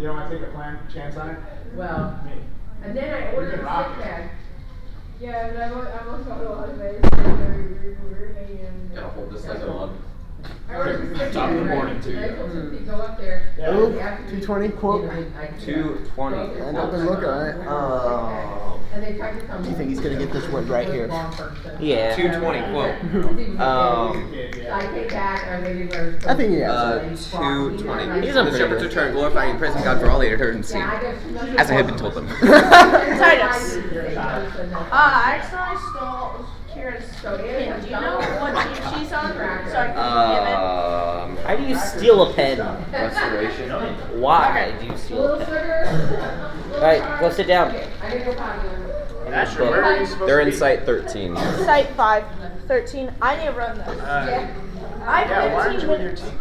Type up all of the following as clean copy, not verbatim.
You don't want to take a chance on it? Well, Me. and then I ordered a stick bag. Yeah, and I'm also a lot of it. We're hanging in. Gotta hold this like a lug. I ordered a stick Top of the bag. morning too. And I told Cynthia, go up there. Yeah. and Ooh, after you- 220 quote. you know, I can, 220. And up and look at it. And they tried to come. Do you think he's gonna get this word right here? Yeah. 220 quote. I take back, I maybe I think he has. 220. He's on The pretty shepherds good. return, glorifying and praising God for all they had heard and seen, as I had been told them. Titus. I accidentally stole Kira's pin. Do you know what team she's on? So I can How do you steal a pen? Restoration. Why do you steal a pen? Alright, go sit down. Asher, where are you supposed They're to in be? site 13. give it Site 5, 13. I need to run this. I Yeah, have why aren't 15 you with your minutes. team?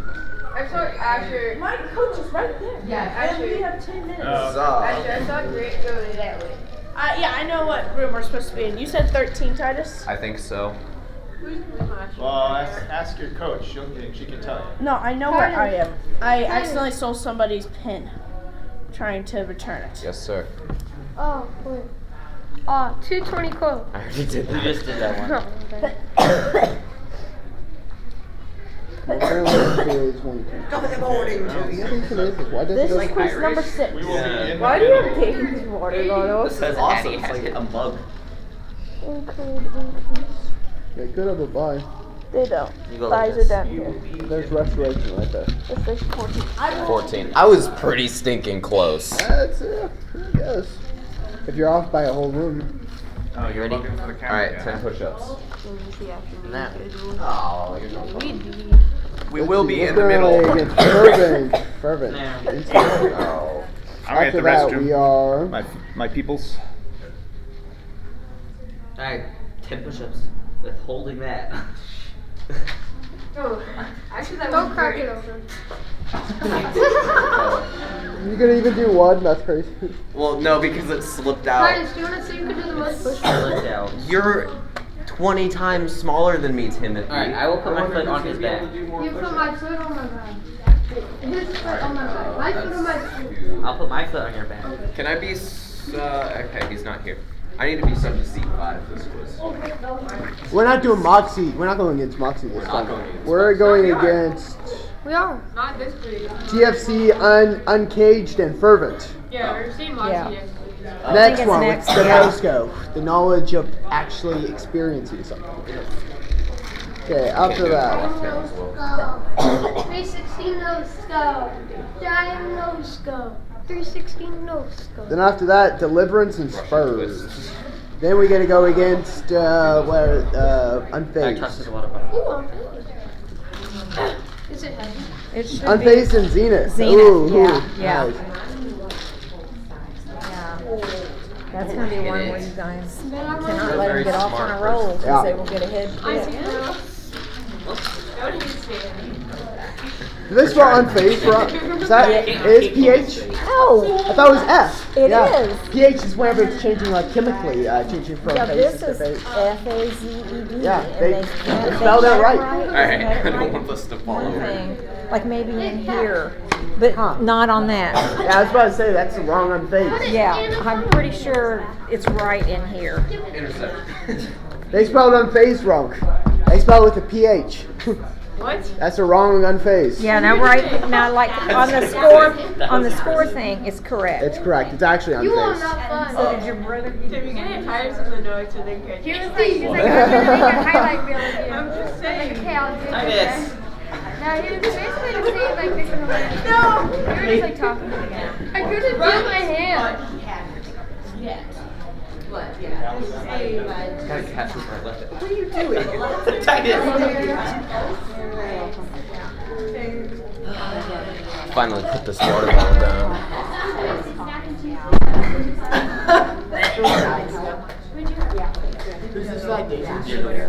I saw Asher. My coach is right there. Yeah, And we have 10 minutes. Asher, I saw Grant go that way. Yeah, I know what room we're supposed to be in. You said 13, Titus? I think so. Who's Asher? Well, ask your coach. She can tell you. No, I know where I am. I accidentally stole somebody's pin. Trying to return it. Yes, sir. Oh, wait. 220 quote. I already did You that. just did that one. This is quiz number 6. We will be in Why the do you middle. have David's water bottle? This says Awesome. Addie has hit a mug. They could have a buy. They don't. You go like Thighs are this. down here. There's restoration right there. This is 14. 14. I was pretty stinking close. That's I guess. If you're off by a whole room. Oh, You ready? Alright, 10 push-ups. Now. Oh, you're no We Let's will see, be we're in the middle. currently against Fervent. Now. Oh. I'm at After the that, restroom. we are. My peoples. Alright, 10 push-ups with holding that. Oh, actually, that don't crack it open. You gonna even do one? That's crazy. Well, no, because it slipped out. Titus, do you want to see who can do the most push-ups? Pull it down. You're 20 times smaller than me, Timothy. Alright, I will put my foot on his back. You put my foot on my back. His foot on my back. My foot on my foot. I'll put my foot on your back. Can I be okay, he's not here. I need to be sub to seat 5 this quiz. We're not doing Moxie. We're not going against Moxie this not time. going against We're going against We are. Not this big. TFC Uncaged and Fervent. Yeah, we're seeing Moxie yesterday. Next it's one next. with the Nosco. The knowledge of actually experiencing something. Okay, after that. 316 no scope. Giant no scope. 316 no scope. Then after that, Deliverance and Spurs. Then we gotta go against I trusted a lot of buttons. Ooh, I'm finished. Is it heavy? It should Unfazed and Zenith. Zenith, Ooh, yeah. nice. That's going to be one It where is. you guys Then I cannot You're a let very them get off smart on a roll because Yeah. they will get ahead I quick. see now. Don't even say it. Do they spell Unfazed wrong? Is that is PH? Oh, I thought it was F. It yeah. is. PH is whenever it's changing like chemically, changing from yeah, phase this to is phase. F-A-Z-E-D. Yeah, and they spelled that right. Alright, I don't want this to fall One over. thing, like maybe in here, but not on that. Yeah, I was about to say that's the wrong Unfazed. Yeah, I'm pretty sure it's right in here. Intercept. They spelled Unfazed wrong. They spelled with a PH. What? That's the wrong Unfazed. Yeah, now now like on the score thing, it's correct. It's correct. It's actually You are Unfazed. not fun. So did your brother? Tim, you're gonna get tired of the notes and then good. He was He's like, like, I'm gonna make a highlight reel of you. I'm just saying. Okay, I'll do I it. miss. Now he was basically just saying like this in the land. No! You were just like talking to me. I couldn't feel my hand. Gotta catch it where I left it. What are you doing? Titus. Finally put this water bottle down.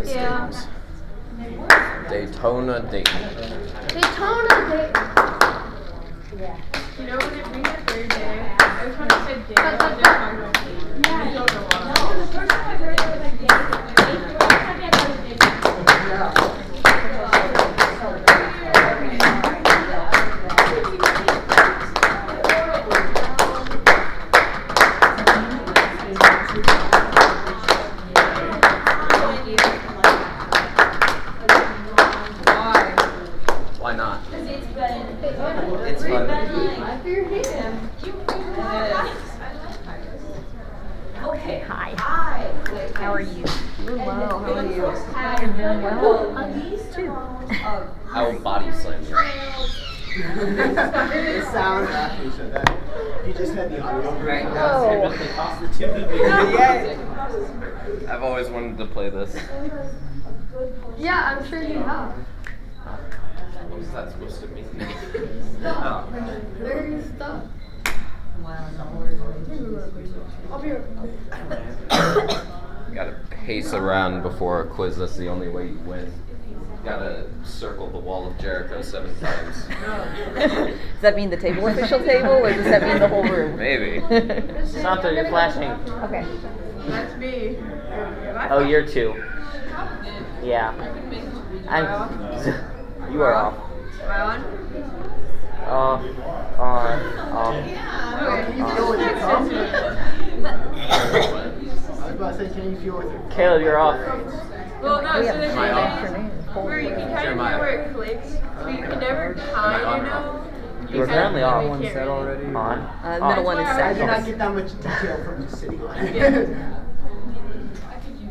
Yeah. Daytona, Dayton. Daytona Day. You know when it being the third day, every time I said day, I was just talking about day. You don't know why. It's fun. Okay, hi. How are you? Doing well. How are you? You're doing well. Too. I will body slam you. It sounds after you said that. You just had the audio. Right. Oh. I've always wanted to play this. Yeah, I'm sure you have. What is that supposed to mean? There's stuff. Gotta pace around before a quiz. That's the only way you win. Gotta circle the wall of Jericho 7 times. Does that mean the table official table, or does that mean the whole room? Maybe. Santa, you're flashing. Okay. That's me. Oh, you're 2. Yeah. I'm. You are off. Am I on? Off. On. I was about to say, can you feel with your Caleb, you're off. Well, no, We so have there's Am I off? where you can kind of hear where it clicks, but you can never kind of know. You're currently off. One set already. On. Middle one is I do not seconds. get that much detail from the city line.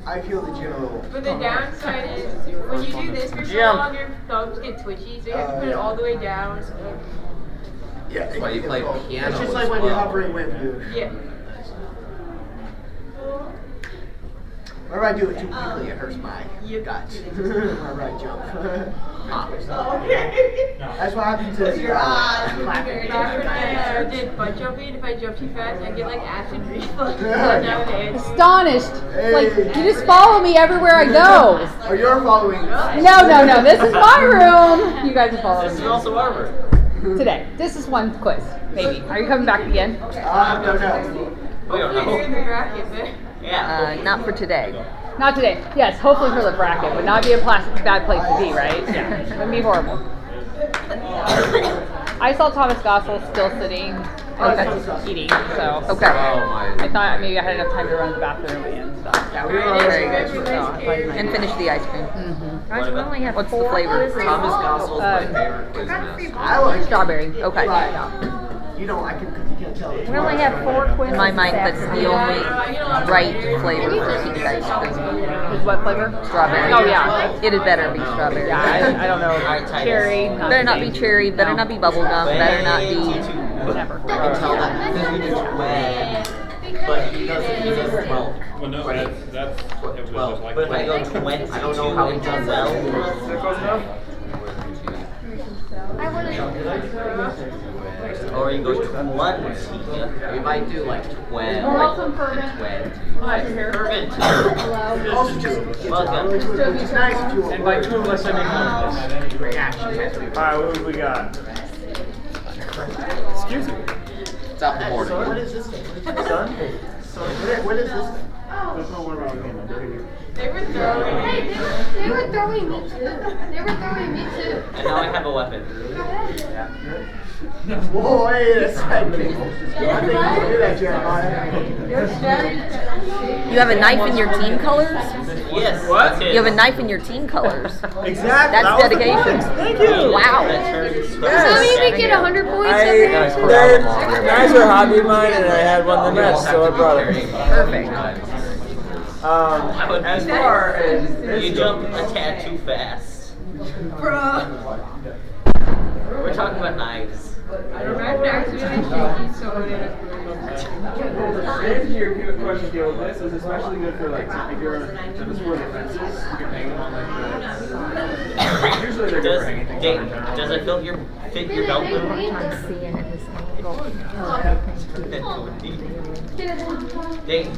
I feel the general. But the downside is when you do this for so Jump. long, your thumbs get twitchy, so you have to put it all the way down. So, Yeah, That's why you play piano It's just as like when you're well. hovering with you. yeah. Whenever I do it too quickly, it hurts my guts. Whenever I jump. That's what happened to your Back when I did butt jumping, if I jump too fast, I get like acid reflux. Nowadays. Astonished. Like, you just follow me everywhere I go. Oh, you're following. No. This is my room. You guys are following me. also our room. Today. This is one quiz. Maybe. Are you coming back again? No. We don't You're in the know. bracket there. Yeah. Not for today. Not today. Yes, hopefully for the bracket. Would not be a bad place to be, right? Yeah. It would be horrible. I saw Thomas Gossel still sitting and eating, so. Okay. Oh my. I thought maybe I had enough time to run to the bathroom and stuff. Yeah, we were already And finish the ice cream. Guys, we only have What's the 4 flavor? quizzes. Thomas Gossel's my favorite quiz master. I like Strawberry. Okay. You don't like it because you can't tell. We only have 4 quizzes. In my mind, this that's the only right flavor for peach ice cream. Is what flavor? Strawberry. Oh, yeah. It'd better be strawberry. Yeah, I don't know. Cherry. Better not be cherry. Better not be bubble gum. Better not be. Never. I can tell that because we do 12. But he does 12. Well, no, that's it was 12. like But if I go 20, I don't know how he does well. I want to. Or you go 20. You might do like 12. Welcome, Fervent. 20. Fervent. Welcome. It's nice if you. And by 2 of us, I mean one of us. Alright, what have we got? Excuse me. It's out the morning. What is this thing? Son? What is this thing? There's no one around here. They were throwing Hey, it. they were throwing me too. They were throwing me too. And now I have a weapon. Whoa, wait a second. I think you can do that, Jeremiah. You have a knife in your team colors? Yes. What? You have a knife in your team colors. Exactly. That's that was the dedication. point. Thank you. Wow. Does that mean we get 100 points every Knives are a hobby of mine, and I had one the best, so I brought it. Perfect. As far as this You jump a tad too fast. Bruh. We're talking about knives. I'm actually shaky, so it is. The answer to your question, Caleb, this is especially good for like if you're to the sport of fences. You can hang them on like the. Usually they're good for hanging things on their Does it fit your belt loop? I'm seeing it in this angle. Dane.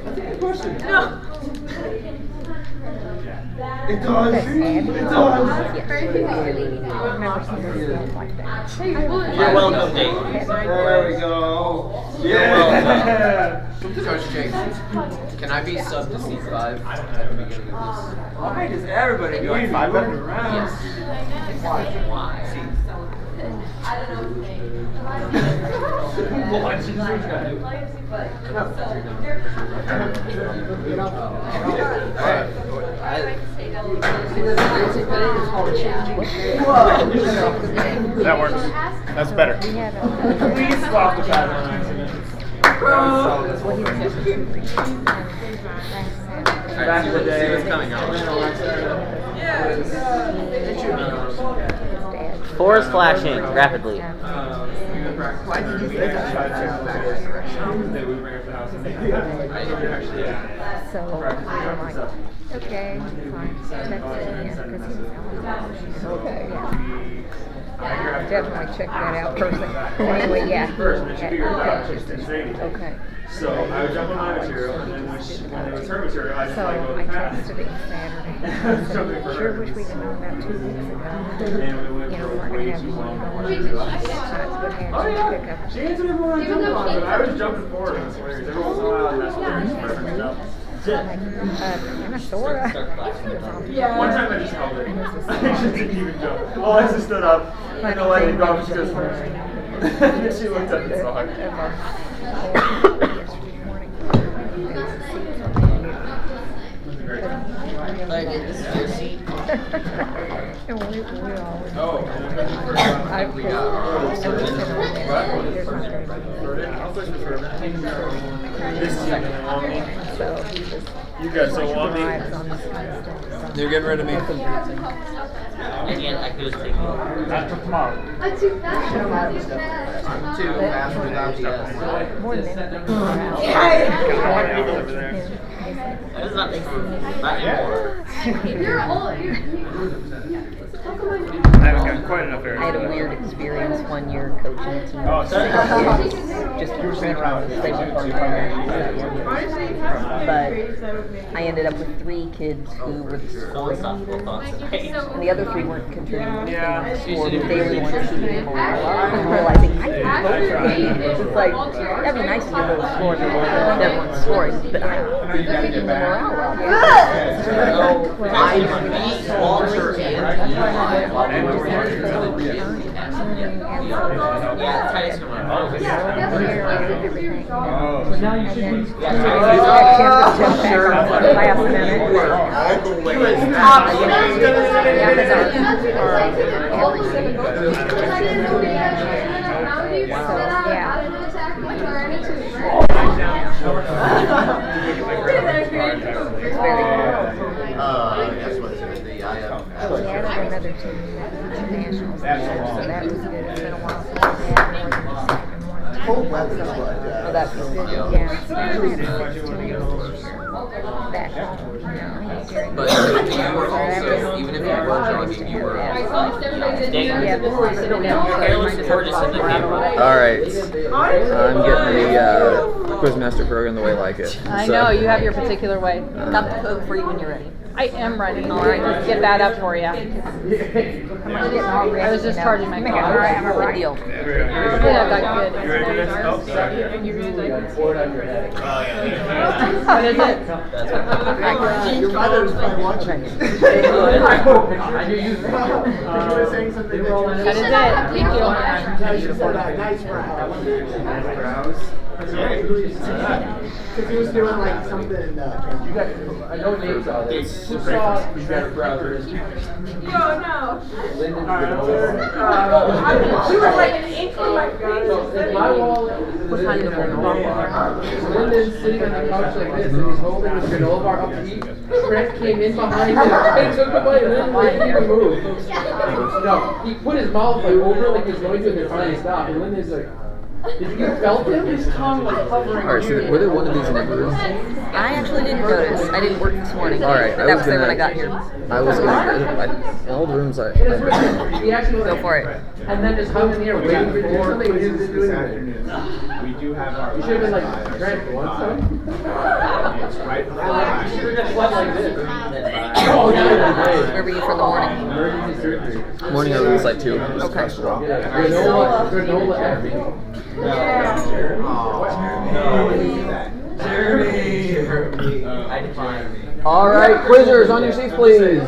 That's a good question. No. It does. It does. You're welcome, Dane. There we go. Yeah. Coach Jake, can I be sub to C5 at the beginning of this? Why does everybody go like 500 rounds? Why? That works. That's better. Please swap the pad on accident. Alright, see what's coming out. Four is flashing rapidly. Why did you say that? So I'm like, okay, fine. Text him because he was out. Okay. Yeah. Definitely check that out first. Anyway, yeah. Okay. So I would jump on my material, and then when it was her material, I just So like go to I the pad. texted him Saturday. I said, sure wish we'd have known about 2 weeks ago. And we went You know, for we're way going to have too you long. going on. So it's what Oh had you pick yeah, up. she answered everyone I jumped on, but I was jumping forward. It was hilarious. Every once in a while, and that's what makes it perfect stuff. Minnesota. One time I just held it. I just didn't even jump. Alexa stood up, and I let it go. She goes, and she looked up and saw it. Like, this is your seat. And we always. Oh. You guys so on me. You're getting rid of me. Again, I could just take you. Not for tomorrow. I'm too fast without the More than anything. That is not true. Not anymore. You're old. I haven't got quite enough air. I had a weird experience one year coaching a team. Oh, sorry. Just You were saying around but I ended up with 3 kids who were the score leaders, and the other 3 weren't contributing Yeah. anything on the score, but they were the ones keeping morale up and realizing I can coach games. It's just like, that'd be nice to get those scores and everyone's scoring, but I'm keeping the morale up. Walter and Yeah, Titus tomorrow. Now you should last minute. That's what's in the We added another team, BQF Nationals, so that was good. It's been a while since we had more than the second one. cold weather, but Oh, that was good. Yeah, so we had 6 teams this year. That, but you were also, even if you were jogging, you were. yeah, before I sit down. All right, I'm getting the Quizmaster program the way I like it. I know, you have your particular way. Got the code for you when you're ready. I am ready. All right, let's get that up for you. I was just charging my car. Good deal. Yeah, that's good. You ready for this? Oh, sorry. What is it? Your mother's probably watching. I knew you were saying something. That is it. Thank you. Nice brows. Because he was doing like something. I know names out there. Who saw you got a browser? Yo, no. She was like an ink on my face. My wall. Lyndon's sitting on the couch like this, and he's holding his granola bar up to eat. Trent came in behind him and took the bite. Lyndon didn't even move. No, he put his mouth like over like he was going to, and then finally stopped. And Lyndon's like, you felt him? His tongue was hovering. All right, so were there one of these in every room? I actually didn't notice. I didn't work this morning. All right, But that was there when I got here. I was in all the rooms. He actually Go for it. and then just hung in the air waiting for something. He didn't do anything. We do have our. You should have been like, Trent, you want some? It's right. You should have just left like this. Oh, yeah. Where were you for the morning? Emergency surgery. Morning I was like 2. Okay. Granola everything. All right, quizzers, on your seats, please.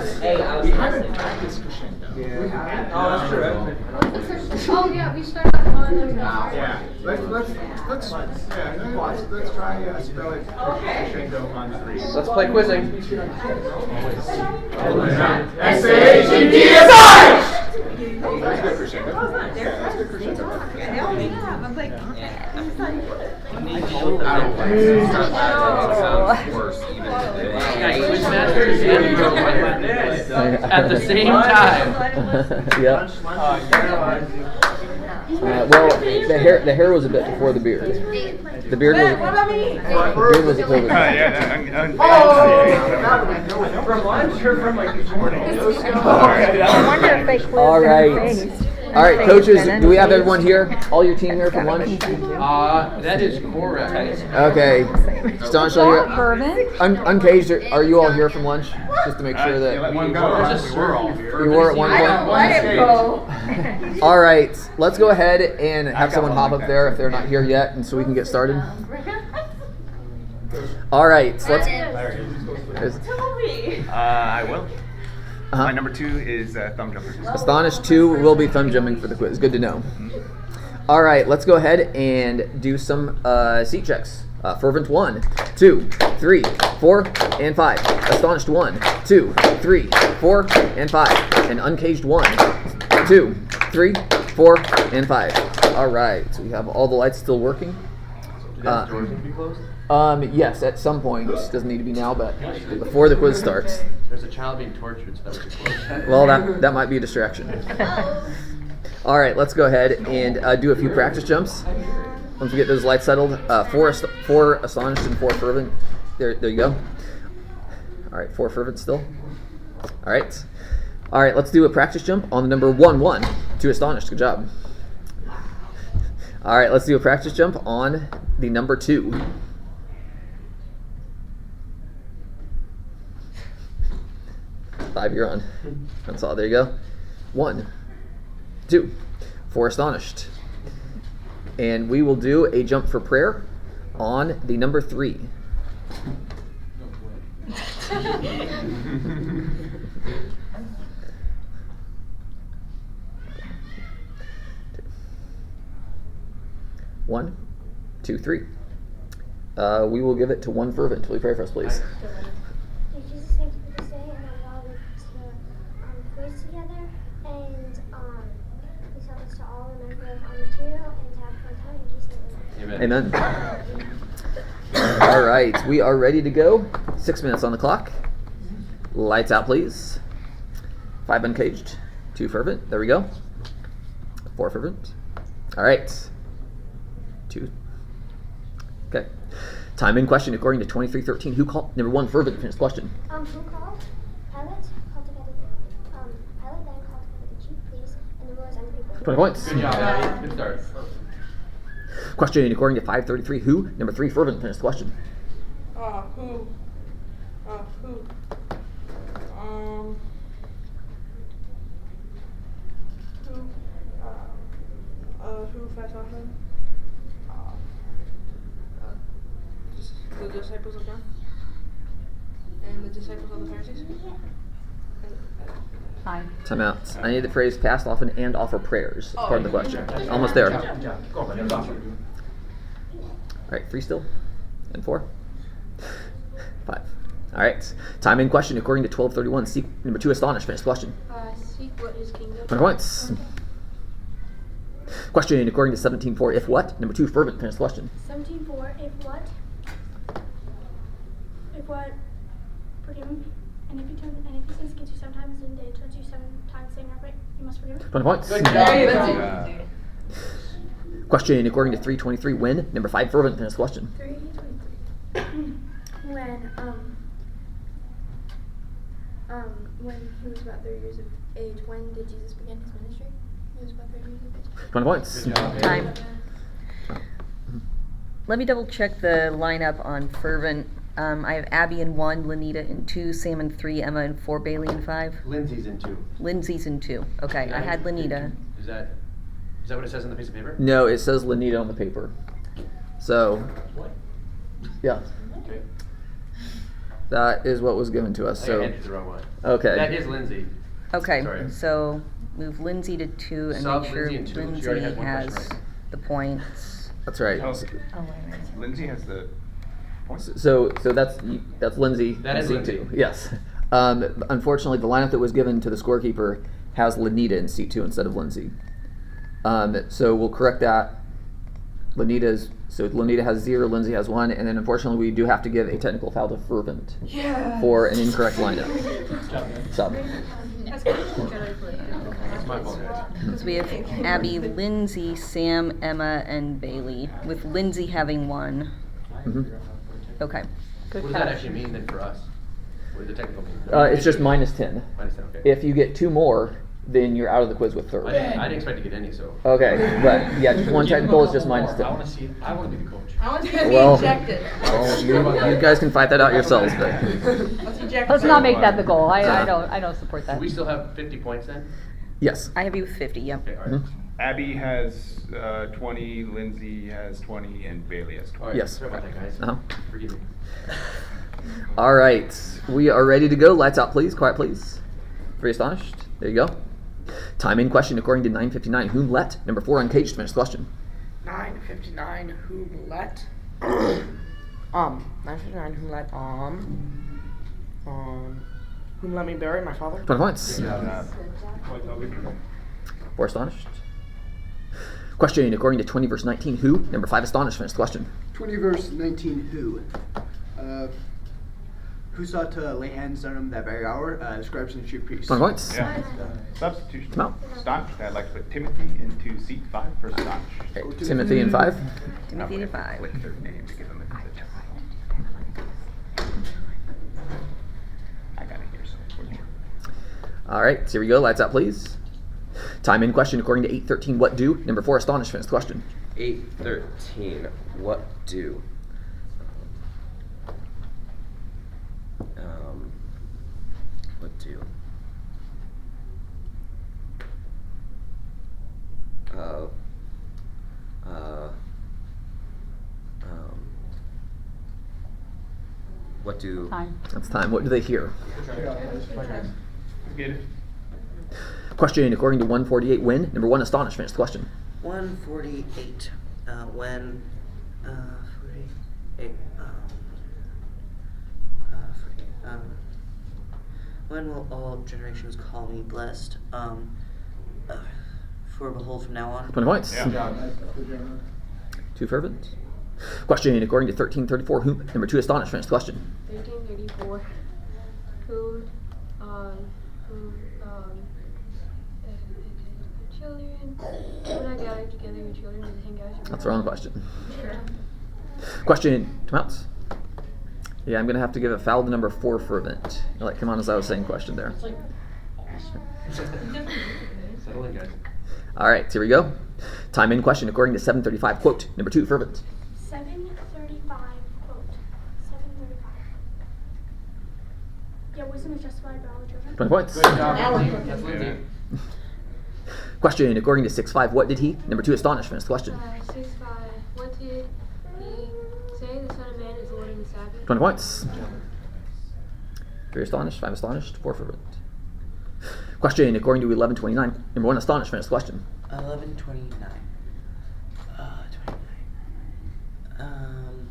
Oh, yeah, we should. start on them now. Yeah. Let's try spell it crescendo on 3. Let's play quizzing. S-H-E-T-S-I! That's good crescendo. That's good crescendo. Sounds worse even today. Quizmasters and at the same time. Yeah. Well, the hair was a bit before the beard. The beard was. What about me? The beard was a little bit. From lunch or from like this morning? I wonder if they quizzed All in right. the face. All right, coaches. Do we have everyone here? All your team here from lunch? That is correct. Okay. Stanisha here. Bourbon? Uncaged. Are you all here from lunch? Just to make sure that We're all here. you were at one I don't point. let it go. All right. Let's go ahead and have someone hop up there if they're not here yet, and so we can get started. All right. So let's. Tell me. I will. Uh-huh. My number 2 is thumb jumper. Astonished 2 will be thumb jumping for the quiz. Good to know. All right, let's go ahead and do some seat checks. Fervent 1, 2, 3, 4, and 5. Astonished 1, 2, 3, 4, and 5. And uncaged 1, 2, 3, 4, and 5. All right, so we have all the lights still working. Doors need to be closed? Yes, at some point. It doesn't need to be now, but before the quiz starts. There's a child being tortured, so that would be closed. Well, that might be a distraction. All right, let's go ahead and do a few practice jumps. Once we get those lights settled, 4 astonished and 4 fervent. There you go. All right, 4 fervent still. All right, let's do a practice jump on the number 1, 2 astonished. Good job. All right, let's do a practice jump on the number 2. Five, you're on. That's all. There you go. 1, 2, 4 astonished. And we will do a jump for prayer on the number 3. One, 2, 3. We will give it to 1 fervent. Will you pray for us, please? Jesus, thank you for this day and allow us to quiz together, and please help us to all remember our material and to have fun time in Jesus' name. Amen. Amen. All right, we are ready to go. 6 minutes on the clock. Lights out, please. 5 uncaged, 2 fervent. There we go. 4 fervent. All right. 2. Okay. Time in question according to 2313. Who called? Number 1 fervent. Finish question. Who called? Pilate called together. Pilate then called together the chief priests and the rulers and the people. 20 points. Good job. Good start. Question according to 533. Who? Number 3 fervent. Finish question. Who? Who fed him? The disciples of John? And the disciples of the Pharisees? Time. Time out. I need the phrase passed often and offer prayers. Part of the question. Almost there. All right, 3 still. And 4. 5. All right. Time in question according to 1231. Seek number 2 astonished. Finish question. Seek what is kingdom. 20 points. Question according to 17.4. If what? Number 2 fervent. Finish question. 17:4. If what? If what? Forgive him. And if he sins against you sometimes, and they touch you 7 times, saying upright, you must forgive him. 20 points. Good job. Hey, Lindsay. Question according to 323. When? Number 5 fervent. Finish question. 3:23. When he was about 30 years of age, when did Jesus begin his ministry? He was about 30 years of age. 20 points. Time. Let me double check the lineup on fervent. I have Abby in 1, Lanita in 2, Sam in 3, Emma in 4, Bailey in 5. Lindsay's in 2. Lindsay's in 2. Okay, I had Lanita. Is that what it says on the piece of paper? No, it says Lanita on the paper. So, yeah. Okay. That is what was given to us. I So, handed the wrong one. okay. That is Lindsay. Okay, Sorry. so move Lindsay to 2 and Sub make sure Lindsay in 2. She already Lindsay had one has question, the points. That's right. Oh, wait a minute. Lindsay has the points. So that's Lindsay. That in is seat Lindsay. 2. Yes. Unfortunately, the lineup that was given to the scorekeeper has Lanita in seat 2 instead of Lindsay. So we'll correct that. Lanita has 0, Lindsay has 1, and then unfortunately we do have to give a technical foul to Fervent for an incorrect lineup. Sub. That's my fault, guys. So we have Abby, Lindsay, Sam, Emma, and Bailey, with Lindsay having 1. Okay. What does that actually mean then for us? What is the technical mean? It's just -10. -10, okay. If you get 2 more, then you're out of the quiz with third. I didn't expect to get any, so. Okay, but yeah, just 1 technical is just -10. I want to be the coach. I want to see him be Well, ejected. you guys can fight that out yourselves, but Let's eject Let's him. not make that the goal. I don't support Do that. we still have 50 points then? yes. I have you with 50, yep. Okay, all right. Abby has 20, Lindsay has 20, and Bailey has 20. All right. Yes. Sorry about that, guys. Uh-huh. Forgive me. All right, we are ready to go. Lights out, please. Quiet, please. Very astonished. There you go. Time in question according to 9:59. Whom let? Number 4 uncaged. Finish the question. 9:59. Who let? 9:59. Who let? Whom let me bury my father? 20 points. Four astonished. Question according to 20 verse 19. Who? Number 5 astonished. Finish the question. 20 verse 19. Who sought to lay hands on him that very hour? Describes in the chief priest. 20 points. Yeah. Substitution. Come out. Astonished. I'd like to put Timothy into seat 5 for astonished. Okay, Timothy in 5. Timothy to 5. Click their name to give them a I got it here, so we're here. All right, so here we go. Lights out, please. Time in question according to 8:13. What do? Number 4 astonished. Finish the question. 8:13. What do? What do? What do? Time. That's time. What do they hear? Get it? Question according to 148. When? Number 1 astonished. Finish the question. 148. When 48. When will all generations call me blessed? For behold, from now on. 20 points. Yeah. 2 fervent. Question according to 1334. Who? Number 2 astonished. Finish the question. 1334. Who children, when I gather together your children and hang out. That's the wrong question. Question. Come out. Yeah, I'm gonna have to give a foul to number 4 fervent. Like, come on, as I was saying, question there. Settle in, guys. All right, here we go. Time in question according to 735. Quote. Number 2 fervent. 735. Quote. 735. Yeah, wisdom is justified by all the children. 20 points. Good job, Lindsay. That's Lindsay. Question according to 6-5. What did he? Number 2 astonished. Finish the question. 6-5. What did he say? The Son of Man is Lord of the Sabbath. 20 points. 3 astonished. 5 astonished. 4 fervent. Question according to 1129. Number 1 astonished. Finish the question. 1129. 29.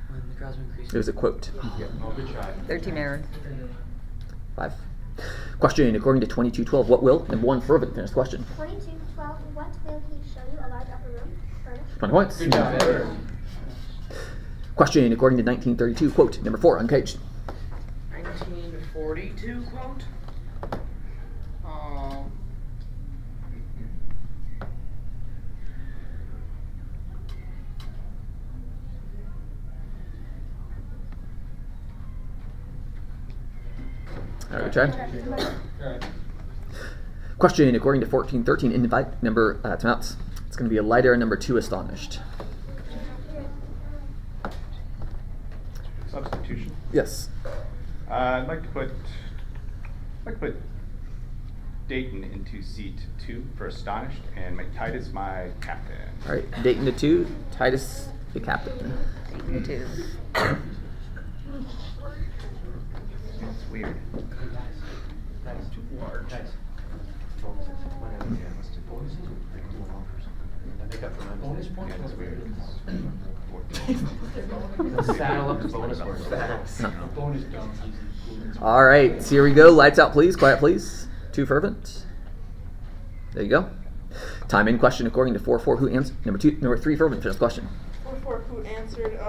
When the crowds increase. It was a quote. Oh, good try. 13 error. 5. Question according to 2212. What will? Number 1 fervent. Finish the question. 22:12. What will he show you? A large upper room? Furnished? 20 points. Good job. Question according to 1932. Quote. Number 4 uncaged. 1942 quote. All right, try. Question according to 1413. Invite number timeouts. It's going to be a lighter number 2 astonished. Substitution. Yes. I'd like to put Dayton into seat 2 for astonished, and make Titus my captain. All right, Dayton to 2. Titus the captain. Dayton 2. It's weird. Nice. Too large. Nice. Bonus points? That's weird. Saddle up the bonus points. Bonus donkeys. All right, so here we go. Lights out, please. Quiet, please. 2 fervent. There you go. Time in question according to 4-4. Who answered? Number 3 fervent. Finish question. 4-4. Who answered?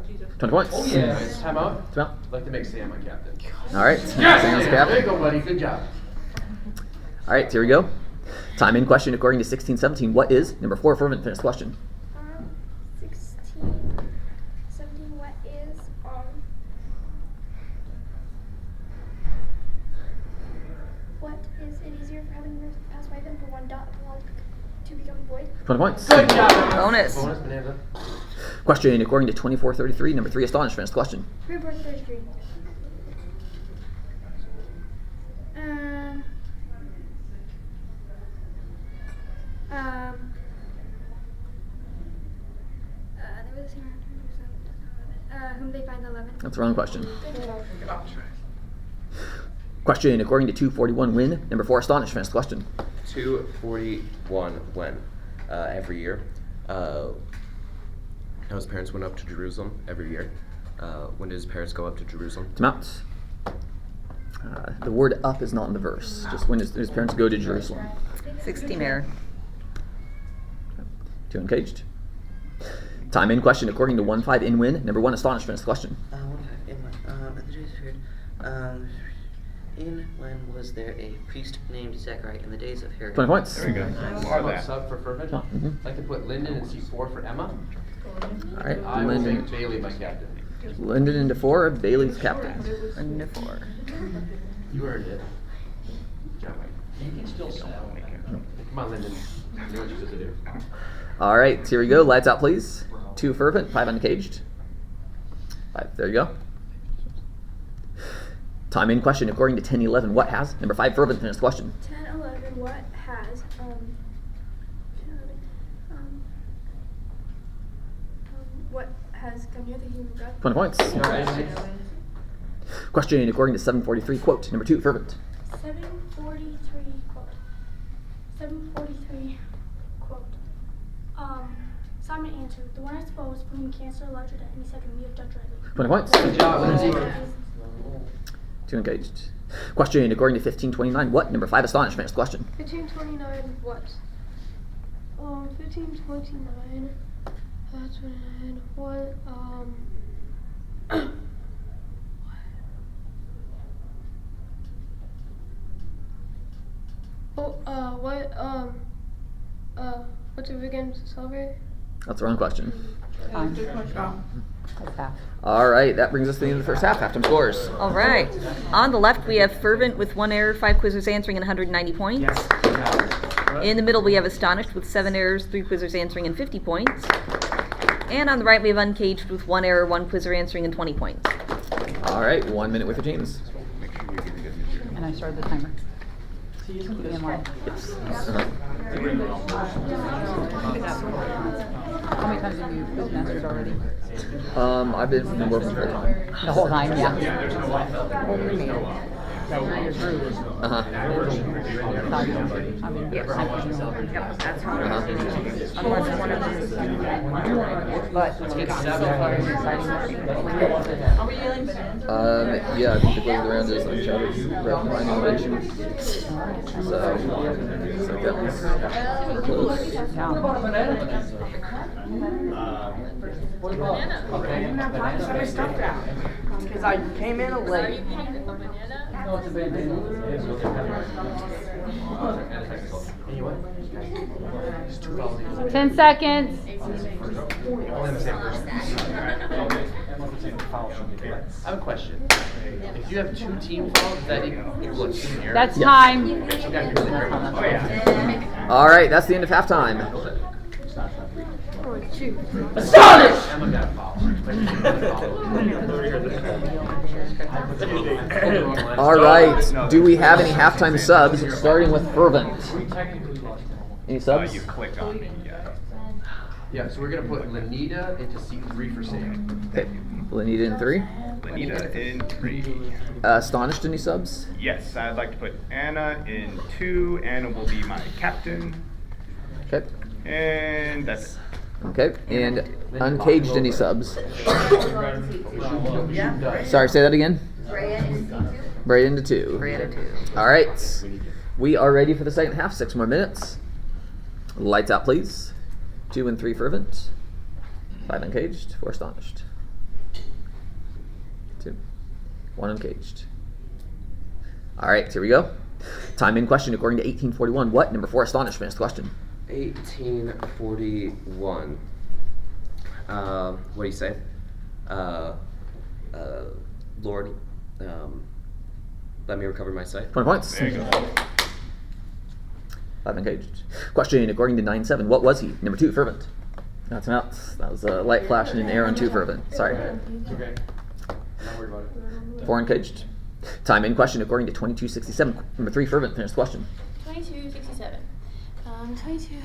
Jesus. 20 points. Oh yeah. It's time out. Time out. I'd like to make Sam my captain. All right. Yes! Sam's There captain. you go, buddy. Good job. All right, here we go. Time in question according to 16-17. What is number 4 fervent? Finish question. 16, 17, what is, it easier for having to pass by them for one dot block to become void? 20 points. Good job. Bonus. Bonus, Bonanza. Question according to 24-33. Number 3 astonished. Finish question. 3433. They were the same whom they find 11. That's the wrong question. Question according to 241. When number 4 astonished. Finish question. 241 when? Every year. His parents went up to Jerusalem every year. When did his parents go up to Jerusalem? Time out. The word up is not in the verse. Just when his parents go to Jerusalem. 16 error. 2 uncaged. Time in question according to 1-5. In when number 1 astonished. Finish question. 1-5 in when? At the days of Herod. In when was there a priest named Zechariah in the days of Herod? 20 points. There you go. More of that. Sub for fervent. Mhm. I'd like to put Lyndon in seat 4 for Emma. All right. I will Lyndon. make Bailey my captain. Lyndon into 4. Bailey's captain. Into 4. You earned it. Good job, Mike. You can still saddle. Come on, Lyndon. You know what you're supposed to do. All right, here we go. Lights out, please. 2 fervent, 5 uncaged. 5. There you go. Time in question according to 10-11. What has number 5 fervent? Finish question. 10-11, what has, what has come near the human God? 20 points. All right. Question according to 743. Quote number 2 fervent. 743 quote. 743 quote. Simon answered, "The one I suppose for whom cancer larger than any second we have judged rightly." 20 points. Good job, Lindsay. 2 engaged. Question according to 1529. What number 5 astonished? Finish question. 1529 what? 1529. That's what. What do we begin to celebrate? That's the wrong question. That's half. All right, that brings us to the end of the first half. Halftime scores. All right. On the left, we have Fervent with 1 error, 5 quizzers answering, and 190 points. In the middle, we have Astonished with 7 errors, 3 quizzers answering, and 50 points. And on the right, we have Uncaged with 1 error, 1 quizzer answering, and 20 points. All right, 1 minute with your teams. And I started the timer. In line. Yes. How many times have you quiz mastered already? I've been working full time. The whole time, yeah. Only me. Now you're through. I mean, yes. That's how Unless one of them is but it's Yeah, I think the quiz around is Uncharted Red Innovation. So that was close. Because I came in late. No, it's a bad thing. 10 seconds. I have a question. If you have 2 team fouls, is that equal a senior? That's time. All right, that's the end of halftime. Astonished! Emma got a foul. All right, do we have any halftime subs? Starting with Fervent. Any subs? You clicked on the. Yeah, so we're gonna put Lanita into seat 3 for Sam. Okay, Lanita in 3. Lanita in 3. Astonished, any subs? Yes, I'd like to put Anna in 2. Anna will be my captain. Okay. And that's it. Okay, and Uncaged, any subs? Sorry, say that again? Brea into 2. Brea into 2. All right. We are ready for the second half. 6 more minutes. Lights out, please. 2 and 3 Fervent. 5 Uncaged. 4 Astonished. 2. 1 Uncaged. All right, here we go. Time in question according to 1841. What? Number 4 Astonished. Finish the question. 1841. What do you say? Lord, let me recover my sight. 20 points. There you go. 5 Uncaged. Question according to 97. What was he? Number 2 Fervent. That's out. That was a light flashing in air on 2 Fervent. Sorry. Okay. Not worried about it. 4 Uncaged. Time in question according to 2267. Number 3 Fervent. Finish the question. 2267. 2267.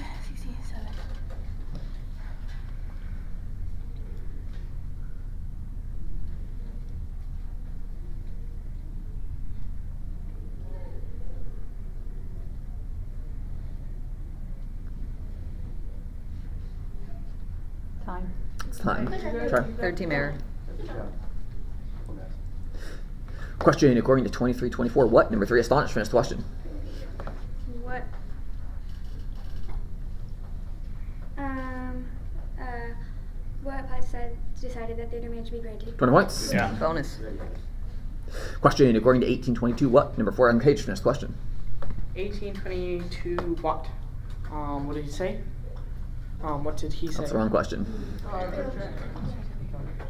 Time. It's time. Try. Third team error. Question according to 2324. What? Number 3 Astonished. Finish the question. What? What Pat decided that the intermission should be granted. 20 points. Yeah. Bonus. Question according to 1822. What? Number 4 Uncaged. Finish the question. 1822 what? What did he say? What did he say? That's the wrong question.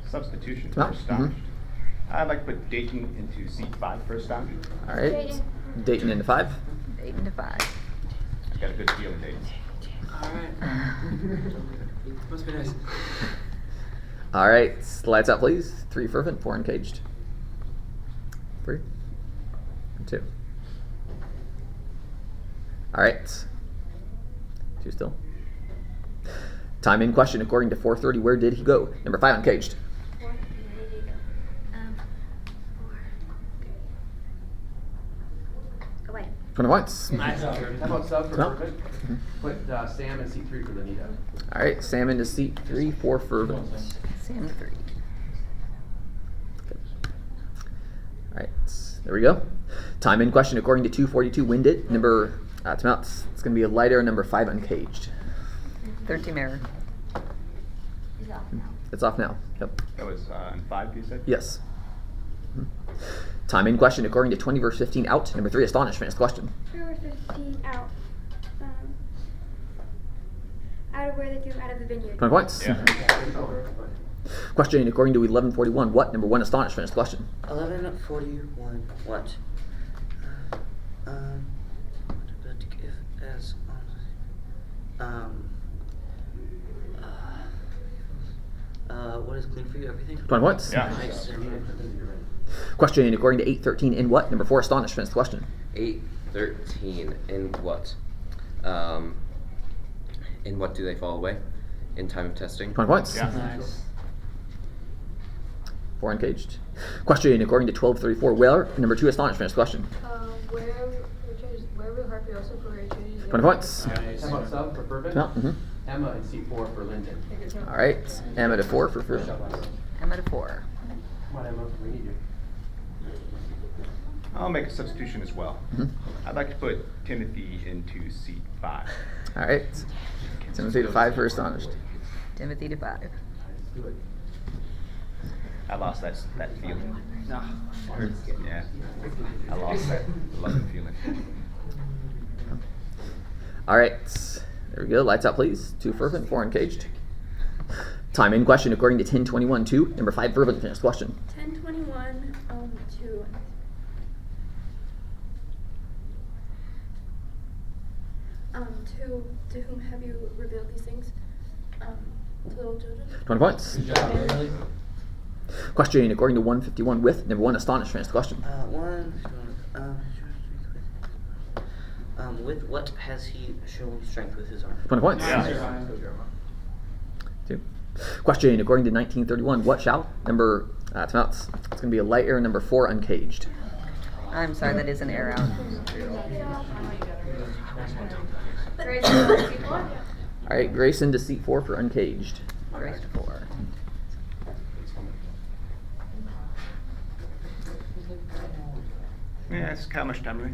Substitution Oh, for Astonished. I'd like to put Dayton into seat 5 for Astonished. All right. Dayton into 5. 8 into 5. Got a good feeling, Dayton. Alright. Must be nice. All right. Lights out, please. 3 Fervent. 4 Uncaged. 3. And 2. All right. 2 still. Time in question according to 430. Where did he go? Number 5 Uncaged. 4. Where did he go? 4. Away. 20 points. Nice. How about sub for No. Fervent? Put Sam in seat 3 for Lanita. All right. Sam into seat 3 for Fervent. Sam 3. All right. There we go. Time in question according to 242. Winded. Number. It's going to be a lighter. Number 5 Uncaged. Third team error. He's off now. It's off now. Yep. That was in 5, you said? Yes. Time in question according to 20 verse 15 out. Number 3 Astonished. Finish the question. 15 out. Out of where they threw him out of the vineyard. 20 points. Yeah. Question according to 1141. What? Number 1 Astonished. Finish the question. 1141 what? What is clean for you? Everything? 20 points. Yeah. Nice. Question according to 813. In what? Number 4 Astonished. Finish the question. 813. In what? In what do they fall away? In time of testing? 20 points. Yeah. Nice. 4 Uncaged. Question according to 1234. Where? Number 2 Astonished. Finish the question. Where will Harvey also for 20 points. How about sub for Fervent? No. Emma in seat 4 for Linden. All right. Emma to 4 for Fervent. Emma to 4. Come on, Emma. We need you. I'll make a substitution as well. I'd like to put Timothy into seat 5. All right. Timothy to 5 for Astonished. Timothy to 5. I lost that feeling. No. Yeah. I lost that love and feeling. All right. There we go. Lights out, please. 2 Fervent, 4 Uncaged. Time in question according to 1021. 2. Number 5 Fervent. Finish the question. 1021 2. To whom have you revealed these things? To little children? 20 points. Question according to 151. With number 1 Astonished. Finish the question. With what has he shown strength with his arm? 20 points. Yeah. 2. Question according to 1931. What shall number Timeouts. It's going to be a light error number 4, uncaged. I'm sorry, that is an error out. All right, Grayson to seat 4 for uncaged. Grace to 4. May I ask how much time do we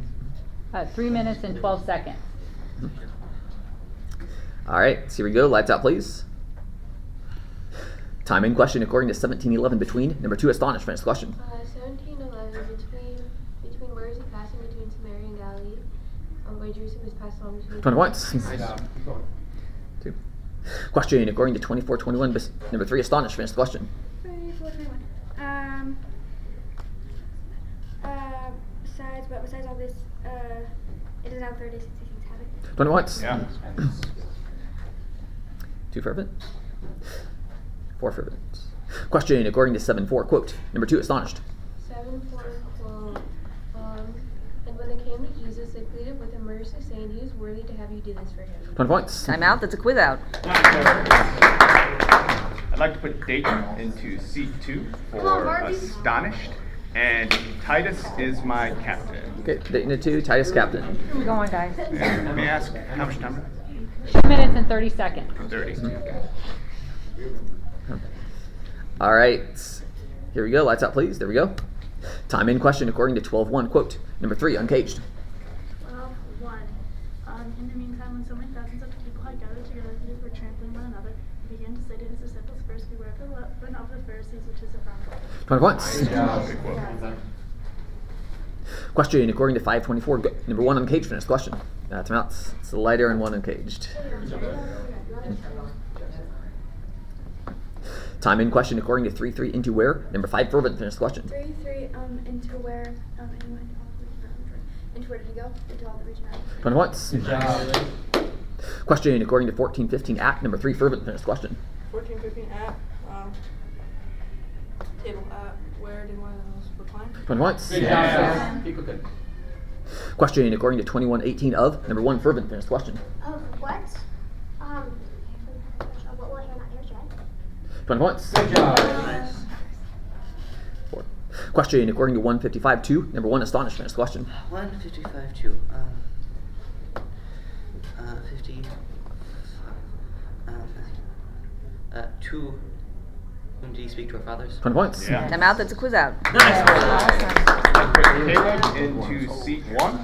have? 3 minutes and 12 seconds. All right, so here we go. Lights out, please. Time in question according to 1711 between. Number 2, Astonished. Finish the question. 1711 between where is he passing between Samaria and Galilee? Where Jerusalem is passed along between 20 points. 2. Question according to 2421. Number 3, Astonished. Finish the question. 2421. Besides all this, it is now 36 habit. 20 points. Yeah. 2 fervent. 4 fervent. Question according to 7-4. Quote. Number 2, Astonished. 7:4 quote. And when they came to Jesus, they pleaded with him mercy, saying, "He is worthy to have you do this for him." 20 points. Time out. That's a quiz out. I'd like to put Dayton into seat 2 for Astonished, and Titus is my captain. Okay, Dayton to 2, Titus captain. Go on, guys. And may I ask how much time? 2 minutes and 30 seconds. 30. All right, here we go. Lights out, please. There we go. Time in question according to 12-1. Quote. Number 3, uncaged. 12:1. In the meantime, when so many thousands of people had gathered together, they were trampling one another. He began to say to his disciples, "First beware of the leaven of the Pharisees, which is around." 20 points. Question according to 524. Number 1, uncaged. Finish the question. Timeouts. It's a light error and 1 uncaged. Time in question according to 3-3 into where? Number 5, fervent. Finish the question. 3-3 into where? Into where did he go? Into all the region. 20 points. Question according to 14-15 at. Number 3, fervent. Finish the question. 14-15 at table at where did one of those recline? 20 points. Yeah. Question according to 21-18 of. Number 1, fervent. Finish the question. Of what? What will I hear not yours yet? 20 points. Good job. 4. Question according to 155-2. Number 1, astonished. Finish the question. 155-2. 50. 2. Whom did he speak to our fathers? 20 points. Yeah. Time out. That's a quiz out. I'd put Caleb into seat 1.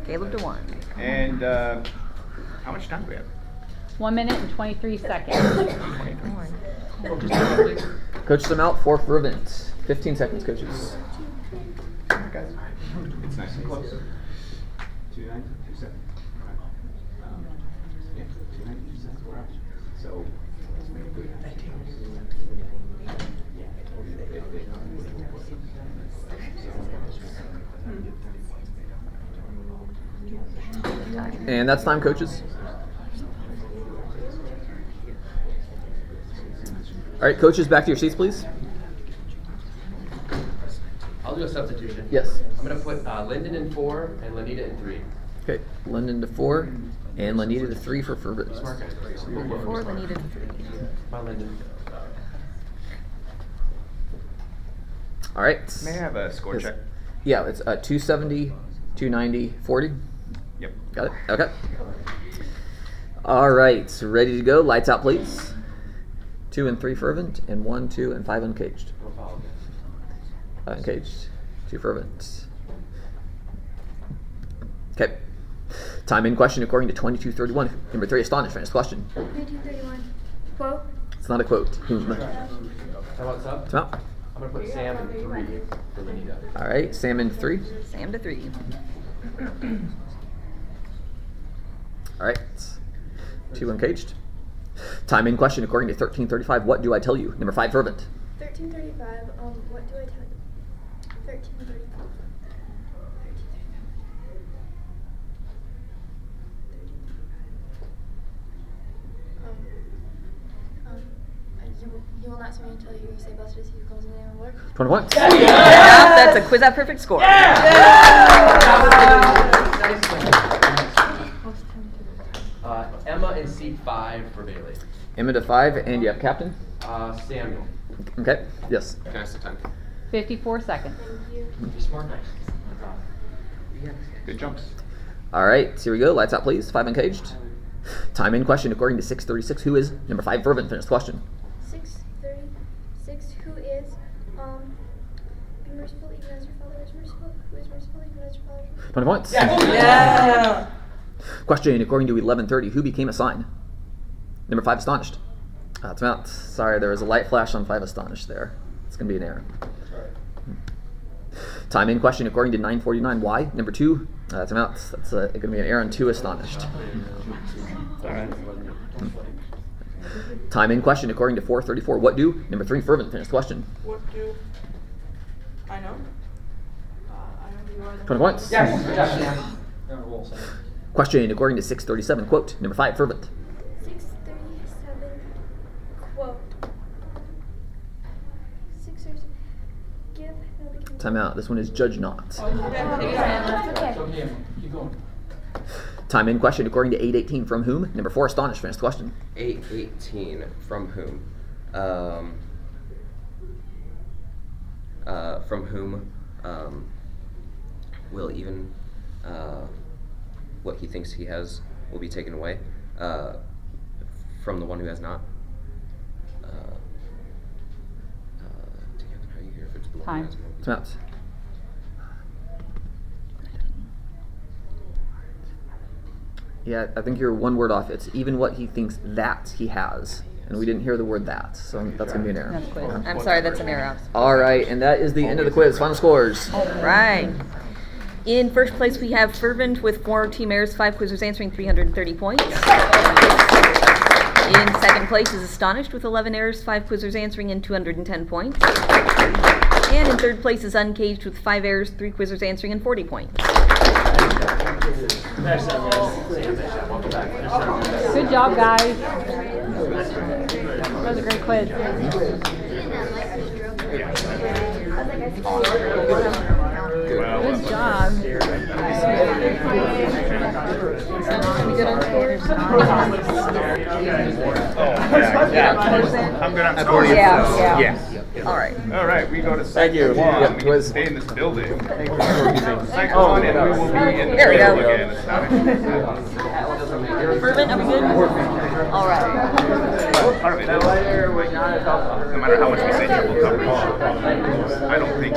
Caleb to 1. And how much time do we have? 1 minute and 23 seconds. Coach them out. 4 fervent. 15 seconds, coaches. Alright, guys. It's nice and close. 2-9, 2-7. Yeah, 2-9, 2-7. We're out. So let's make it good. And that's time, coaches. All right, coaches, back to your seats, please. I'll do a substitution. Yes. I'm going to put Lyndon in 4 and Lanita in 3. Okay, Lyndon to 4 and Lanita to 3 for fervent. 4, Lanita to 3. My Lyndon. All right. May I have a score check? Yeah, it's 270, 290, 40. Yep. Got it? Okay. All right, so ready to go. Lights out, please. 2 and 3 fervent, and 1, 2, and 5 uncaged. Uncaged. 2 fervent. Okay. Time in question according to 2231. Number 3, astonished. Finish the question. 1931. Quote. It's not a quote. How what's up? Time out. I'm going to put Sam in 3 for Lanita. All right, Sam in 3. Sam to 3. All right. 2 uncaged. Time in question according to 1335. What do I tell you? Number 5, fervent. 1335. What do I tell you? 1335. You will not see me until you say blessed is he who comes in the name of the Lord. 20 points. That's a quiz out perfect score. Emma in seat 5 for Bailey. Emma to 5, and you have captain? Samuel. Okay. Yes. Can I ask the time? 54 seconds. Good jumps. All right. Here we go. Lights out, please. 5 uncaged. Time in question according to 636. Who is number 5 fervent? Finish the question. 636. Who is be merciful even as your Father is merciful? Who is merciful even as your Father is merciful? 20 points. Yeah. Question according to 1130. Who became a sign? Number 5 astonished. That's out. Sorry, there was a light flash on 5 astonished there. It's gonna be an error. Time in question according to 949. Why? Number 2. That's out. That's gonna be an error on 2 astonished. Time in question according to 434. What do? Number 3 fervent. Finish the question. What do I know? I know you are the 20 points. Question according to 637. Quote. Number 5 fervent. 637. Quote. 637. Give no beginning. Time out. This one is judge not. That's okay. Keep going. Time in question according to 818. From whom? Number 4 astonished. Finish the question. 818. From whom? From whom will even what he thinks he has will be taken away from the one who has not. How you hear if it's blue? Time. Time out. Yeah, I think you're one word off. It's even what he thinks that he has. And we didn't hear the word that, so that's going to be an error. That's quiz. I'm sorry, that's an error. All right, and that is the end of the quiz. Final scores. All right. In first place, we have Fervent with 4 team errors, 5 quizzers answering 330 points. In second place is Astonished with 11 errors, 5 quizzers answering and 210 points. And in third place is Uncaged with 5 errors, 3 quizzers answering and 40 points. Good job, guys. That was a great quiz. Good job. I'm good on scores. Yeah. All right. All right, we go to second one. Yep, We quiz. can stay in this building. Second one, and we will be in the There we go. middle again. Fervent, are we good? All right. Part of it is, no matter how much we say triple coverage, I don't think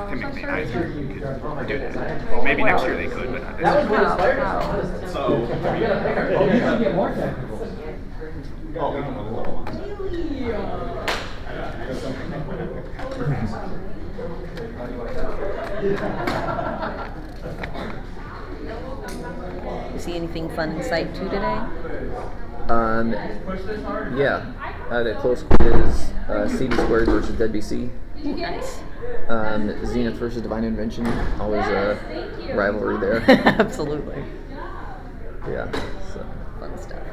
typically either could do that. Maybe next year they could, but not this year. So, You see anything fun in Sight 2 today? Yeah, I had a close quiz. CD squared versus Dead BC. Nice. Zenith versus Divine Invention. Always a rivalry there. Absolutely. Yeah. So. Fun stuff.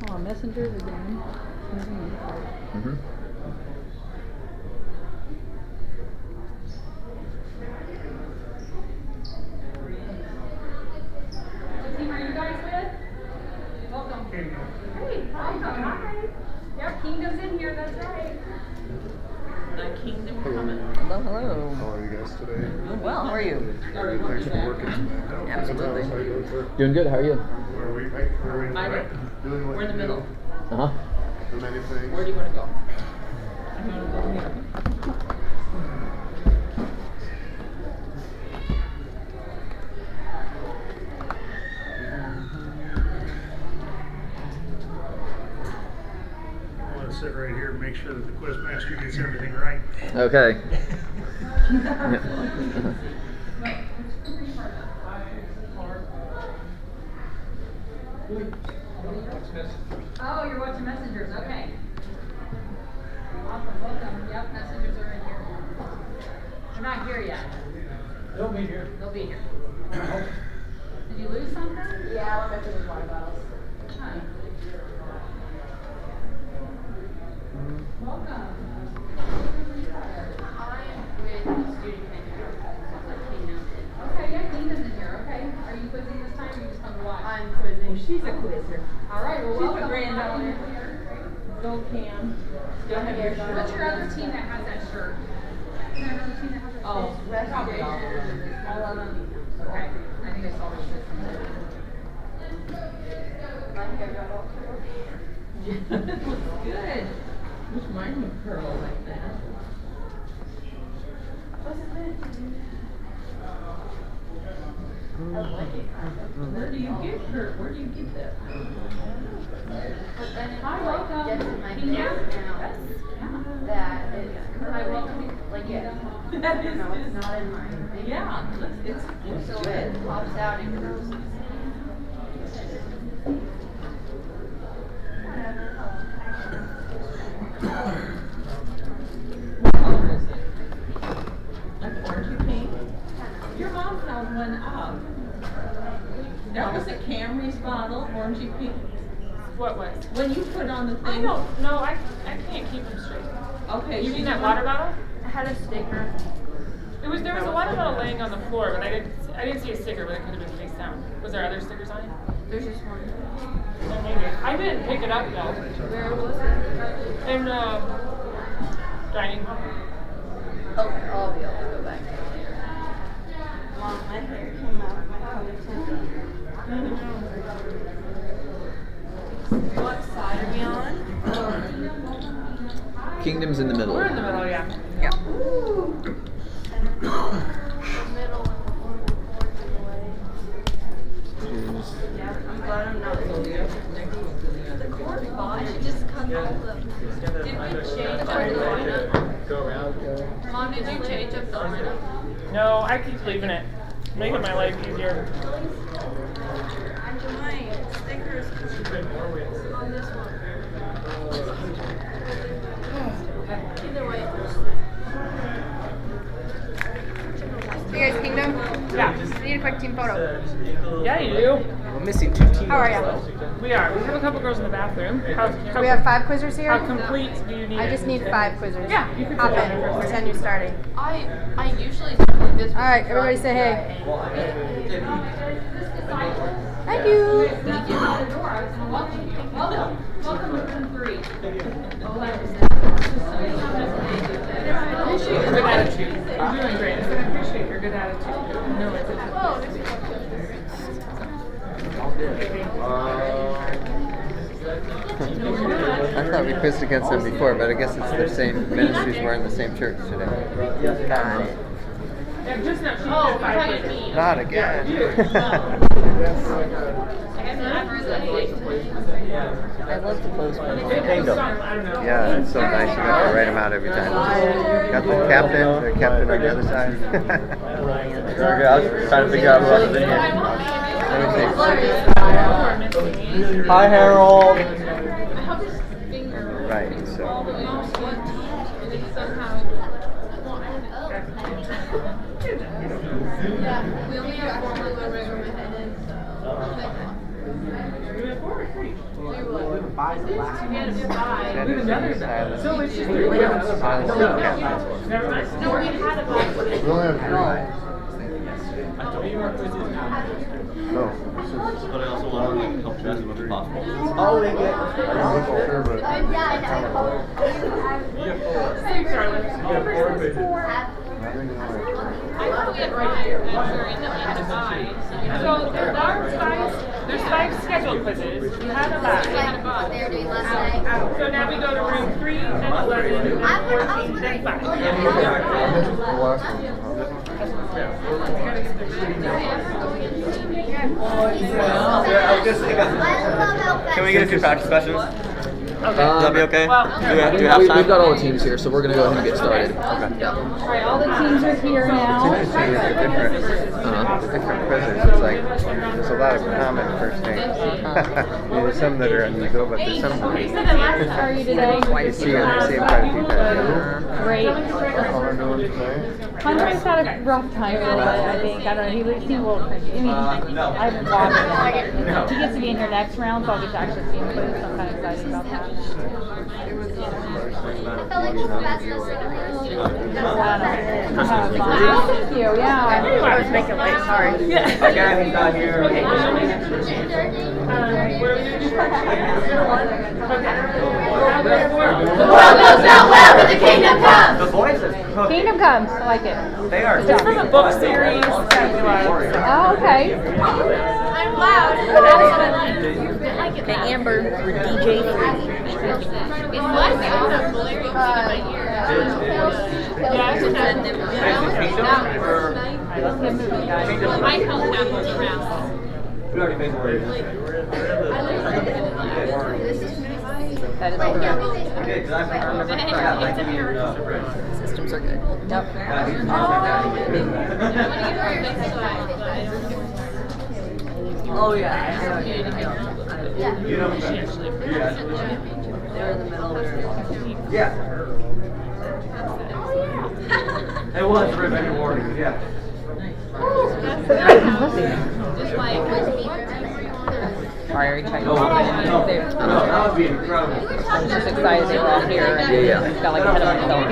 Oh, messengers again. Mm-hmm. Are you guys with? Welcome. Hey, hi. Yep, Kingdom's in here, that's right. The kingdom coming. Hello, hello. How are you guys today? Doing well, how are you? Good, thanks for working tonight. Absolutely. How you doing, sir? Doing good. How are you? Where are we? I know. Doing what We're in the you middle. Uh huh. do. Many things. Where do you want to go? I want to sit right here and make sure that the quiz master gets everything right. Okay. Oh, you're watching messengers, okay. Awesome, welcome. Yep, messengers are in here. They're not here yet. They'll be here. They'll be here. Did you lose something? Yeah, I went back to those water bottles. Huh. Welcome. I'm with student committee. Okay, yeah, Kingdom's in here, okay. Are you quizzing this time or you just come to watch? I'm quizzing. She's a quizzer. All right, well, She's a welcome. granddaughter. Go Cam. What's your other team that has that shirt? Is there another team that has that shirt? Oh, probably all of them. All of them? Okay, I think I saw the system. I think I got all four. That looks good. Wish mine would curl like that. Where do you get her? Where do you get that from? But then it's Hi, like welcome. gets in my Can face you? now that it's Hi, welcome. like yeah. That is No, it's not in mine. Yeah, it's So good. it pops out and grows. What color is it? Like orangey pink? Your mom found one up. That was a Camry's bottle, orangey pink. What was? When you put on the thing. I don't know. I can't keep them straight. Okay. You so mean that water bottle? I had a sticker. There was a water bottle laying on the floor, but I didn't see a sticker, but it could have been face down. Was there other stickers on it? There's just one. Well, maybe. I didn't pick it up though. Where was it? In dining hall. Okay, I'll be able to go back there later. Mom, my hair came out my ponytail. What side are we on? Kingdom's in the middle. We're in the middle, yeah. Yeah. Middle and the board's in the way. Yeah, I'm glad I'm not in the cord bought. I should just cut all the. Did we change up the lineup? Go around. Mom, did you change up the lineup? No, I keep leaving it. Making my life easier. My stickers on this one. Either way. Hey guys, Kingdom? Yeah. I need a quick team photo. Yeah, you do. We're missing 2 teams. How are you? We are. We have a couple girls in the bathroom. How We have 5 quizzers here? How complete do you need I it? just need 5 quizzers. Yeah, you can Hop sit in. down. Pretend you're starting. I usually do this. Alright, everybody say hey. Thank you. Welcome to room 3. Appreciate your good attitude. You're doing great. I said I appreciate your good attitude. No, I thought we quizzed against them before, but I guess it's the same ministries wearing the same church today. Got it. Yeah, just now. Oh, you're talking to me. Not again. I love the postman. Yeah, it's so nice. You got to write them out every time. Got the captain on the other side. I was trying to figure out who else was in here. Hi, Harold. Right, so. Yeah, we only have 4 more recommended, So it's just 3 rounds. Never mind. No, we had a buy. We only have 3. No. But I also want to help you as much as possible. Oh, they get. I'm not sure, but. Thanks, Charlotte. I thought we had right here, and that we had a buy. So there's 5 scheduled quizzes. We had a bye. They were doing last night. So now we go to room 3, then 11, then 14, then 5. Can we get a few practice questions? Okay. Would that be okay? Well, do we have time? We've got all the teams here, so we're gonna go ahead and get started. Okay. Yeah. All right, all the teams are here now. It's interesting with the different quizzes. It's like there's a lot of common first names. There's some that are unusual, but there's some How are you today? you see them quite a few times. Great. Hunter's had a rough time with it, I think. I don't know. He will. I mean, I haven't watched him. He gets to be in here next round, so I'll get to actually see him play, so I'm kind of excited about that. Thank you, yeah. I was making late, sorry. Our guy who's not here. The world goes not well, but the kingdom comes. The voices. Kingdom Comes, I like it. They are. It's from a book series. Oh, okay. I'm loud. Okay, Amber, we're DJ free. It's like Yeah, I should have them. I don't have those around. We already made the word. That is Systems are good. Yep. Oh yeah. You know, They're in the middle there. yeah. It was Rebecca Warning, yeah. Sorry, I already checked. No, that would be incredible. I was just excited they were all here and got like ahead of myself.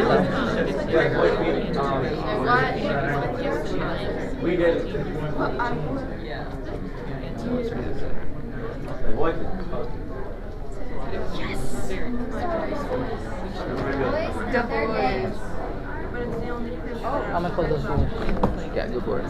We did. I'm gonna close those doors. Yeah, go for it.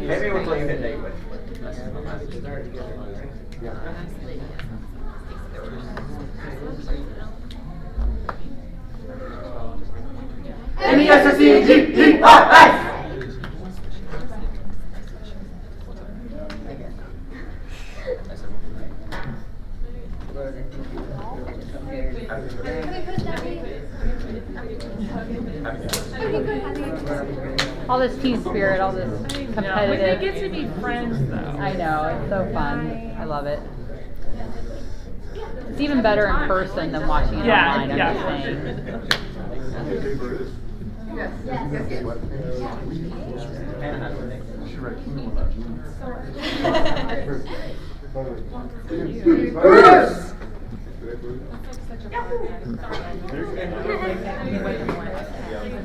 Maybe we'll tell you hit naked. N-E-S-S-E-G-E-R-S. All this team spirit, all this competitive. They get to be friends though. I know, it's so fun. I love it. It's even better in person than watching it online, I'm just saying.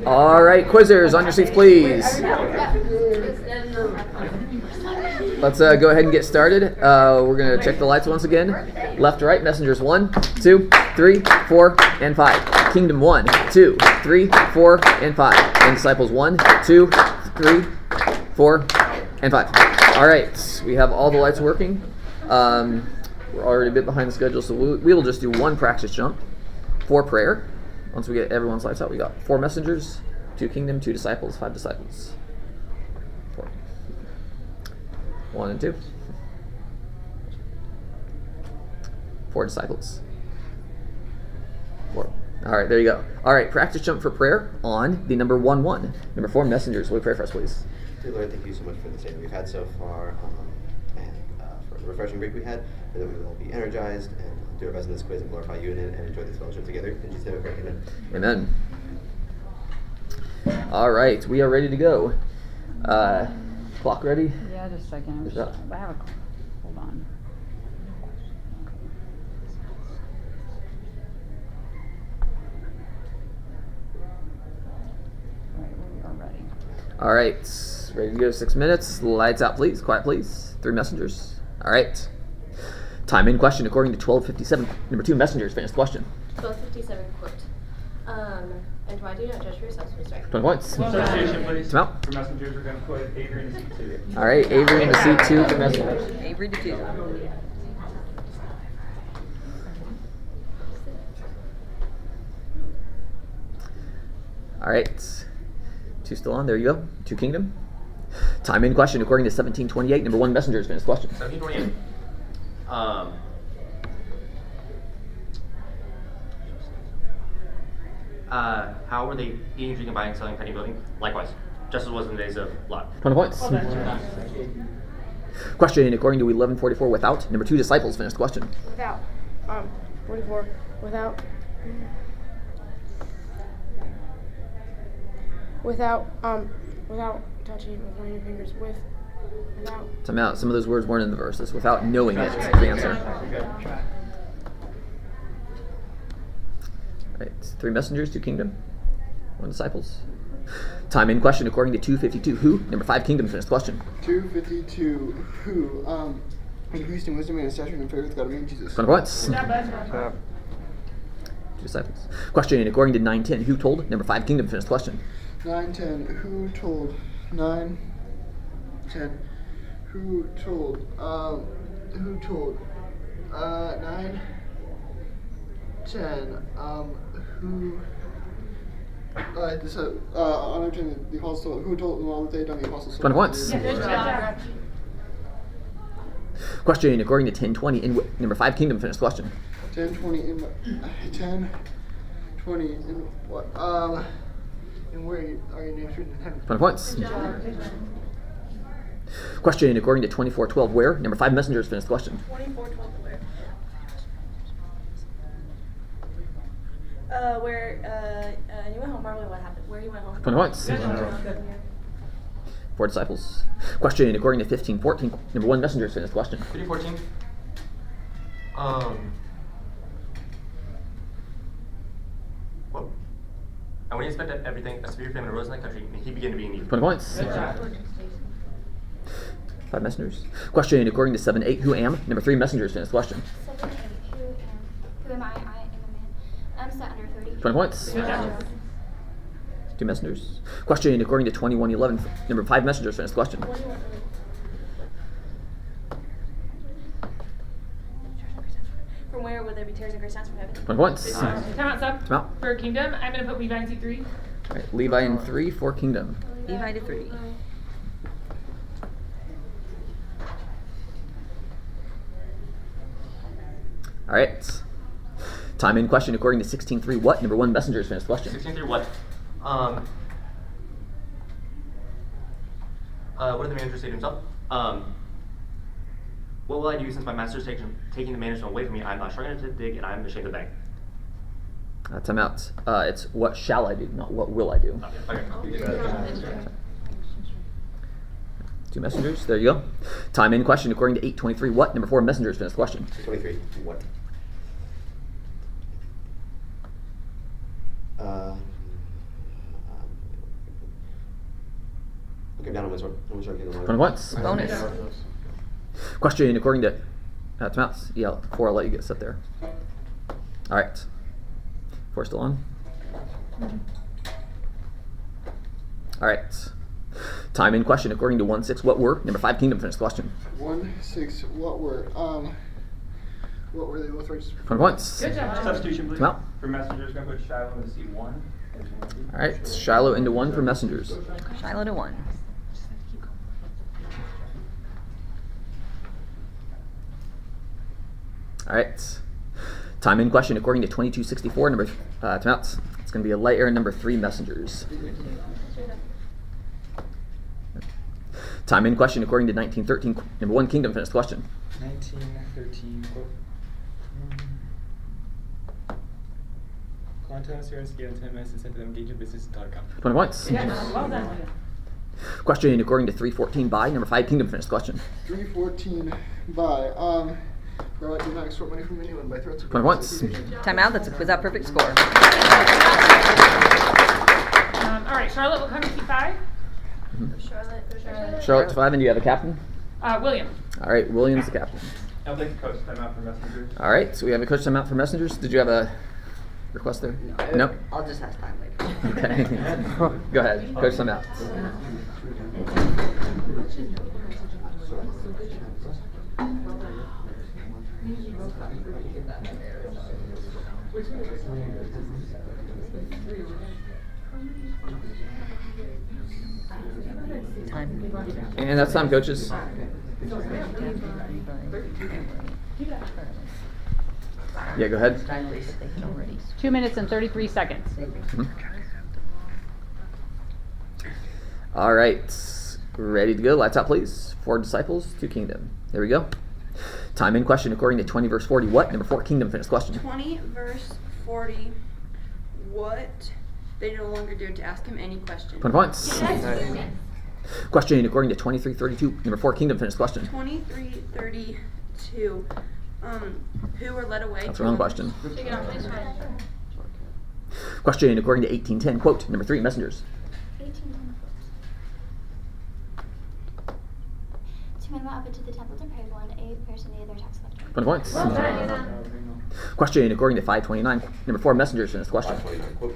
All right, quizzers, on your seats, please. Let's go ahead and get started. We're going to check the lights once again. Left to right, messengers 1, 2, 3, 4, and 5. Kingdom 1, 2, 3, 4, and 5. And disciples 1, 2, 3, 4, and 5. All right, we have all the lights working. We're already a bit behind the schedule, so we will just do one practice jump for prayer. Once we get everyone's lights out, we got 4 messengers, 2 kingdom, 2 disciples, 5 disciples. 4. 1 and 2. 4 disciples. 4. All right, there you go. All right, practice jump for prayer on the number 1-1. Number 4 messengers. Will you pray for us, please? Dear Lord, thank you so much for this day that we've had so far, and for the refreshing break we had, and that we will all be energized and do our best in this quiz and glorify you in it and enjoy this fellowship together. In Jesus' name we pray, amen. Amen. All right, we are ready to go. Clock ready? Yeah, just a second. I have a clock. Hold on. All right, ready to go. 6 minutes. Lights out, please. Quiet, please. 3 messengers. All right. Time in question according to 12:57. Number 2 messengers. Finish the question. 12:57 quote. And why do you not judge for yourselves from strike? 20 points. Substitution, please. Come out. For messengers, we're going to put Avery in seat 2. All right, Avery into seat 2 for messengers. Avery to 2. All right, 2 still on. There you go. 2 Kingdom. Time in question according to 1728. Number 1 Messenger's finished question. 1728. How were they eating, drinking, buying, selling, pending, building? Likewise, just as was in the days of Lot. 20 points. Question according to 1144 without. Number 2 Disciples finished question. Without. 44. Without. Without touching it with your fingers. Without. Time out. Some of those words weren't in the verses. Without knowing it is the answer. All right, 3 Messengers, 2 Kingdom, 1 Disciples. Time in question according to 252. Who? Number 5 Kingdom finished question. 252. Who? Increased in wisdom and stature and favor with God and Jesus. 20 points. 2 Disciples. Question according to 910. Who told? Number 5 Kingdom finished question. 910. Who told? 9, 10. Who told? 9, 10. Who? Honoring the apostle. Who told them all that they had done the apostles? 20 points. Question according to 1020. In number 5 Kingdom finished question. 1020 in 1020 in what? And where are your names written in heaven? 20 points. Question according to 2412. Where? Number 5 Messengers finished question. 2412 where? And you went home early. What happened? Where you went home? 20 points. 4 Disciples. Question according to 1514. Number 1 Messengers finished question. 1514. What? And when he expected everything, a severe famine arose in that country, and he began to be in need. 20 points. 5 Messengers. Question according to 7-8. Who am? Number 3 Messengers finished question. 7, 8. Who am I? I am a man. I'm set under 30. 20 points. 2 Messengers. Question according to 2111. Number 5 Messengers finished question. From where would there be tears and great sounds from heaven? 20 points. Time out, sub. Time out. For Kingdom, I'm going to put Levi in seat 3. All right, Levi in 3 for Kingdom. Levi to 3. All right. Time in question according to 16.3. What? Number 1 Messengers finished question. 16.3 what? What did the manager say to himself? What will I do since my master's taking the management away from me? I'm not struggling to dig and I'm ashamed to beg. Time out. It's what shall I do, not what will I do. Okay. 2 Messengers. There you go. Time in question according to 8.23. What? Number 4 Messengers finished question. 23. What? Okay, down on my sword. 20 points. Bonus. Question according to time out. Yeah, 4. I'll let you get set there. All right. 4 still on. All right. Time in question according to 1-6. What were? Number 5 Kingdom finished question. 1-6. What were? What were they both righteous? 20 points. Good job. Substitution, please. Come out. For messengers, going to put Shiloh into seat 1. All right. Shiloh into 1 for Messengers. Shiloh to 1. All right. Time in question according to 2264. Number time out. It's going to be a light air number 3 Messengers. Time in question according to 1913. Number 1 Kingdom finished question. 1913. Quantas here and scale 10 minutes and sent to them engage in business and telecom. 20 points. Yes, well done. Question according to 314 by. Number 5 Kingdom finished question. 314 by. Bro, I did not extort money from anyone by threats of 20 points. Time out. That's a quiz out perfect score. All right, Charlotte will come to seat 5. Charlotte to 5, and do you have a captain? William. All right, William's the captain. I'll take the coach time out for messengers. All right, so we have a coach time out for Messengers. Did you have a request there? No. Nope. I'll just ask time later. Okay. Go ahead. Coach some out. Time. And that's time, coaches. Yeah, go ahead. 2 minutes and 33 seconds. All right. Ready to go. Lights out, please. 4 disciples, 2 kingdom. Here we go. Time in question according to 20 verse 40. What? Number 4 kingdom finish question. 20 verse 40. What? They no longer dared to ask him any questions. 20 points. Question according to 23:32. Number 4 kingdom finish question. 23:32. Who were led away? That's the wrong question. Take it off, please. Question according to 18:10. Quote. Number 3 messengers. 18:10. Two men went up into the temple to pray, one a person, the other tax collector. 20 points. Question according to 5:29. Number 4 messengers finish question. 5:29. Quote.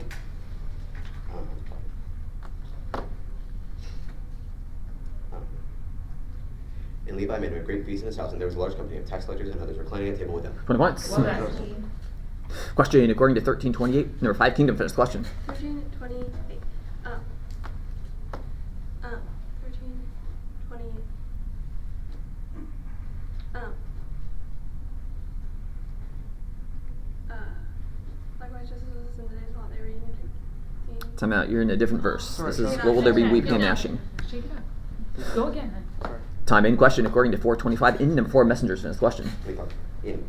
And Levi made him a great feast in his house, and there was a large company of tax collectors and others reclining at table with him. 20 points. Question according to 13:28. Number 5 kingdom finish question. 13:28. 13:28. Likewise, just as it was in the days while they were eating and drinking. Time out. You're in a different verse. This is what will there be weeping and gnashing. Shake it up. Go again then. Time in question according to 4:25. In number 4 messengers finish question. In.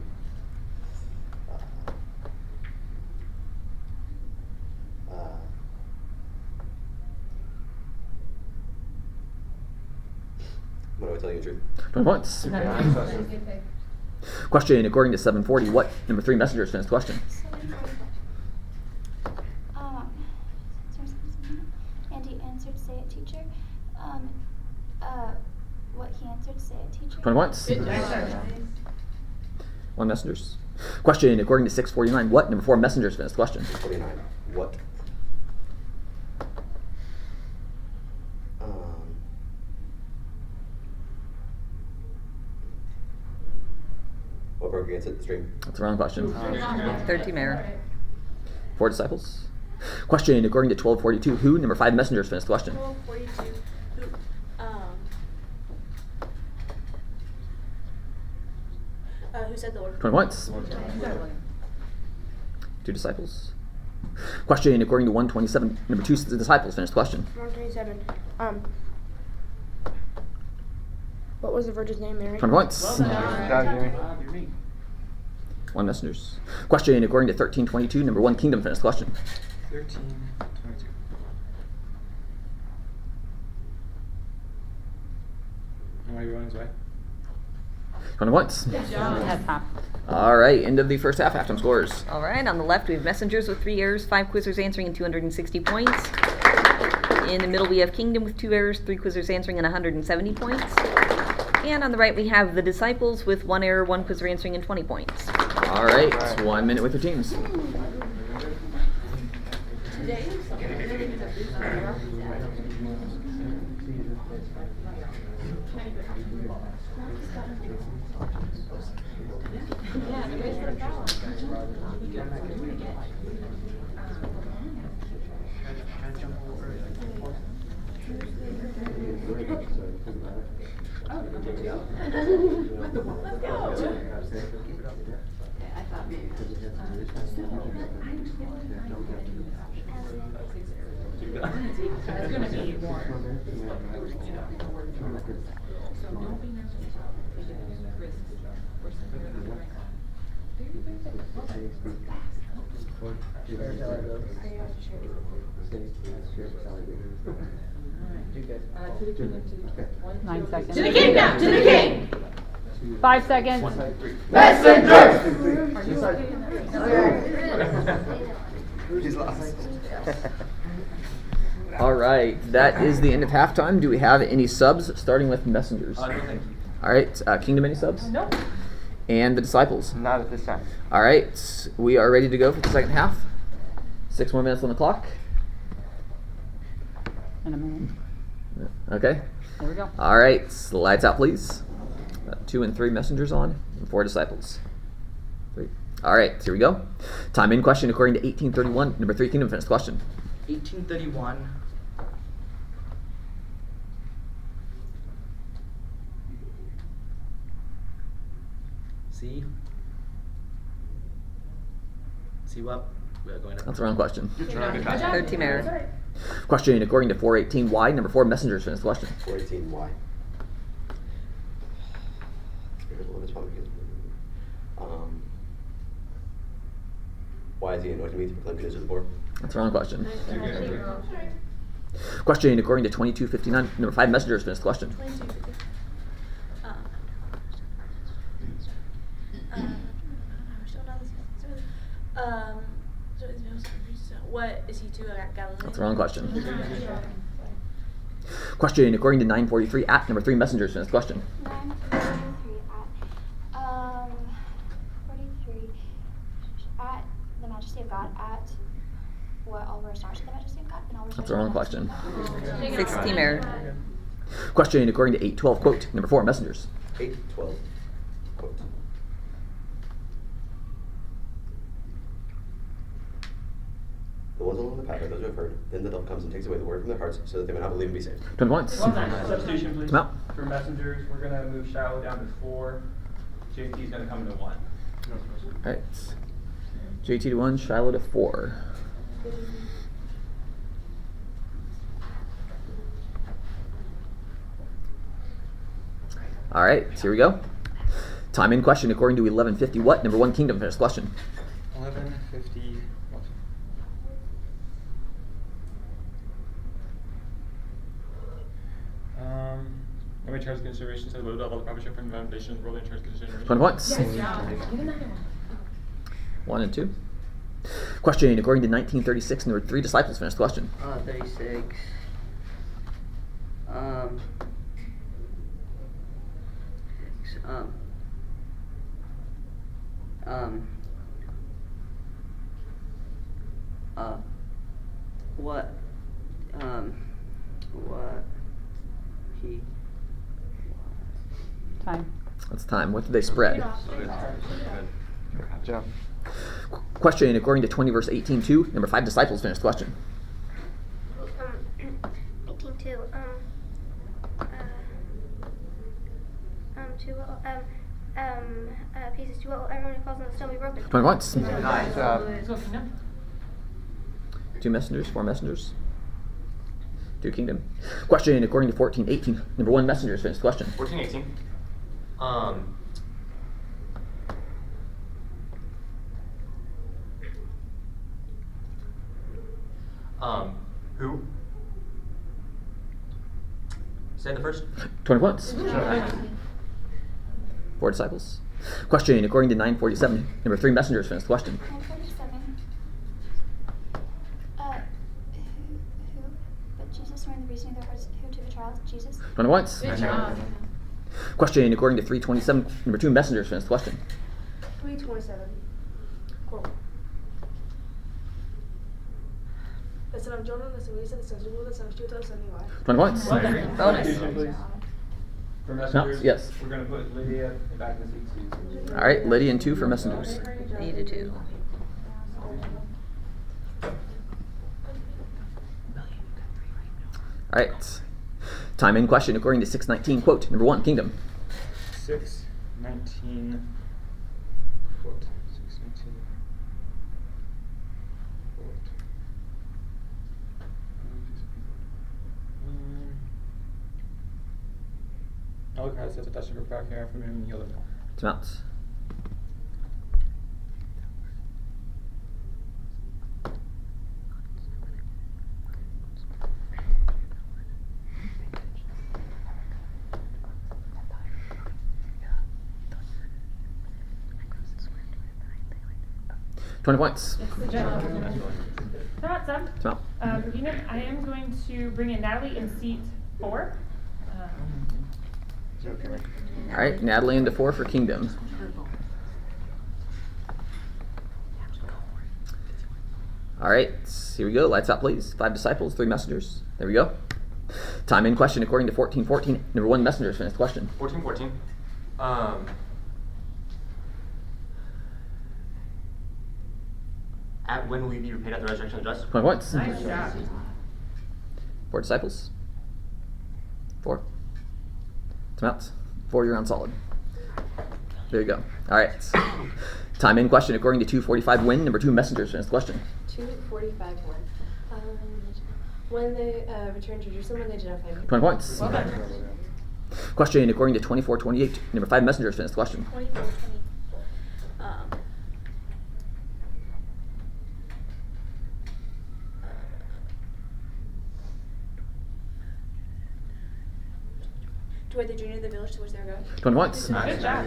What do I tell you the truth? 20 points. Question according to 7:40. What? Number 3 messengers finish question. And he answered, say it, teacher. What he answered, say it, teacher. 20 points. 1 messengers. Question according to 6:49. What? Number 4 messengers finish question. 49. What? What broke against it? The stream. That's the wrong question. 13 error. 4 disciples. Question according to 12:42. Who? Number 5 messengers finish question. 12:42. Who said the Lord? 20 points. 2 disciples. Question according to 127. Number 2 disciples finish question. 127. What was the virgin's name, Mary? 20 points. 1 messengers. Question according to 13:22. Number 1 kingdom finish question. 13:22. And why are you on his way? 20 points. That's half. All right, end of the first half. Halftime scores. All right, on the left we have messengers with 3 errors, 5 quizzers answering and 260 points. In the middle we have kingdom with 2 errors, 3 quizzers answering and 170 points. And on the right we have the disciples with 1 error, 1 quizzer answering and 20 points. All right, 1 minute with your teams. It's gonna be more. 9 seconds. To the kingdom! To the king! 5 seconds. He's lost. All right, that is the end of halftime. Do we have any subs, starting with messengers? No, thank you. All right, kingdom, any subs? Nope. And the disciples? Not at this time. All right, we are ready to go for the second half. 6 more minutes on the clock. In a minute. Okay. There we go. All right. Lights out, please. 2 and 3 messengers on, and 4 disciples. 3. All right. Here we go. Time in question according to 1831. Number 3 Kingdom finished question. 1831. See what? We are going to. That's the wrong question. 13 error. Question according to 418Y. Number 4 messengers finished question. 418Y. Why is he anointing me to proclaim goodness to the poor? That's the wrong question. Question according to 2259. Number 5 messengers finished question. What is he to Galilee? That's the wrong question. Question according to 943 at number 3 messengers finished question. 943 at 43 at the majesty of God at what all were astonished at the majesty of God and all were. That's the wrong question. 16 error. Question according to 812 quote number 4 messengers. 812 quote. The ones along the path are those who have heard. Then the devil comes and takes away the word from their hearts, so that they may not believe and be saved. 20 points. Substitution, please. Come out. For messengers, we're gonna move Shiloh down to 4. JT's gonna come into 1. All right. JT to 1, Shiloh to 4. All right, here we go. Time in question according to 1150 what? Number 1 Kingdom finished question. 1150 what? How many charge considerations have loaded all the proper from the foundation rolled in charge considerations? 20 points. 1 and 2. Question according to 1936 number 3 disciples finished question. 36. What he. Time. That's time. What did they spread? Good job. Question according to 20 verse 18:2 number 5 disciples finished question. 18:2. Pieces to what everyone who falls on the stone be broken. 20 points. Nice job. 2 messengers, 4 messengers. 2 Kingdom. Question according to 14:18 number 1 messengers finished question. 1418. Who? Say the first. 20 points. 4 disciples. Question according to 947 number 3 messengers finished question. 947. Who? But Jesus, knowing the reasoning of their hearts, who to the child? Jesus. 20 points. Good job. Question according to 327 number 2 messengers finished question. 327. Cool. The son of Jonah, the son of Lisa, the son of Zebul, the son of Shutah, the son of Eli. 20 points. Bonus. For messengers, No, yes. we're going to put Lydia back in the seat. All right, Lydia and 2 for messengers. Needed 2. All right. Time in question according to 619 quote number 1 Kingdom. 619 quote. 619 quote. All the cards have a touching for back here from him and heal them. Time out. $20 points. Time out. For Kingdom, I am going to bring in Natalie in seat 4. All right, Natalie into 4 for Kingdom. All right, here we go. Lights out, please. 5 disciples, 3 messengers. There we go. Time in question according to 1414. Number 1 messenger finished question. 1414. At when will we be repaid at the resurrection of the just? 20 points. Nice job. 4 disciples. 4. Time out. 4, you're on solid. There you go. All right. Time in question according to 245 win. Number 2 messengers finished question. 245 1. When they returned to Jerusalem, when they did not find me. 20 points. Well done. Question according to 2428. Number 5 messengers finished question. 24, 20. To wait the journey of the village to which they were going. 20 points. Good job.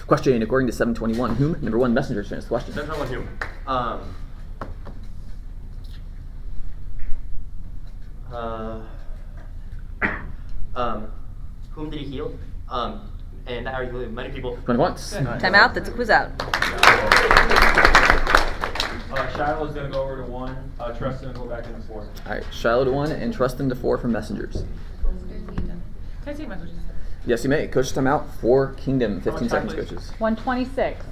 Question according to 721 whom. Number 1 messengers finished question. 721 whom? Whom did he heal? And how are you many people? 20 points. Time out. That's a quiz out. Shiloh is going to go over to 1. Trust and go back into 4. All right, Shiloh to 1 and Trustin to 4 for messengers. Can I take messages? Yes, you may. Coach time out for Kingdom. 15 seconds, coaches. 126.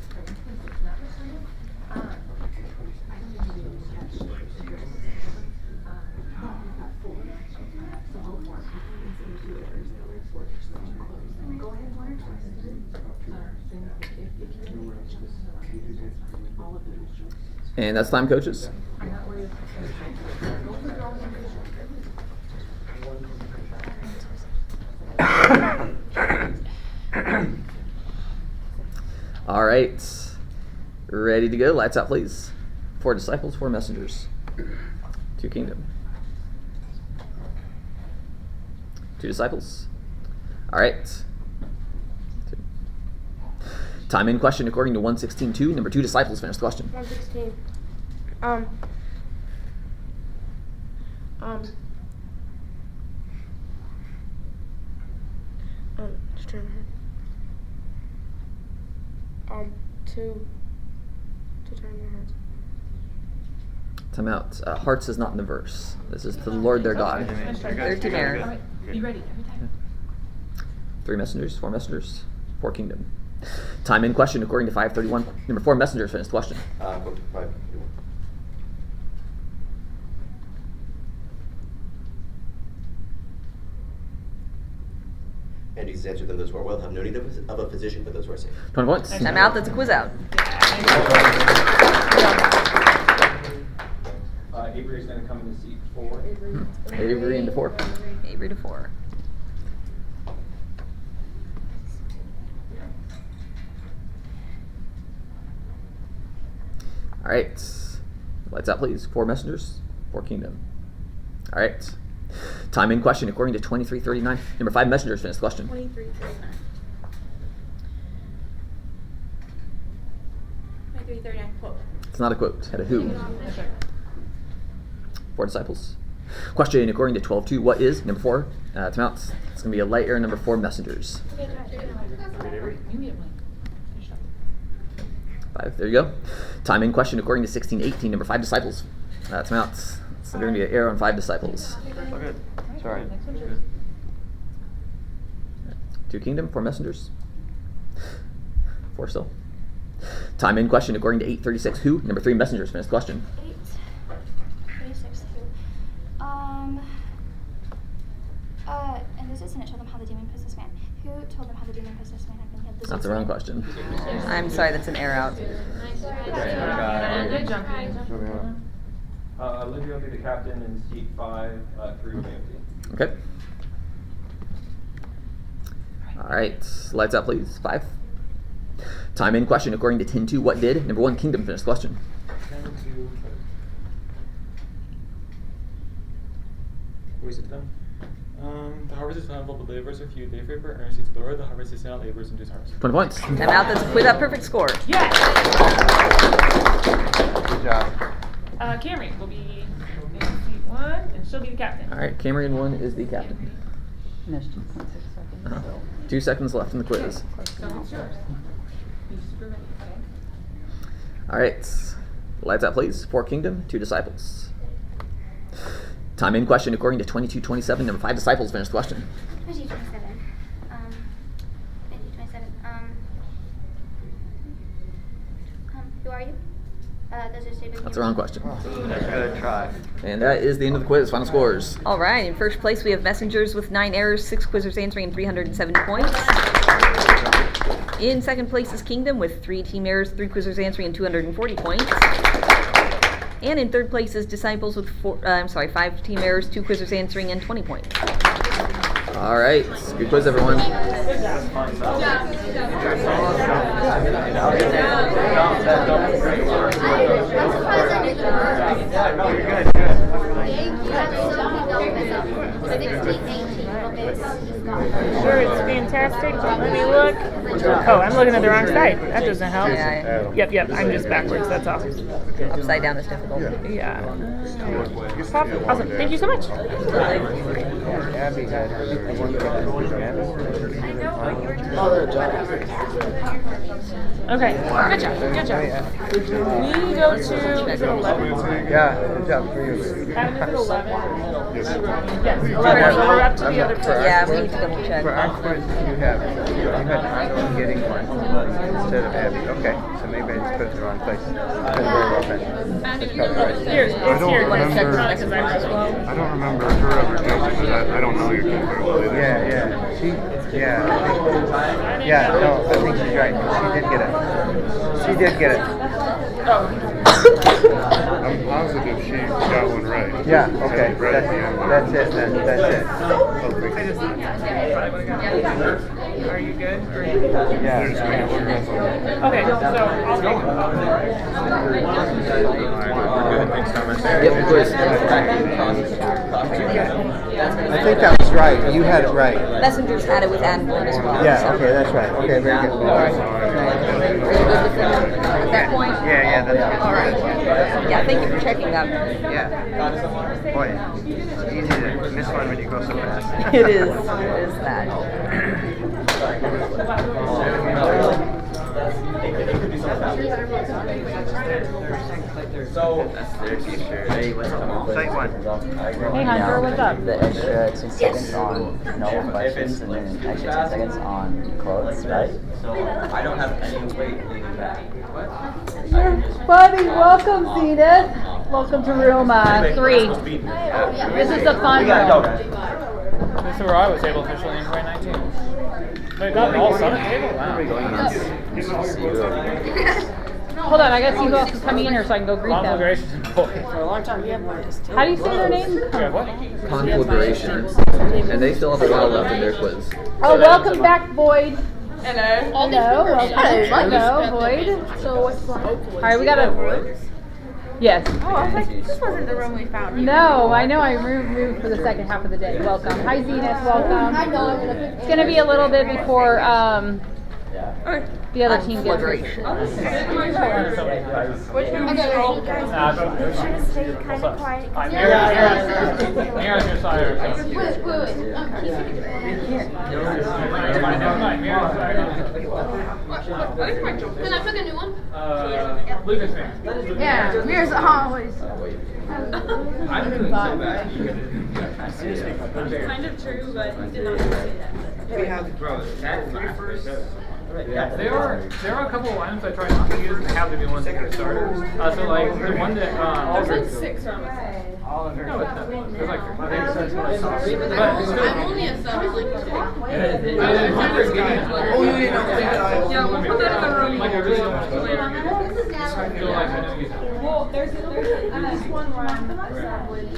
And that's time, coaches. All right, ready to go. Lights out, please. 4 disciples, 4 messengers. 2 Kingdom. 2 disciples. All right. 2. Time in question according to 116.2. Number 2 disciples finished question. 116. Just turn my head. To turn your head. Time out. Hearts is not in the verse. This is to the Lord their God. 13 error. Be ready every time. 3 messengers, 4 messengers, 4 Kingdom. Time in question according to 531. Number 4 messengers finished question. 531. And Jesus answered them, those who are well have no need of a physician, but those who are sick. 20 points. Time out. That's a quiz out. Avery is going to come into seat 4. Avery into 4. Avery to 4. All right. Lights out, please. 4 messengers, 4 Kingdom. All right. Time in question according to 2339. Number 5 messengers finished question. 2339. 2339 quote. It's not a quote. Had a who. 4 disciples. Question according to 12.2. What is number 4? Time out. It's going to be a light error. Number 4 messengers. 5. There you go. Time in question according to 16.18. Number 5 disciples. Time out. It's going to be an error on 5 disciples. Okay. Sorry. 2 Kingdom, 4 messengers. 4 still. Time in question according to 8:36. Who? Number 3 messengers finished question. 8:36. And this isn't it. Told them how the demon possessed man. Who told them how the demon possessed man had been healed? That's the wrong question. I'm sorry. That's an error out. Good jump. Olivia will be the captain in seat 5. 3 will be empty. Okay. All right. Lights out, please. 5. Time in question according to 10.2. What did number 1 Kingdom finish question? Number 2. What is it to them? The harvest is plentiful, but laborers are few. They favor earnestly to the Lord. The harvest is not laborers into his harvest. 20 points. Time out. That's a quiz out. Perfect score. Yeah. Good job. Camry will be in seat 1, and she'll be the captain. All right. Cameron 1 is the captain. And there's 2.6 seconds. 2 seconds left in the quiz. So it's yours. You super ready, okay? All right. Lights out, please. 4 Kingdom, 2 Disciples. Time in question according to 2227. Number 5 Disciples. Finish the question. 2227. 2227. Who are you? That's the wrong question. Good try. And that is the end of the quiz. Final scores. All right, in first place we have Messengers with 9 errors, 6 quizzers answering, and 370 points. In second place is Kingdom with 3 team errors, 3 quizzers answering, and 240 points. And in third place is Disciples with 5 team errors, 2 quizzers answering, and 20 points. All right. Good quiz, everyone. Sure, it's fantastic. Let me look. Oh, I'm looking at the wrong side. That doesn't help. Yeah. Yep, I'm just backwards, that's all. Upside down is difficult. Yeah. Awesome. Thank you so much. Abby had Okay, good job. We go to, is it 11? Yeah, good job for you. Adam, is it 11? Yes, 11, so we're up to the other quiz. Yeah, we need to double check. For our quiz, you had Anton getting one instead of Abby. Okay, so maybe I just put it in the wrong place. That's very well done. That's probably right. Here, it's here. I don't remember her ever taking it. I don't know your kid very well either. I think she's right. She did get it. I'm positive she got one right. Yeah, okay. Right at the end. That's it then. That's it. Are you good? Yeah. Okay, so I'll go. Yep, quiz. I think that was right. You had it right. Messengers had it with Admin as well. Yeah, okay, that's right. Okay, very good. Are you good with them at that point? Yeah, that's good. All right. Yeah, thank you for checking that. Yeah. Boy, it's easy to miss one when you go so fast. It is that. That's their t-shirt. Hey, what's up? Site one. Hey Hunter, what's up? The extra 10 seconds on no questions and then an extra 10 seconds on clothes, right? So I don't have any weight leaning back. Buddy, welcome, Zenith. Welcome to room 3. This is the fun room. This is where I was able to officially enjoy 19. They got all sun at table? Wow. Hold on, I gotta see who else is coming in here so I can go greet them. For a long time, you have artists too. How do you say their name? Conflagration. And they still have a while left in their quiz. Oh, welcome back, Boyd. Hello. Hello, welcome. Hello, Boyd. So what's going on? Alright, we gotta... Yes. Oh, I was like, this wasn't the room we found. No, I know I moved for the second half of the day. Welcome. Hi, Zenith. Welcome. It's gonna be a little bit before the other team gets here. Which room is it? You guys should stay kind of quiet. Mira's your sire. Can I pick a new one? Lucas fan. Yeah, Mira's always. I'm doing so bad. Kind of true, but he did not say that. We have tag 3 first. Yeah, there are a couple of lines I try not to use and have to be ones that are starters. So like the one that There's like 6 from us. no, it's not. There's like 3. But still, I'm only a 7, like oh, you didn't know that. yeah, we'll put that in the room. Like I really don't want to later. I feel like I know you. Well, there's one where I'm with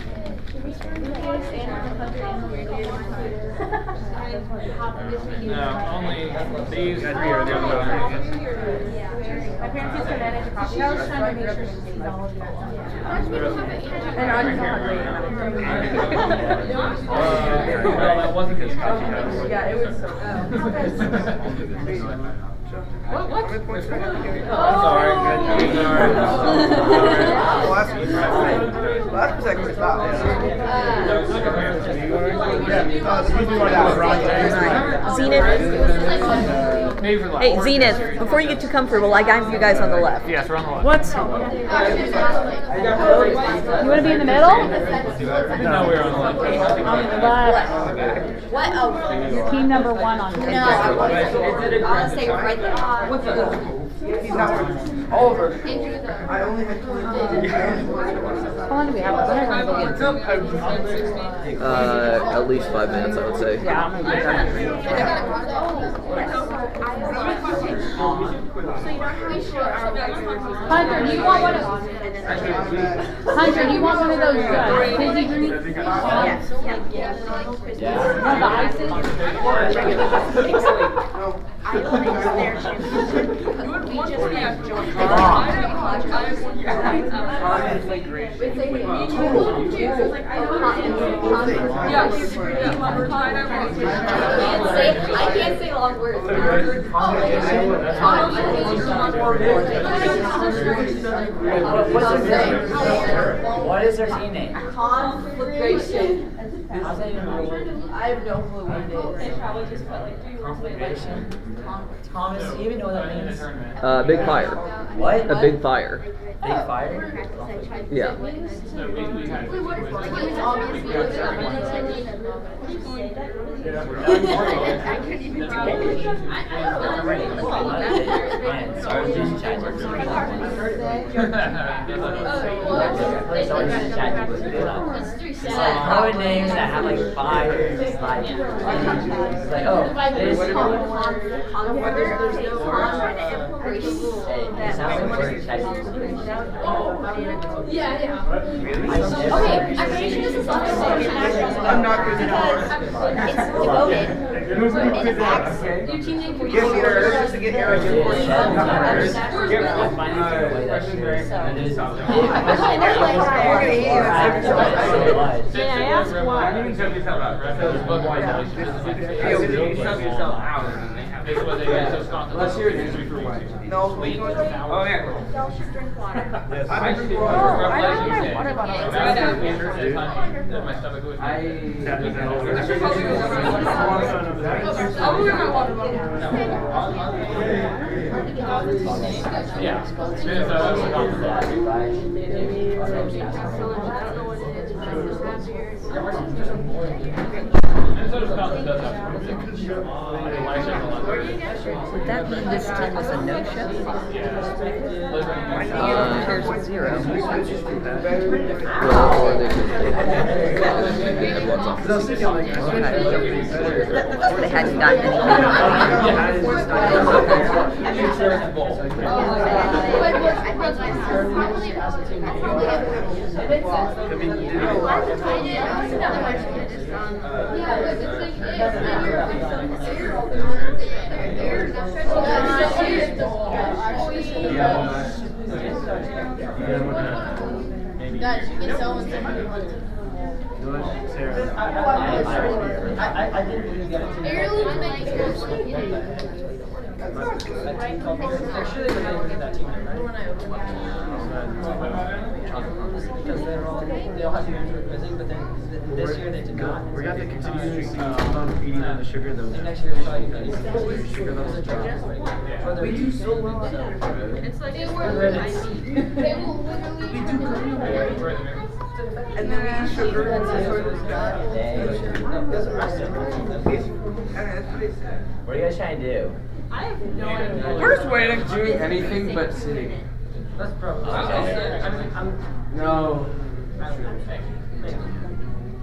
No, only these 3 are the other ones. My parents used to manage a coffee house. I was trying to make sure she sees all of you. And I'm Well, that wasn't his coffee house. Yeah, it was so. What? Oh. Sorry. Last was actually stop. Zenith. Maybe for the last. Hey, Zenith, before you get too comfortable, I got you guys on the left. Yes, we're on the left. What? You want to be in the middle? No, we're on the left. On the left. What? Oh. You're team number 1 on the No, I want to stay right there. He's not over. I only had 20. How long do we have? When are we going to get At least 5 minutes, I would say. Yeah, I'm going to get Hunter, do you want one of Hunter, do you want one of those fizzy drinks? Yes. One of the ices? I don't think there should be. We just have joined. I can't say long words. What's her name? What is her team name? Conflagration. How's that even work? I have no clue what it is. Conflagration. Thomas, do you even know what that means? Big fire. What? A big fire. Big fire? Yeah. Code names that have like fires, like oh, there's There's no Yeah. Okay, I'm pretty sure this is not the I'm not good enough. It's devoted. And it acts. Your team name can be Just to get Eric in for May I ask why? You can shut yourself out, right? Because Bud White you shut yourself out, and then they have this was a Let's hear it. No. Oh yeah. Y'all should drink water. Yes. I drink I don't have my water bottle. My stomach was. Yeah. Would that mean this team was a no-show? There's a 0. Well, or they could have lots off. They hadn't gotten Guys, you can sell them. I didn't really get it. Heirlooms make it Actually, they did that team, right? Because they all had to go through quizzing, but then this year they did not. We got to continue eating the sugar though. Next year we'll probably do Sugar levels drop. We do so well. It's like they will literally. And then we eat sugar and What are you guys trying to do? I have no idea. We're just waiting to do anything but sitting. That's probably No.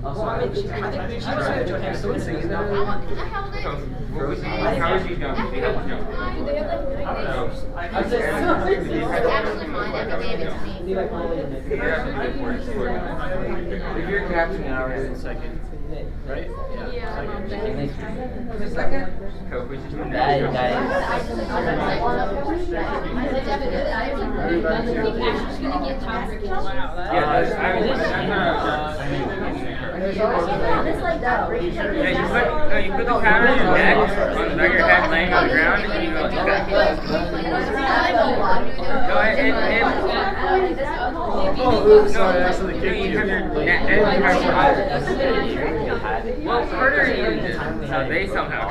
Also, I think she was going to have so many things now. How is she going? They have like 9 days. It's actually mine. Every day it's me. If you're captain now, you're in second. Right? Yeah. Second? You put the powder in your neck, on the back of your head, laying on the ground, and you go like that. Go ahead you have your neck and what part are you in? They somehow.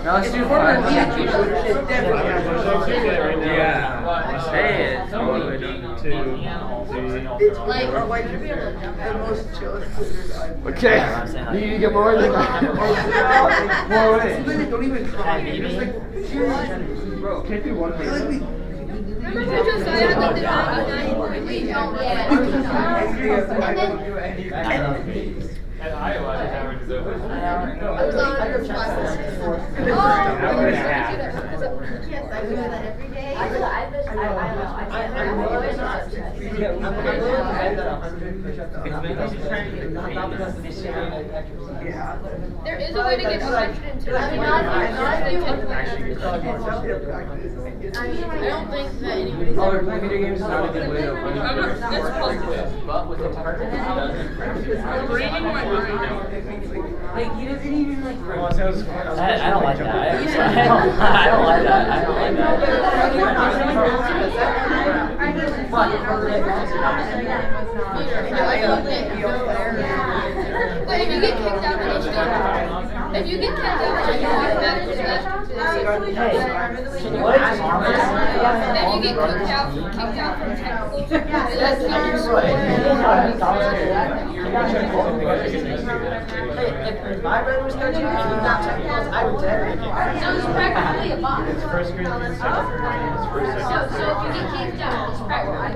Now let's do fun. Yeah. Hey, it's Okay. You need to get more than that. Don't even cry. Bro, can't do one thing. At Iowa, his average is over. There is a way to get 110. I don't think that anybody's ever played video games is not a good way to win. That's positive. But with the Breaking my mind. Like, he doesn't even like. I don't like that. I don't like that. But if you get kicked out, then it's done. If you get kicked out, then you automatically left to the then you get kicked out from technical. If my brother was coaching and he got technicals, I would definitely get. So it's practically a box. It's first grade and second grade. It's first So if you get kicked out, it's practically.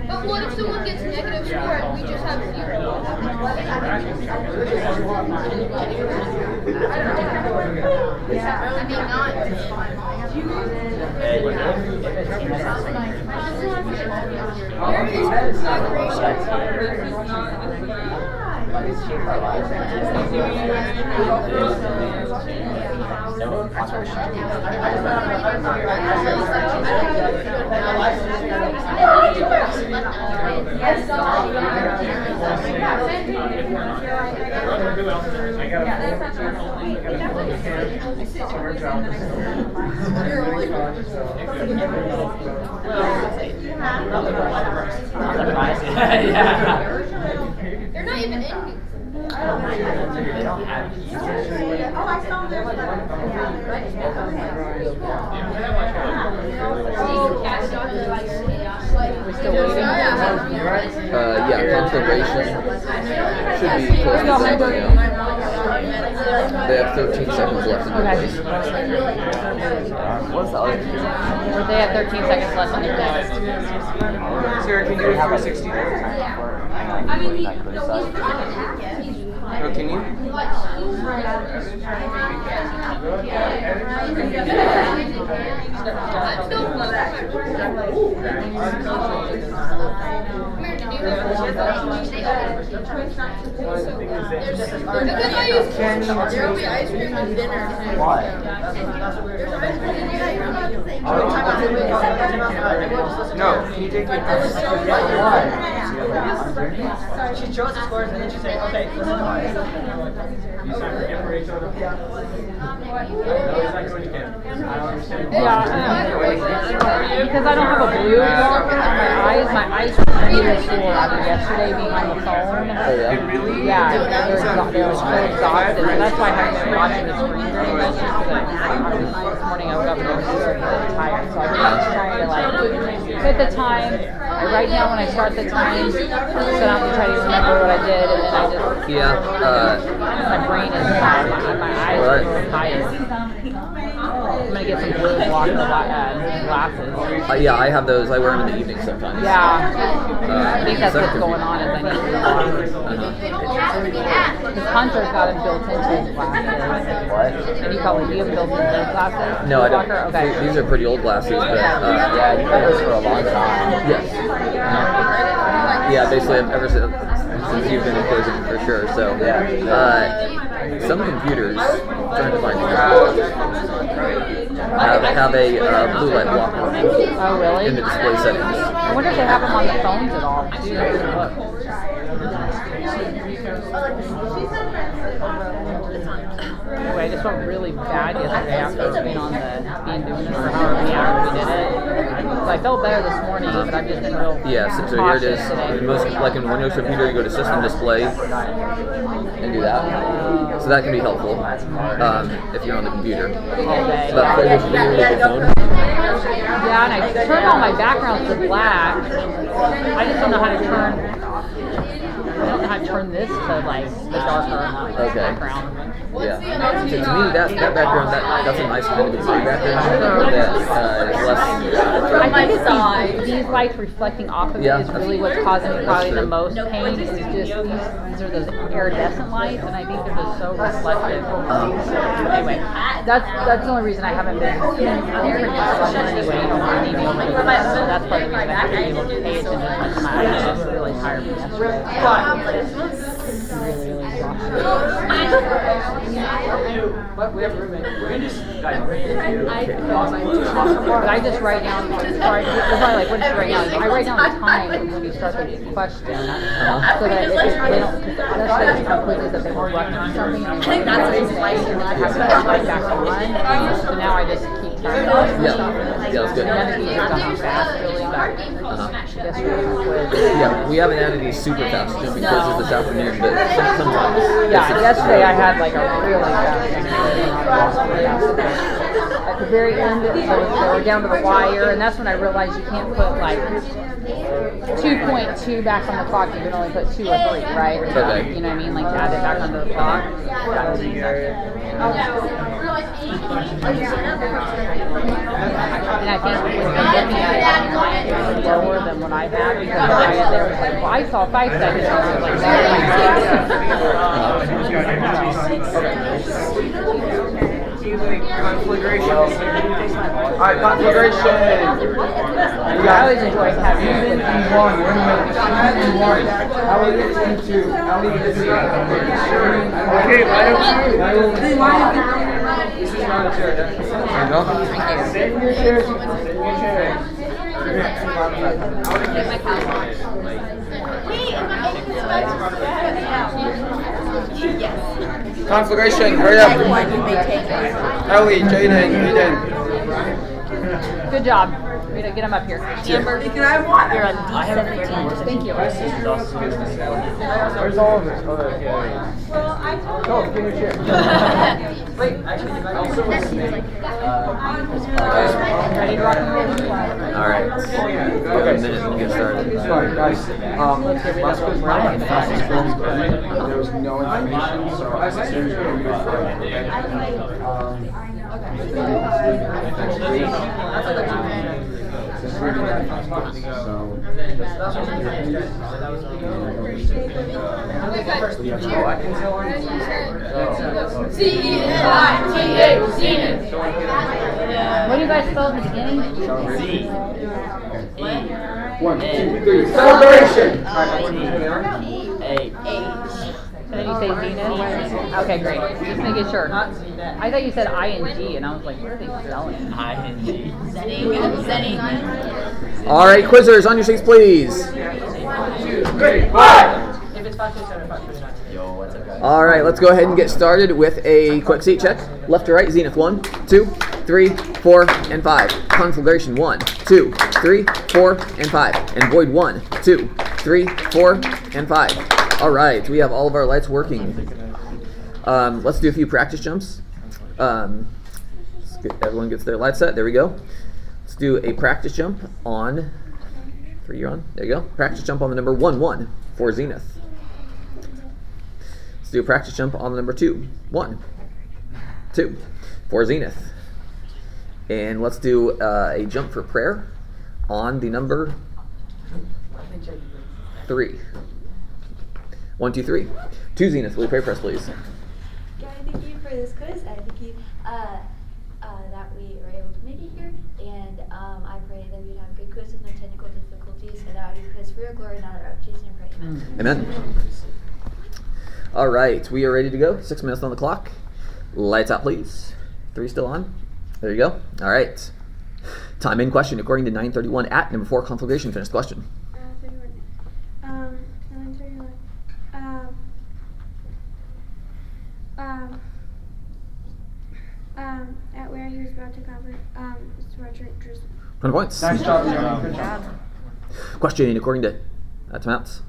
But what if someone gets negative score and we just have 0? They're not even in. They don't have Yeah, conflagration should be close to the right now. They have 13 seconds left in the race. What's the other? They have 13 seconds left on the race. Sarah, can you do it for 60? I mean, Oh, can you? There will be ice cream and dinner. Why? No, can you take it? She shows the scores and then she says, okay, let's go. Yeah, because I don't have a blue anymore on my eyes were really sore after yesterday being on the phone. Yeah, they're so exhausted. So that's why I haven't been watching the screen very much, just because this morning I woke up and I was really tired. So I've been trying to like fit the time. Right now when I start the time, so I don't have to try to remember what I did, and then I just my brain is tired, my eyes are really tired. I'm gonna get some blue blocker glasses. Yeah, I have those. I wear them in the evening sometimes. Yeah, I think that's what's going on. Is I need blue blockers. Because Hunter's got them built into his glasses. What? And you probably do have built into his glasses. No, I don't. Okay. These are pretty old glasses, but yeah, you've had those for a long time. Yes. Yeah, basically ever since you've been in quizzing for sure. So, some computers, trying to find have a blue light blocker. Oh, really? In the display settings. I wonder if they have them on the phones at all. Too. Anyway, I just felt really bad yesterday after being doing this for however many hours we did it. So I felt better this morning, but I've just been real Yeah, so here it is. Like in Windows computer, you go to System Display and do that. So that can be helpful if you're on the computer. But for your phone. Yeah, and I turned all my backgrounds to black. I just don't know how to turn. I don't know how to turn this to like the darker background. Yeah. So to me, that background, that's a nice kind of gray background. That is less. I think it's these lights reflecting off of it is really what's causing me probably the most pain. Is just these are those iridescent lights, and I think they're just so reflective. Anyway, that's the only reason I haven't been anyway. So that's part of the reason I haven't been able to pay attention as much. My eyes are just really tired from yesterday. Really exhausted. We have a roommate. We're gonna just But I just write down, that's why like what is right now? I write down the time when you start the question, so that if they don't, because that's the quizzes that they were working on something and they want to say, and then I have to write back on. So now I just keep trying to stuff. That's good. None of these are done on fast, really, but yesterday was quiz. Yeah, we haven't added these super fast jumping quizzes this afternoon, but sometimes. Yeah, yesterday I had like a really fast. At the very end, they were down to the wire, and that's when I realized you can't put like 2.2 back on the clock. You can only put 2 or 3, right? Okay. You know what I mean? Like add it back onto the clock. And I think when you're looking at it, it's lower than what I had because I had there was like, well, I saw 5 seconds, and I was like, Conflagration. Alright, conflagration. I always enjoy having it. Okay, this is not a chair. There you go. Sit in your chair. Sit in your chair. Conflagration, hurry up. Ellie, Jaden, Aiden. Good job. Get him up here. Amber, can I have one? You're on D17. Thank you. Where's all of it? Oh, okay. Well, I told Go, give me a chair. Wait, actually, I also was Ready to rock and roll? Alright. Okay, minute to get started. Sorry, guys. Last quiz round, the fastest quiz, there was no information, so I was serious going to do What do you guys spell at the beginning? Z. 1, 2, 3. Celebration! And then you say Zenith? Okay, great. Just making sure. I thought you said ING, and I was like, what are they spelling? ING. Alright, quizzers, on your seats, please. Alright, let's go ahead and get started with a quick seat check. Left to right, Zenith 1, 2, 3, 4, and 5. Conflagration 1, 2, 3, 4, and 5. And Void 1, 2, 3, 4, and 5. Alright, we have all of our lights working. Let's do a few practice jumps. Everyone gets their light set. There we go. Let's do a practice jump on 3, you're on. There you go. Practice jump on the number 1, 1 for Zenith. Let's do a practice jump on the number 2, 1, 2 for Zenith. And let's do a jump for prayer on the number 3. 1, 2, 3. 2 Zenith. Will you pray for us, please? God, I thank you for this quiz. I thank you that we were able to make it here. And I pray that we'd have a good quiz with no technical difficulties. And that would be quiz for your glory, not our reputation. And pray. Amen. All right. We are ready to go. 6 minutes on the clock. Lights out, please. 3 still on. There you go. All right. Time in question according to 931 at number 4 conflagration. Finished question. 931. At where he was about to cover, sweatshirt drizzle. 20 points. Nice job, Jeremy. Good job. Question according to timeouts.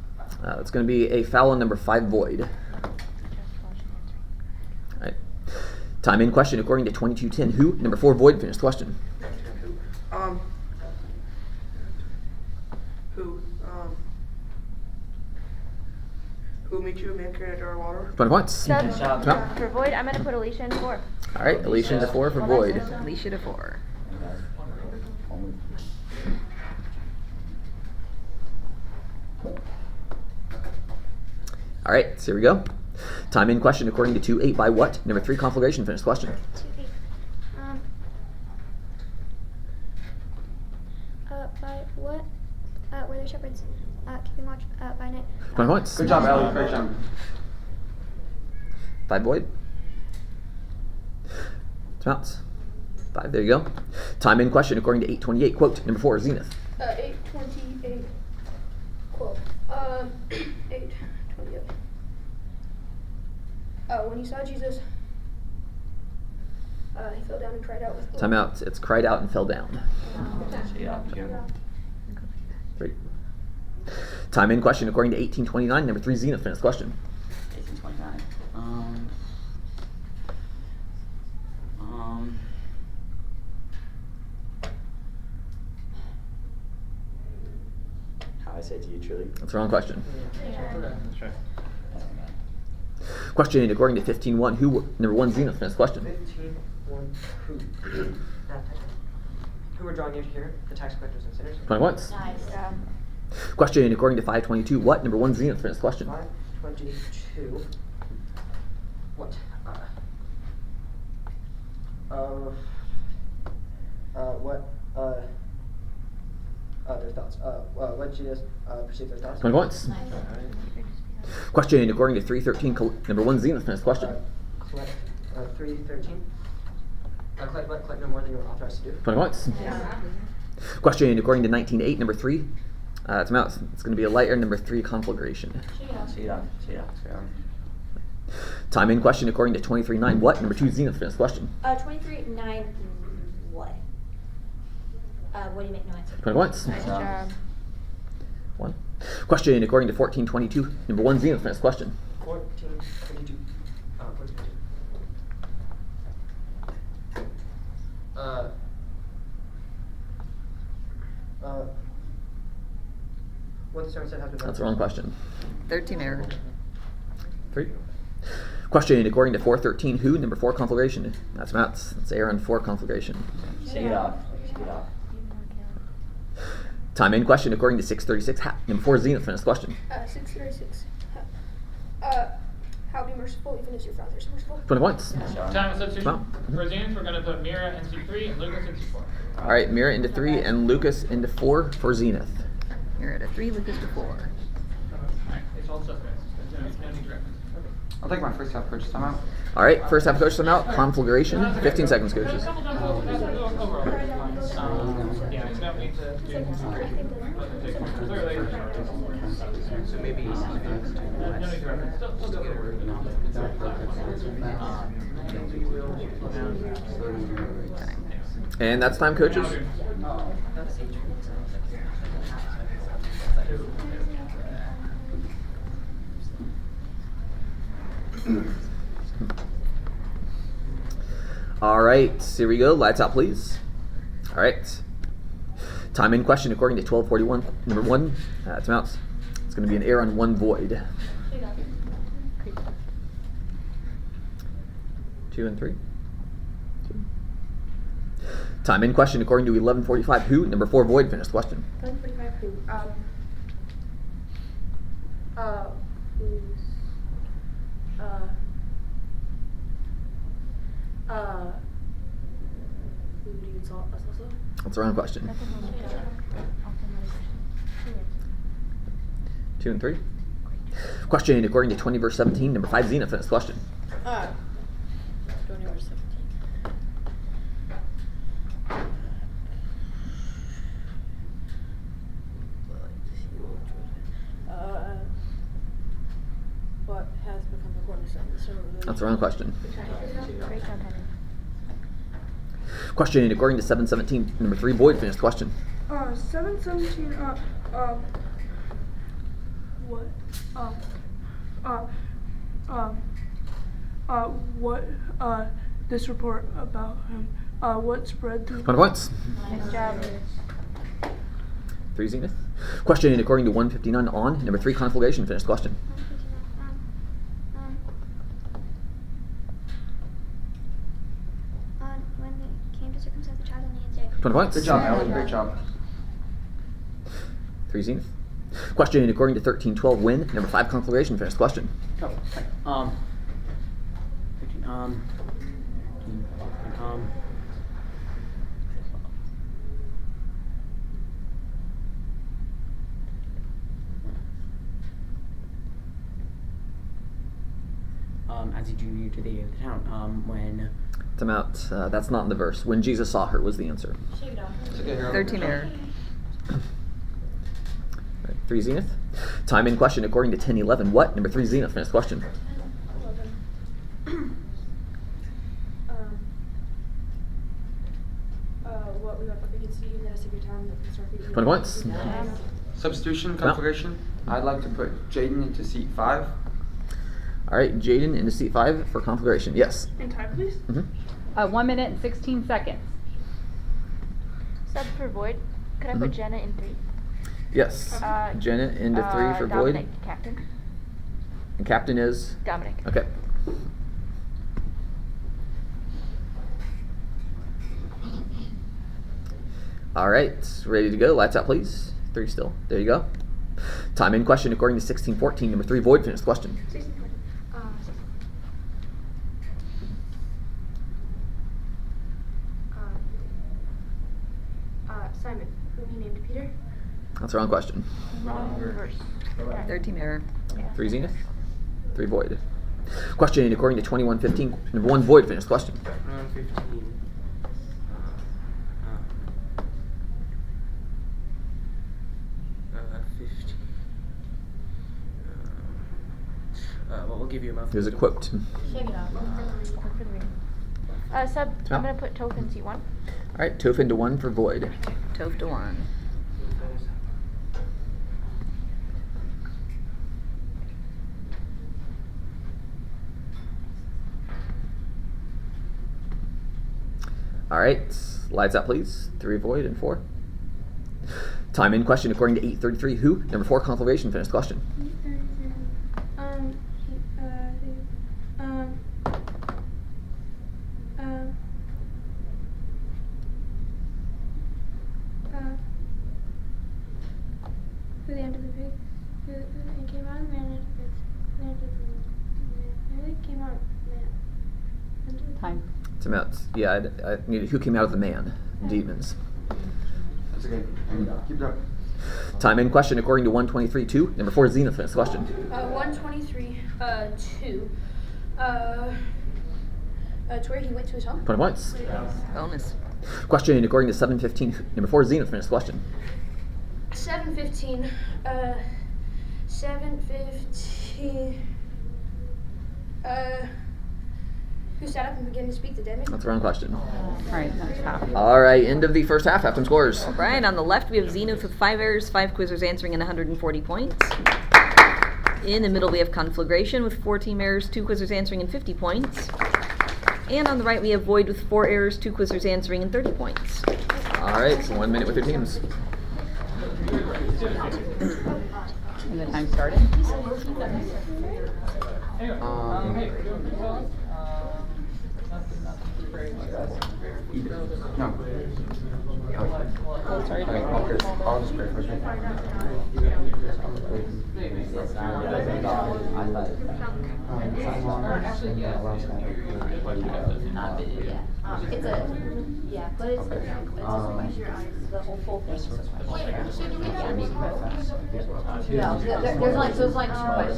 It's going to be a foul on number 5 void. All right. Time in question according to 2210. Who? Number 4 void finished question. Who made you a man carry a jar of water? 20 points. Sub, for void, I'm gonna put Alicia in 4. All right, Alicia into 4 for void. Alicia to 4. All right, so here we go. Time in question according to 2-8 by what? Number 3 conflagration finished question. 2-8. By what? Were the shepherds keeping watch by night? 20 points. Good job, Ellie. Great job. 5 void. Timeouts. 5, there you go. Time in question according to 828. Quote, number 4, Zenith. 828. Quote. 828. When he saw Jesus, he fell down and cried out with Timeout. It's cried out and fell down. Great. Time in question according to 1829. Number 3, Zenith finished question. 1829. How I say to you truly? That's the wrong question. That's right. Question according to 15-1. Who? Number 1, Zenith finished question. 15-1. Who were drawn near to hear the tax collectors and sinners? 20 points. Nice. Yeah. Question according to 522. What? Number 1, Zenith finished question. 522. What? Their thoughts. What Jesus perceived their thoughts? 20 points. Nice. Question according to 313. Number 1, Zenith finished question. Collect 313. Collect no more than you're authorized to do. 20 points. Yeah. Question according to 19.8. Number 3. Timeout. It's going to be a lighter. Number 3, conflagration. Time in question according to 23.9. What? Number 2, Zenith finished question. 23-9. What? What do you make no answer? 20 points. Nice job. 1. Question according to 1422. Number 1, Zenith finished question. 1422. What's it? What the sermon said has been done. That's the wrong question. 13 error. 3. Question according to 413. Who? Number 4, conflagration. That's Matt's. That's Aaron 4, conflagration. Shake it off. Time in question according to 636. Number 4, Zenith finished question. 636. How be merciful, even as your father is merciful. 20 points. Time of substitution. Wow. For Zenith, we're going to put Mira in C3 and Lucas in C4. All right, Mira into 3 and Lucas into 4 for Zenith. Mira to 3, Lucas to 4. Alright, it's all suspects. No need to reference. I'll take my first half coach timeout. All right, first half coach timeout. Conflagration. 15 seconds, coaches. Yeah, you don't need to do clearly. So maybe No need to reference. Still go over. And that's time, coaches. All right, here we go. Lights out, please. All right. Time in question according to 1241. Number 1, timeouts. It's going to be an error on 1 void. 2 and 3. 2. Time in question according to 1145. Who? Number 4, void finished question. 1145 who? Who would you insult us also? That's the wrong question. 2 and 3. Question according to 20 verse 17. Number 5, Zenith finished question. 20 verse 17. What has become the cornerstone of the sermon? That's the wrong question. Great job, Henry. Question according to 717, number 3, Boyd, finish the question. 717, what? What, this report about him, what spread through. 20 points. Nice job. 3, Zenith. Question according to 159 on, number 3, conflagration, finish the question. When they came to circumcise the child on the eighth day. 20 points. Good job, Alan. Great job. 3, Zenith. Question according to 1312, when, number 5, conflagration, finish the question. Oh, 15, as a junior to the day of the town, when... Time out. That's not in the verse. When Jesus saw her was the answer. Shake it off. 13 error. 3, Zenith. Time in question according to 1011, what, number 3, Zenith, finish the question. What we got up against you, and then I took your time, and start for you. 20 points. Substitution, conflagration. I'd like to put Jaden into seat 5. All right, Jaden into seat 5 for conflagration. Yes. And time, please. 1 minute and 16 seconds. Sub for Void. Could I put Jenna in 3? Yes. Jenna into 3 for Void. Dominic, captain. And captain is? Dominic. Okay. All right, ready to go. Lights out, please. 3 still. There you go. Time in question according to 1614, number 3, Void, finish the question. Simon, whom he named Peter. That's the wrong question. Wrong verse. 13 error. 3, Zenith. 3, Void. Question according to 2115, number 1, Void, finish the question. 15. Well, we'll give you a mouthful. There's a quote. Shake it off. Sub, I'm going to put Toph in C1. All right, Toph into 1 for Void. Toph to 1. All right, lights out, please. 3, Void, and 4. Time in question according to 833, who, number 4, conflagration, finish the question. Who the end of the pig? Who came out of the man? Who came out of the man? Time. Time out. Yeah, I needed who came out of the man? Demons. That's okay. Keep it up. Time in question according to 123.2, number 4, Zenith, finish the question. 123, 2. To where he went to his home. 20 points. Bonus. Question according to 715, number 4, Zenith, finish the question. 715. 715. Who sat up and began to speak to David? That's the wrong question. All right, that's half. All right, end of the first half. Halftime scores. All right, on the left we have Zenith with 5 errors, 5 quizzers answering and 140 points. In the middle we have Conflagration with 14 errors, 2 quizzers answering and 50 points. And on the right we have Void with 4 errors, 2 quizzers answering and 30 points. All right, so 1 minute with your teams. And the time started. No. Oh, sorry. I'll just pray first. It's but it's just your eyes, the whole full thing. No, there's like 2 questions.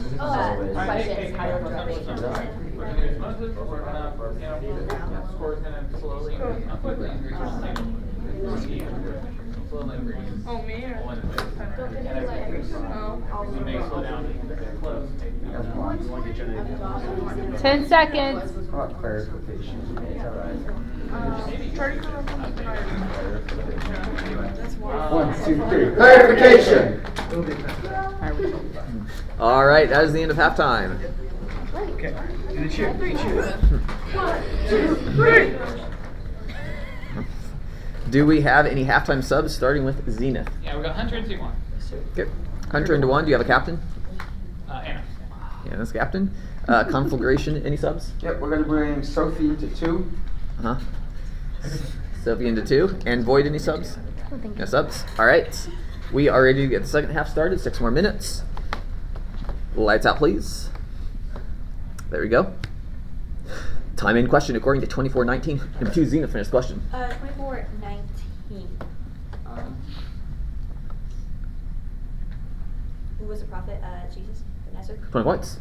Slow and breathe. Oh, me or? One and you may slow down and get close. You want to get your 10 seconds. Clarification. It's alright. 1, 2, 3. Clarification! All right, that is the end of halftime. Okay. Do the cheer. Do the cheer. 1, 2, 3. Do we have any halftime subs starting with Zenith? Yeah, we got Hunter and C1. Okay. Hunter into 1. Do you have a captain? Anna. Yeah, that's captain. Conflagration, any subs? Yep, we're going to bring Sophie to 2. Uh-huh. Sophie into 2. And Void, any subs? No subs. All right. We are ready to get the second half started. 6 more minutes. Lights out, please. There we go. Time in question according to 24:19. Number 2, Zenith, finished question. 24:19. Who was the prophet? Jesus? Nazar? 20 points.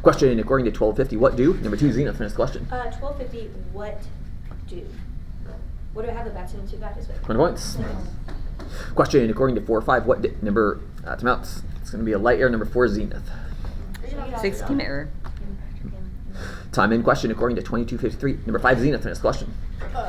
Question according to 12:50. What do? Number 2, Zenith, finished question. 12:50. What do? What do I have the vaccine to practice with? 20 points. Question according to 4:05. What number? Timeouts. It's going to be a light error. Number 4, Zenith. 16 error. Time in question according to 22:53. Number 5, Zenith, finished question. 20.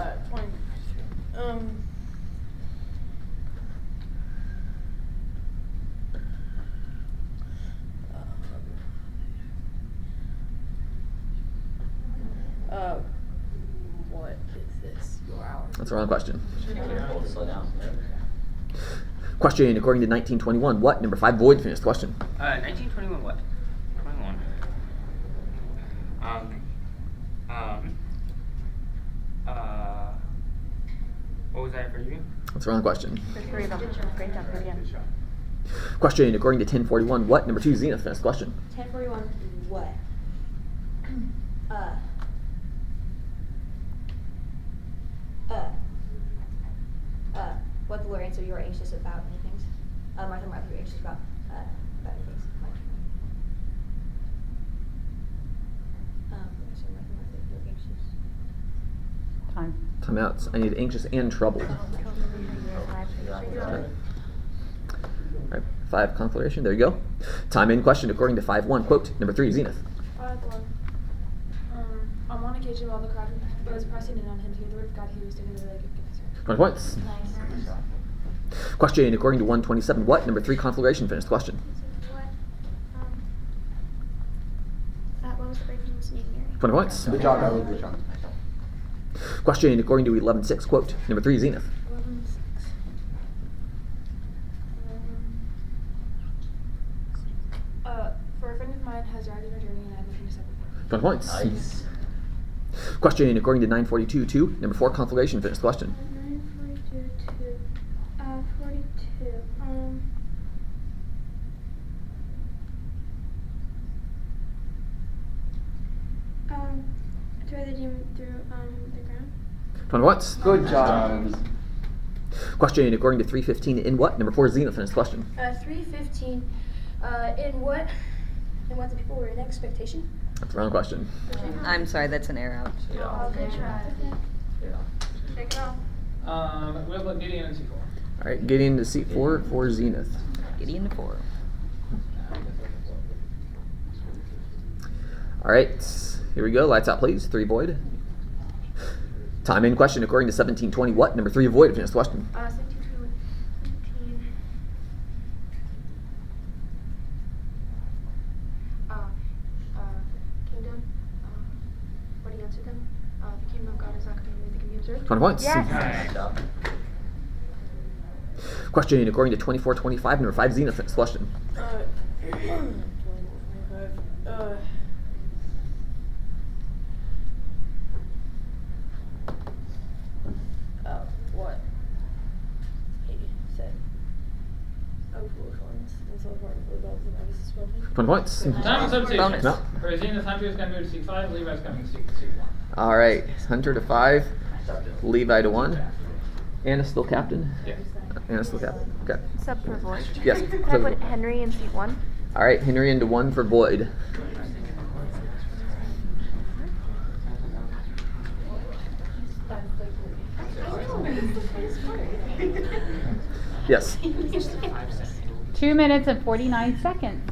What is this? Your hour? That's the wrong question. Slow down. Question according to 1921. What? Number 5, Void, finished question. 1921 what? 21. What was that for you? That's the wrong question. There's 3 of them. Great job, good again. Question according to 1041. What? Number 2, Zenith, finished question. 10:41. What? What the Lord answered, you are anxious about many things. Martha, you're anxious about many things. So Martha, you're anxious. Time. Timeouts. I need anxious and troubled. Alright, 5, conflagration. There you go. Time in question according to 5:1. Quote. Number 3, Zenith. 5:1. On one occasion, while the crowd was pressing in on him to hear the word of God, he was standing with a leg of cancer. 20 points. Question according to 127. What? Number 3, conflagration, finished question. What was the person's name, Mary? 20 points. Good job, Ellie. Good job. Question according to 11:6. Quote. Number 3, Zenith. 11:6. For a friend of mine has died in her journey, and I'm looking to separate. 20 points. Nice. Question according to 942:2. Number 4, conflagration, finished question. 942 42. Throw the demon through the ground. 20 points. Good job. Question according to 3:15. In what? Number 4, Zenith, finished question. 3:15. In what the people were in expectation. That's the wrong question. I'm sorry, that's an error out. Oh, good try. Take it off. We'll let Gideon and C4. Alright, getting into seat 4 for Zenith. Getting to 4. Alright, here we go. Lights out, please. 3, Void. Time in question according to 17:20. What? Number 3, Void, finished question. 17. Kingdom. What do you answer them? The kingdom of God is not coming, they can be observed. 20 points. Yes. Question according to 24:25. Number 5, Zenith, finished question. 25. What? He said, "Oh, foolish ones, and so far the results of that is spoken." 20 points. Time substitution. No. For Zenith, Hunter is going to move to C5, Levi's coming to C1. Alright, Hunter to 5, Levi to 1. Anna's still captain? Yes. Anna's still captain. Okay. Sub for Void. Yes. Can I put Henry in seat 1? Alright, Henry into 1 for Void. Yes. 2 minutes and 49 seconds.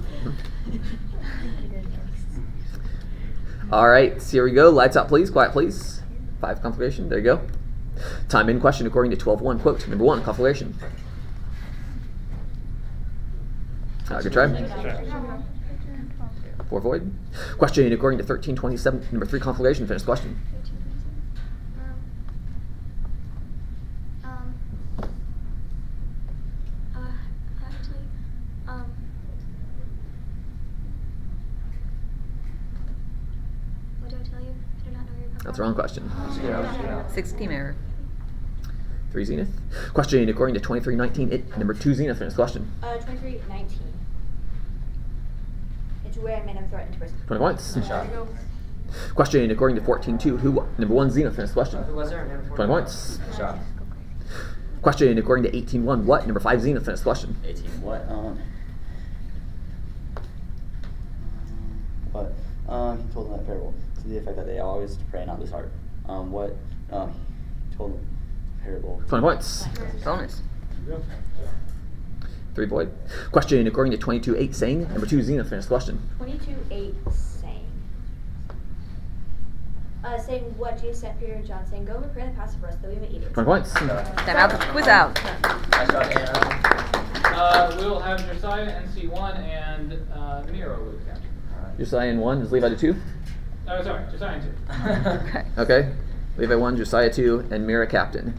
All right, so here we go. Lights out, please. Quiet, please. 5 configuration. There you go. Time in question according to 12-1. Quote, number 1, configuration. Good try. 4 void. Question according to 13-27. Number 3, configuration. Finish question. Actually, what do I tell you? I do not know your That's the wrong question. 6 error. 3 Zenith. Question according to 23-19. Number 2, Zenith. Finish question. 23-19. It's where I made him threaten to person. 20 points. Question according to 14-2. Who? Number 1, Zenith. Finish question. 20 points. Question according to 18-1. What? Number 5, Zenith. Finish question. 18 what? He told them that parable to the effect that they always pray not disheart. What? He told them parable. 20 points. Bonus. 3 void. Question according to 22-8. Saying. Number 2, Zenith. Finish question. 22-8 saying. Saying what Jesus said Peter and John, saying, go prepare the passage for us that we may eat it. 20 points. Time out. The quiz out. We'll have Josiah NC1 and Miro with captain. Josiah in 1. Is Levi to 2? Oh, sorry, Josiah in 2. Okay. Levi 1, Josiah 2, and Mira captain.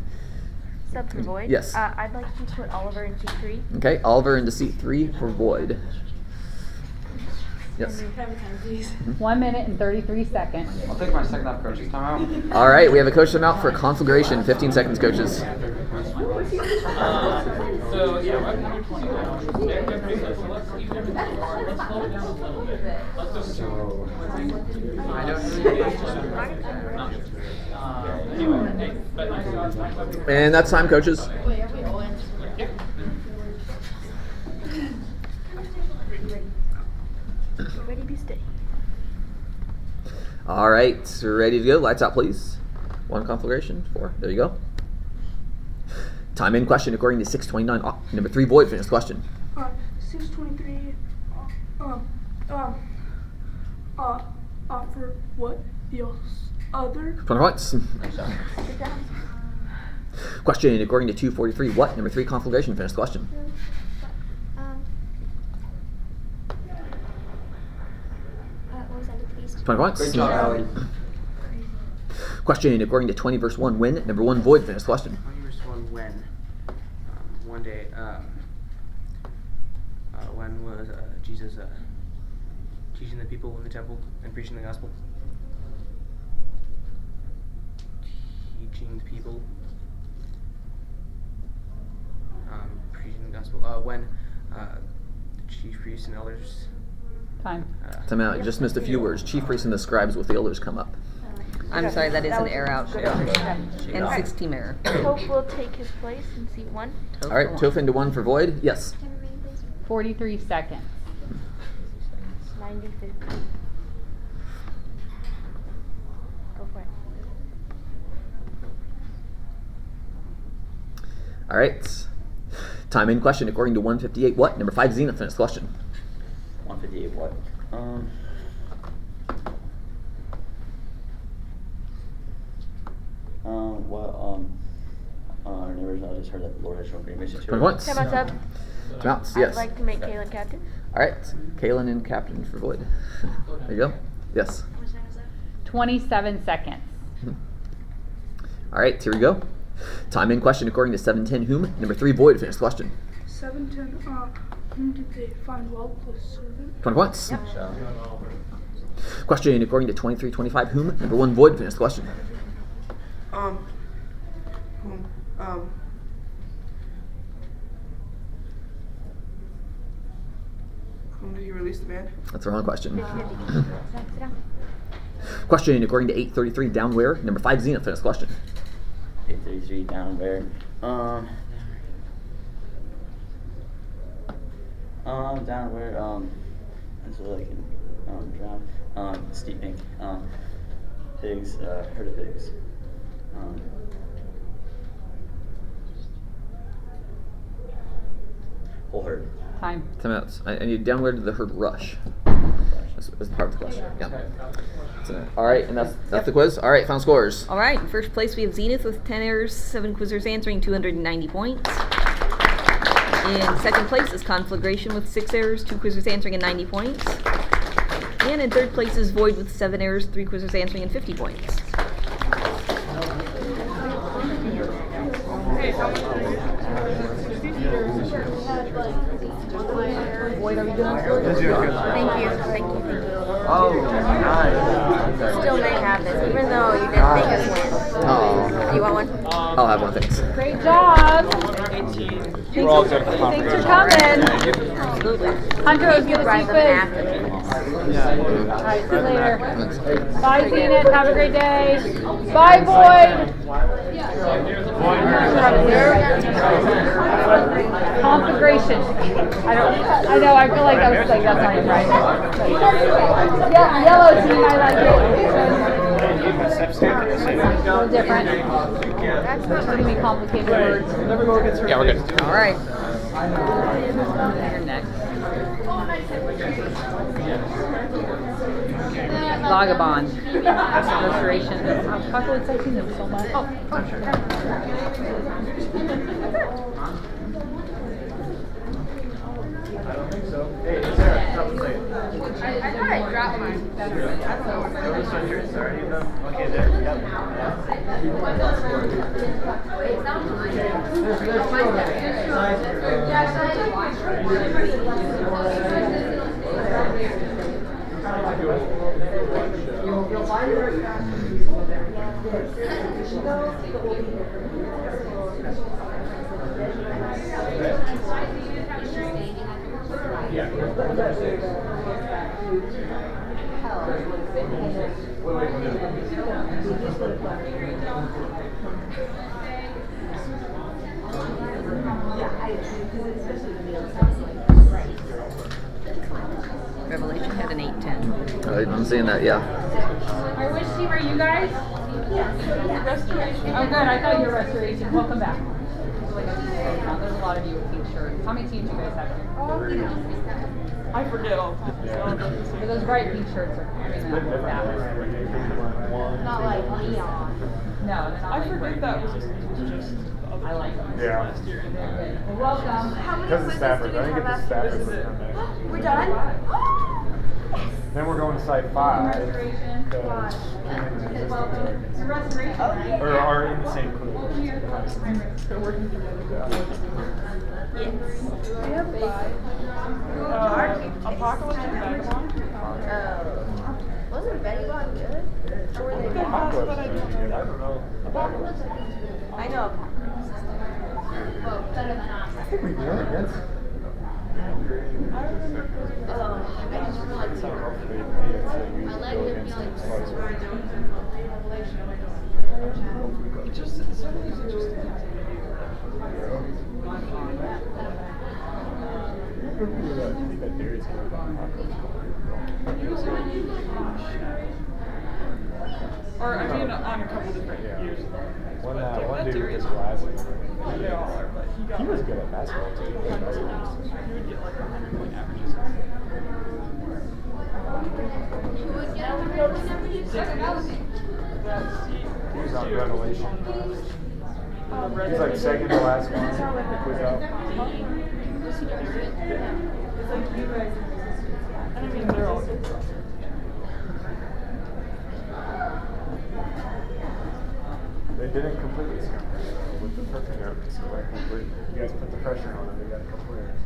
Sub for void. Yes. I'd like you to put Oliver in seat 3. Okay. Oliver into seat 3 for void. Yes. 1 minute and 33 seconds. I'll take my second half coach's time out. All right. We have a coach time out for conflagration. 15 seconds, coaches. So yeah, we're at 120 now. They're pretty close. So let's even if it's hard, let's slow it down a little bit. Let's just I don't anyway, hey, but nice job. And that's time, coaches. Ready to stay. All right. So ready to go. Lights out, please. 1 conflagration. 4. There you go. Time in question according to 6:29. Number 3, void. Finish question. 6:23. For what? The other? 20 points. Question according to 2:43. What? Number 3, conflagration. Finish question. What was that, the priest? 20 points. Great job, Allie. Question according to 20 verse 1. When? Number 1, void. Finish question. 20 verse 1, when? One day, when was Jesus teaching the people in the temple and preaching the gospel? Teaching the people, preaching the gospel. When the chief priests and elders. Time. Time out. You just missed a few words. Chief priests and the scribes with the elders come up. I'm sorry, that is an error out. Good. And 16 error. Hope will take his place in seat 1. All right. Toph into 1 for void. Yes. 43 seconds. 90-50. Go for it. All right. Time in question according to 158. What? Number 5, Zenith. Finish question. 158 what? In the original, I just heard that the Lord has shown great mercy to 20 points. Time out, sub. Time out. Yes. I'd like to make Kaylin captain. All right. Kaylin in captain for void. There you go. Yes. 27 seconds. All right. Here we go. Time in question according to 7:10. Whom? Number 3, void. Finish question. 7:10. Whom did they find well plus servant? 20 points. Yep. Question according to 23:25. Whom? Number 1, void. Finish question. Whom did he release the band? That's the wrong question. Question according to 8:33. Down where? Number 5, Zenith. Finish question. 833 down where? Down where? So like drown. Steeping. Pigs. Herd of pigs. Whole herd. Time. Timeouts. I need downward the herd rush. That's part of the question. Yeah. So, all right, and that's the quiz. All right, final scores. All right, in first place we have Zenith with 10 errors, 7 quizzers answering, 290 points. In second place is Conflagration with 6 errors, 2 quizzers answering, and 90 points. And in third place is Void with 7 errors, 3 quizzers answering, and 50 points. Void, are we doing? Thank you. Oh, nice. Still may have this, even though you didn't make us win. Oh. Do you want one? I'll have one, thanks. Great job. We're all good for Thanks for coming. Hunter, it was good to see you. Alright, see you later. Bye, Zenith. Have a great day. Bye, Boyd. Conflagration. I know, I feel like I was like, that's not even right. Yeah, yellow team, I like it. A little different. That's going to be complicated words. Yeah, we're good. All right. You're next. Vagabond. Restoration. Apocalypse, I've seen them so much. Oh, sure. I don't think so. Hey, Sarah, stop and say it. I thought I dropped mine. Sorry. Okay, there. Yep. Revelation had an 8-10. I'm seeing that, yeah. Alright, which team are you guys? Restoration. Oh, good. I thought you were Restoration. Welcome back. There's a lot of you with pink shirts. How many teams do you guys have here? I forget all the For those bright pink shirts are Not like neon. No, they're not. I forget that was just I like them. Yeah. Well, welcome. Because of Stafford. I think it's the Stafford for come next. We're done? Then we're going to Site 5. Restoration. Restoration, right? Or are in the same group. They're working together. Apocalypse and Vagabond? Wasn't Betty Bond good? Or were they Apocalypse is good. I don't know. I know. Well, better than us. I think we won against. I just feel like I like the feeling. Or I mean, on a couple different years. One dude with his glasses. They all are, but he was good at basketball too. He would get like 100-point averages. You would get 100 averages? He was on Revelation. He's like second to last one. The quiz out. It's like you guys. I mean, they're all good. They didn't completely scam with the perfect note, so like completely. You guys put the pressure on them, they got a couple errors.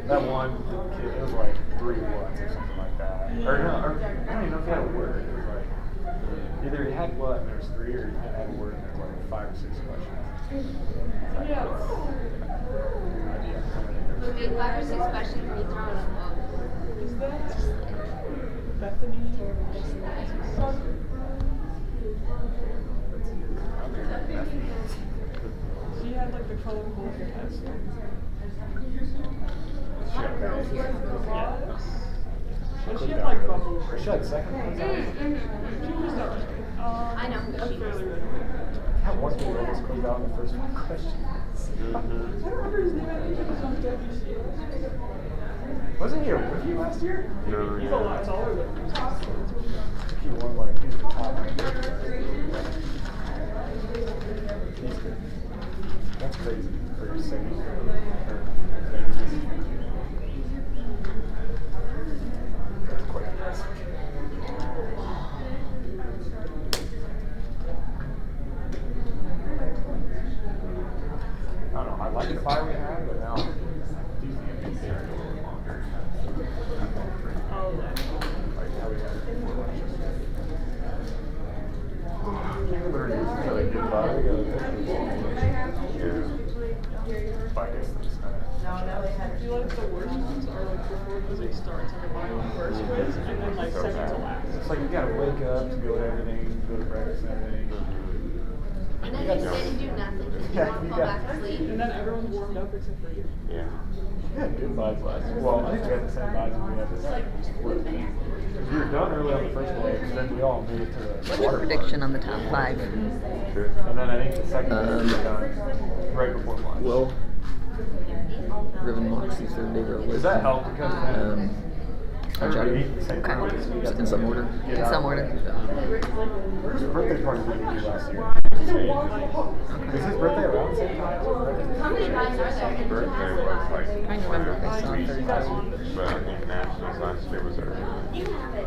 That one kid, it was like 3 whats or something like that. Or no, I don't even know if he had a word. It was like, either he had what and there was 3, or he had a word and there was like 5 or 6 questions. Yeah. We made 5 or 6 questions and we throw it in a book. Is that Bethany? She had like the colorful test. But she had like bubbles. She had second ones. She was not. I know who she is. That one kid almost closed out in the first 5 questions. Wasn't he a rookie last year? No, He's yeah. a lot taller than him. He won like he's the top. He's good. That's crazy for your city. That's quite impressive. I don't know. I like the fire we had, but now these games are a little longer. Like how we had. Can't remember if it's like good fire. We got a picture of the ball. Yeah. But I guess there's not. Do you like the worst ones or like before because it starts like a bio first quiz and then like second to last? It's like you gotta wake up to go to everything, go to breakfast and everything. And then you sit and do nothing because you want to fall back asleep. And then everyone's warmed up except for you. Yeah. We had good vibes last year. Well, I think we had the same vibes when we had this like split team. We were done early on the first day, because then we all made it to the What's your water prediction park. on the top 5? Sure. And then I think the second day we were done right before lunch. Will, Riven Moxie, third day row. Does that help? Because then everybody ate the same Okay. time, so we got In to some order? get In out. some order. His birthday party we did last year. Is his birthday around the same time? How many guys are there? His birthday was like I remember if I saw week, Thursday. but I think Nationals last year was early. You have it.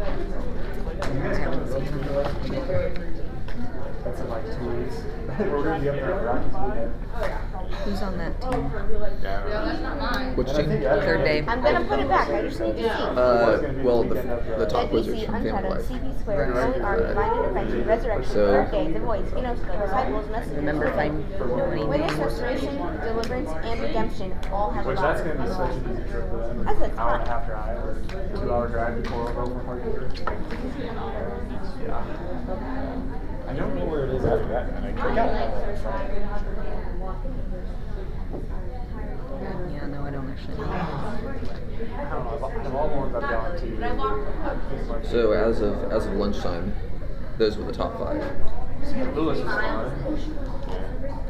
You guys come to the road trip? That's in like 2 weeks. We're gonna be up there at Rockies weekend. Who's on that team? Yeah. That's not mine. Which team? Third day. I'm gonna put it back. I just need to see. Well, the top wizards from Family Life. CB squared, Holy Army, Divine Intervention, Resurrection, So- Third Day, The Voice, Inosko, Disciples, Messengers, Remember if I know any Witness, names? Restoration, Deliverance, and Redemption all have a Which lot. that's gonna be such an easy trip for them. That's An it, hour and a fine. half drive or 2-hour drive before we'll go for Hartford. Yeah. I don't know where it is after that, man. I got it. Yeah, no, I don't actually know. I don't know. Of all the ones I've gone to, So as of lunchtime, those were the top 5. St. Louis is fun.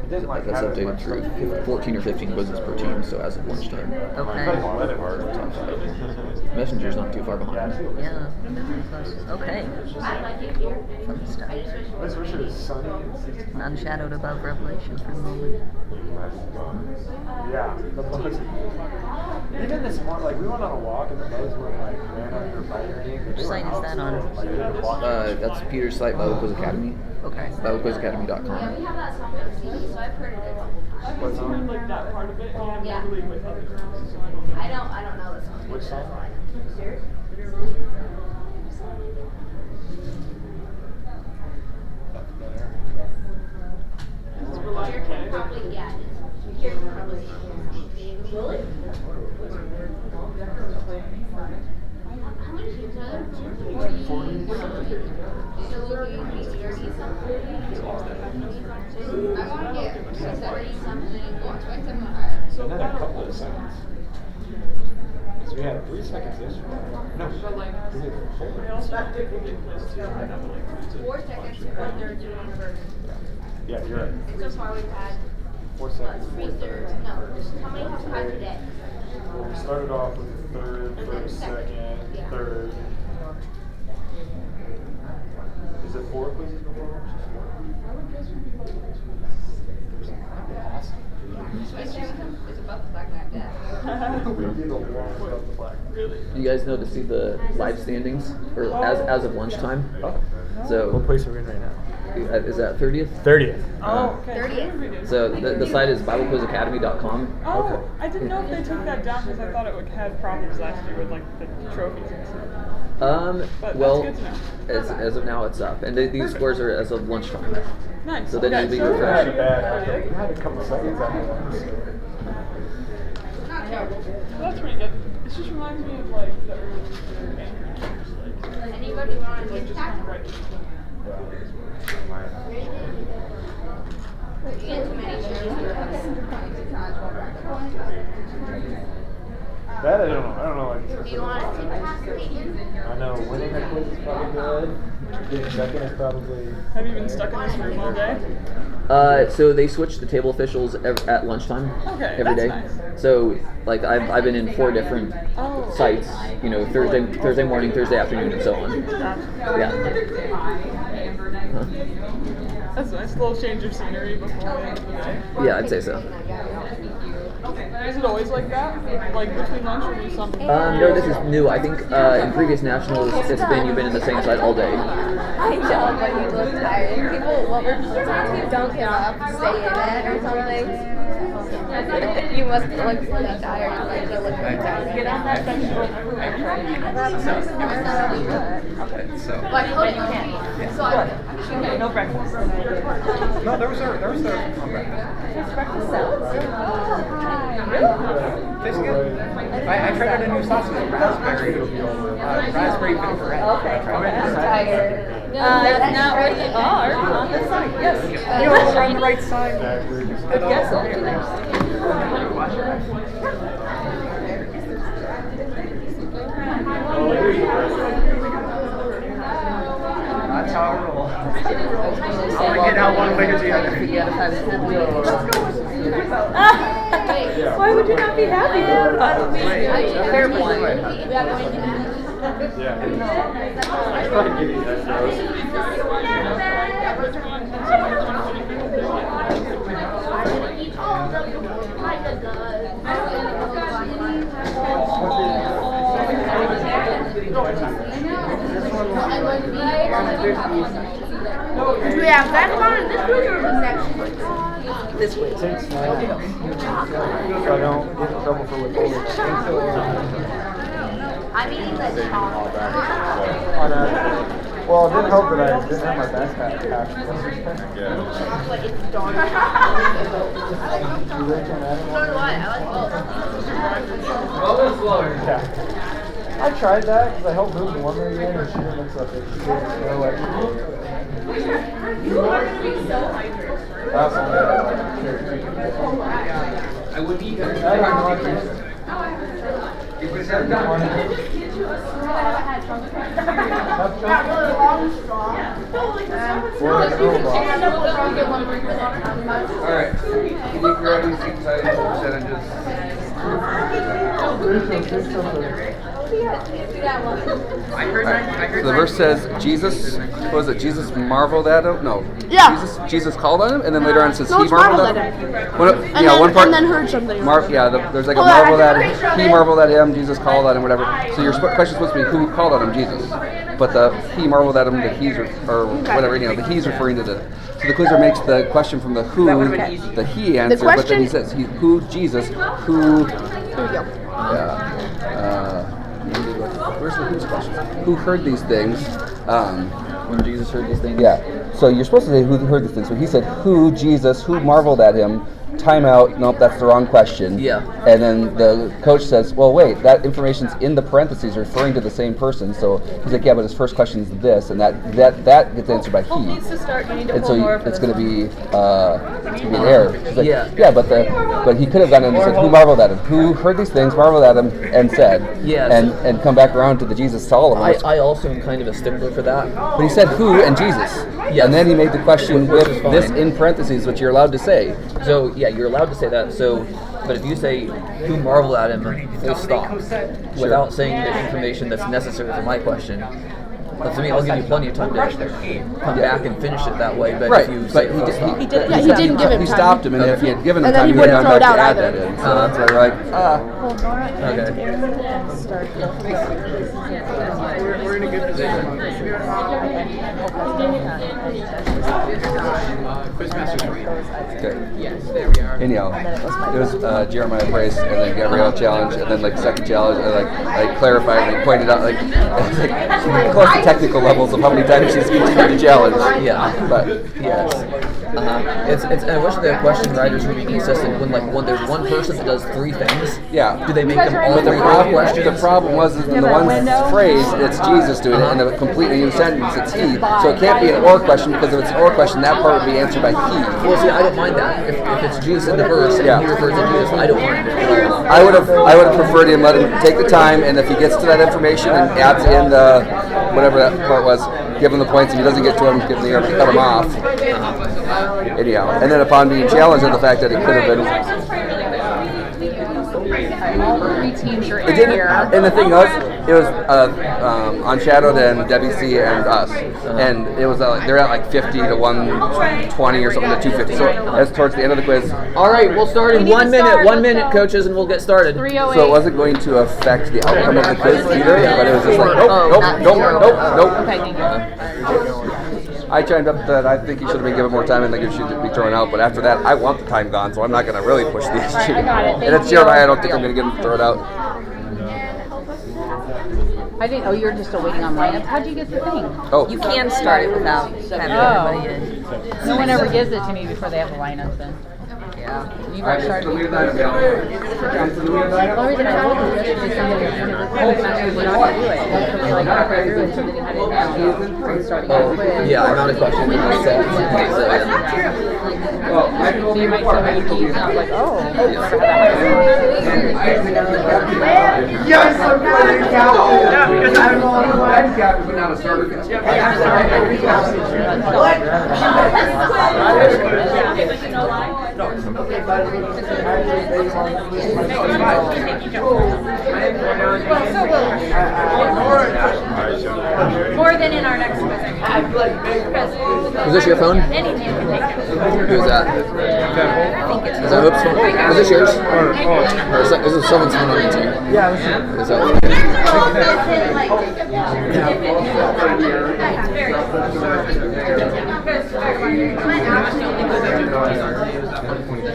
It didn't like That's have as updated much through stuff. 14 or 15 quizzes per team, so as of lunchtime. Okay. Top 5. Messenger's not too far behind. Yeah, very close. Okay. I like it here. Fun stuff. I just wish it was sunny and 60. Unshadowed above Revelation for the moment. Yeah, the bugs. Even this morning, like we went on a walk and the bugs weren't like ran on your bike or anything. Which site is that on? That's Peter's site, Bible Quiz Academy. Okay. BibleQuizAcademy.com. Yeah, we have that song with CD, so I've heard it a couple I've times. heard like that part of it, and I'm Yeah. really with other girls, so I don't know. I don't know the song. Which song? Here, probably, yeah. Here, probably. Really? How many teams are there? 40. So we're going to be 30 something. I want to get 70 something. Or 27. So then a couple of seconds. So we had 3 seconds yesterday. No, we did 4. We also have to get close to 4 seconds when they're doing a version. Yeah, you're right. So far we've had 4 seconds. 3/3. No, how many have we had today? Well, we started off with third, And then first, second. second, Yeah. third. Is it 4 quizzes before? It's above the black knife death. We did the longest of the black. Really? You guys know to see the live standings, or as of lunchtime. Oh. So What place are we in right now? is that 30th? 30th. Oh, okay. 30th. So the site is BibleQuizAcademy.com. Oh, I didn't know if they took that down because I thought it had problems last year with like the trophies and stuff. But Well, that's good to know. as of now, it's up, and these scores are as of lunchtime. Nice. So then Okay, you'll be so We had a refreshed. bad. We had a couple seconds after that. Not terrible. Well, that's pretty good. It just reminds me of like the early anchors, like Anybody want to get that? right. That I don't know. I don't know. Like, Do you want to take that? I know winning a quiz is probably good. Getting stuck in is probably. Have you been stuck in this room all day? So they switch the table officials at lunchtime Okay, every day. that's nice. So like I've been in 4 different sites. You know, Thursday morning, Thursday afternoon, and so on. Yeah. Huh? That's a nice little change of scenery before the end of the day. Yeah, I'd say so. Is it always like that? Like between lunch or do some? No, this is new. I think in previous nationals, it's been you've been in the same site all day. I know, but you look tired. People, what were people telling you? Don't get up, stay in it or something. You must look really tired. Like you look really tired. Get on that bench. Like, how do you can't? So no breakfast. No, there was a breakfast. It's breakfast sounds. Tastes good. I tried out a new sausage, raspberry vinaigrette. Okay. I'm tired. That's not where you are on the site. Yes. You know, we're on the right side. I guess so. That's how I roll. I'm gonna get out one way or the other. Why would you not be happy? Fair point. Yeah. I tried getting that nose. Yeah, that's one of this week or the next week? This way. So I don't get in trouble for withholding. I'm eating the chocolate. Well, it didn't help that I didn't have my backpack packed. Chocolate, it's dark. You really can't add it? So do I like both. Yeah. I tried that because I helped move the one lady in and she didn't mix up it. She didn't know what to do. You are going to be so hydrated. That's only I would eat that. Alright, can you grab these exciting percentages? So the verse says Jesus, what was it? Jesus marveled at him? No. Yeah. Jesus called on him, and then later on it says No, he it's marveled at him. One part. And then heard something. There's like a marveled at him. He marveled at him. Jesus called on him, whatever. So your question's supposed to be who called on him? Jesus. But the he marveled at him. The he's or whatever. You know, the he's referring to the. So the quizzer makes the question from the who, the he answer, but then he says who Jesus, who. Here we go. Where's the who's question? Who heard these things? When Jesus heard these things. Yeah. So you're supposed to say who heard these things. So he said who Jesus, who marveled at him. Timeout. Nope, that's the wrong question. Yeah. And then the coach says, well, wait, that information's in the parentheses referring to the same person. So he's like, yeah, but his first question is this, and that gets answered by he. Needs to start. You need to And pull so more it's going to be an error. She's like, Yeah. but he could have done it and said, who marveled at him? Who heard these things, marveled at him, and said, Yeah, and come back around to the Jesus to all of them. I also am kind of a stickler for that. But he said who and Jesus. Yes. And then he made the question Which with is fine. this in parentheses, which you're allowed to say. So yeah, you're allowed to say that. So, but if you say who marveled at him, full stop, without saying the information that's necessary for my question, but to me, I'll give you plenty of time to come back and finish it that way. But Right, if you but say he full did- stop, He didn't give him He time. stopped him, and if he had given him And then time, he he would have wouldn't gone throw back it to out add that either. in. So that's why we're like, We're in a good position. Quizmaster's right. Okay. Yes, there we are. Anyhow, it was Jeremiah Brace, and then Gabrielle challenge, and then like second challenge, and like clarified, and pointed out like close to technical levels of how many times she's continued to challenge. Yeah. But yes. It's. I wish the question writers would be consistent. When there's one person that does three things. Yeah. Do they make them all But three questions? the problem was in the one phrase, it's Jesus doing it, and a completely new sentence, it's he. So it can't be an or question, because if it's an or question, that part would be answered by he. Well, see, I don't mind that. If it's Jesus in the verse and he refers to Jesus, I don't mind it. I would have preferred him let him take the time, and if he gets to that information and adds in the whatever that part was, give him the points. If he doesn't get to him, cut him off. Anyhow, and then upon being challenged on the fact that it could have been. All three teams are It in didn't, here. and the thing was, it was Unshadowed and WC and us, and it was they're at like 50 to 120 or something to 250. So that's towards the end of the quiz. All right, we'll start in 1 minute. 1 minute, coaches, and we'll get started. So it wasn't going to affect the outcome of the quiz either, but it was just like nope. Okay, thank you. I chimed up that I think he should have been given more time and think he should be thrown out. But after that, I want the time gone, so I'm not going to really push the issue. Right, I got it. And it's Jeremiah. I don't think I'm going to get him to throw it out. I didn't. Oh, you're just still waiting on lineups. How'd you get the thing? Oh, You can start it without having everybody in. No one ever gives it to me before they have the lineups in. Yeah. You might start. The only reason I told you yesterday somebody was going to not to do it. They like halfway through and somebody had it starting out quiz. Yeah, I'm not a question. So you might tell me you and I was like, oh, Yes, I'm playing captain. Because I'm the only one captain, but not a starter captain. More than in our next quiz. Is this your phone? Any team can take it. Who's that? Is that Hope's phone? Is this yours? Or is this someone's phone on your team? Yeah, Is that?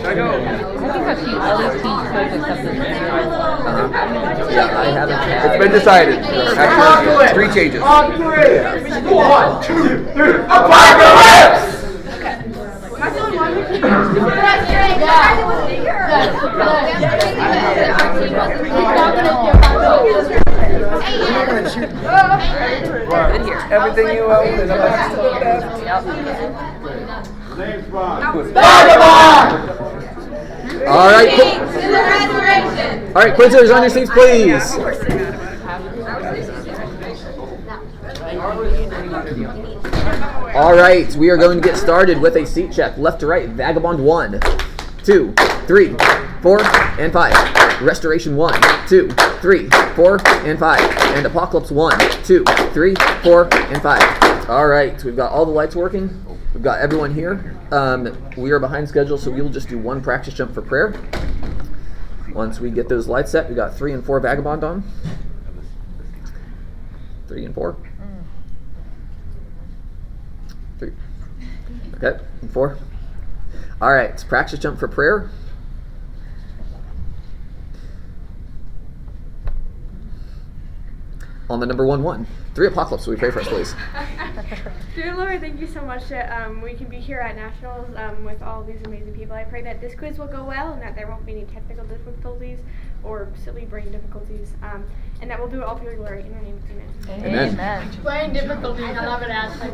I think I've seen all these teams quiz except this one. Yeah, I haven't. It's been decided. Actually, 3 changes. On 3. 1, 2, 3. Apocalypse! Good here. Everything you own is a All right. All right, quizzers, on your seats, please. All right, we are going to get started with a seat check. Left to right, Vagabond 1, 2, 3, 4, and 5. Restoration 1, 2, 3, 4, and 5. And Apocalypse 1, 2, 3, 4, and 5. All right, we've got all the lights working. We've got everyone here. We are behind schedule, so we will just do one practice jump for prayer. Once we get those lights set, we got 3 and 4 Vagabond on. 3 and 4. 3. Okay, and 4. All right, practice jump for prayer. On the number 1-1. 3 Apocalypse, so we pray for us, please. Dear Lord, thank you so much that we can be here at Nationals with all these amazing people. I pray that this quiz will go well and that there won't be any technical difficulties or silly brain difficulties, and that we'll do it all for your glory. In your name, amen. Amen. Brain difficulties, I love it, Ashley.